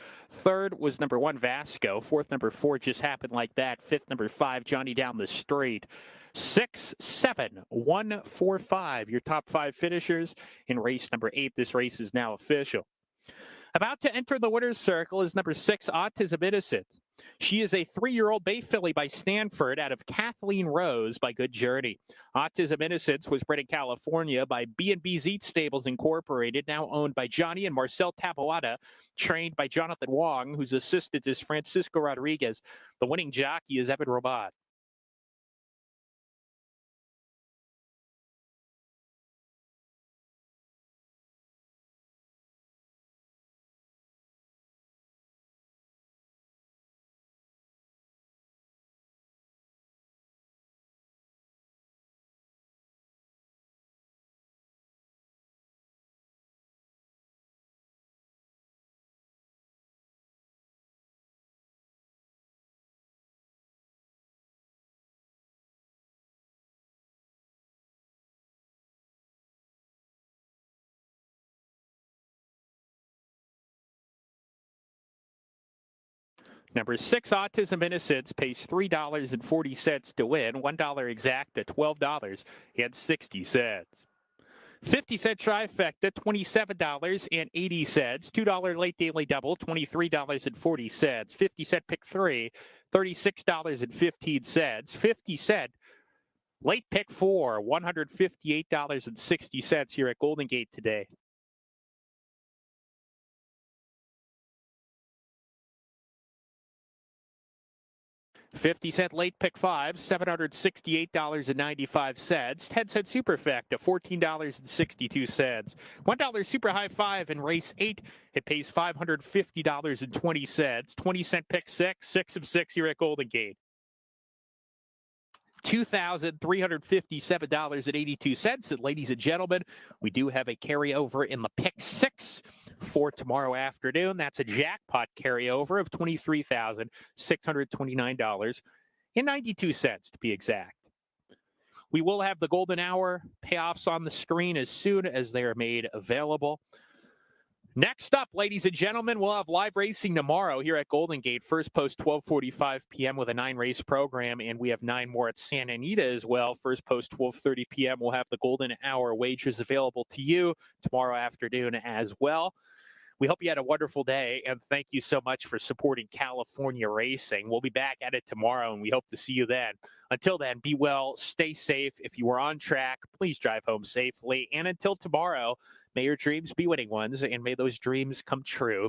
[SPEAKER 9] Third was number 1, Vasco. Fourth, number 4, Just Happened Like That. Fifth, number 5, Johnny Down the Street. 6, 7, 1, 4, 5. Your top 5 finishers in race number 8. This race is now official. About to enter the winner's circle is number 6, Autism Innocence. She is a 3-year-old bay filly by Stanford out of Kathleen Rose by Good Journey. Autism Innocence was bred in California by B&B's Eat Stables Incorporated, now owned by Johnny and Marcel Taboada, trained by Jonathan Wong, whose assistant is Francisco Rodriguez. The winning jockey is Evan Robat. Number 6, Autism Innocence, pays $3.40 to win, $1 exact at $12.60. 50-cent trifecta, $27.80. $2 late daily double, $23.40. 50-cent pick 3, $36.15. 50-cent late pick 4, $158.60 here at Golden Gate today. $0.50 late pick 5, $768.95. 10-cent superfecta, $14.62. $1 super high 5 in race 8. It pays $550.20. 20-cent pick 6, 6 of 6 here at Golden Gate. $2,357.82. And ladies and gentlemen, we do have a carryover in the pick 6 for tomorrow afternoon. That's a jackpot carryover of $23,629.92 to be exact. We will have the golden hour payoffs on the screen as soon as they are made available. Next up, ladies and gentlemen, we'll have live racing tomorrow here at Golden Gate. First post 12:45 p.m. with a 9-race program, and we have 9 more at Santa Anita as well. First post 12:30 p.m. We'll have the golden hour wagers available to you tomorrow afternoon as well. We hope you had a wonderful day, and thank you so much for supporting California racing. We'll be back at it tomorrow, and we hope to see you then. Until then, be well, stay safe. If you are on track, please drive home safely. And until tomorrow, may your dreams be winning ones, and may those dreams come true.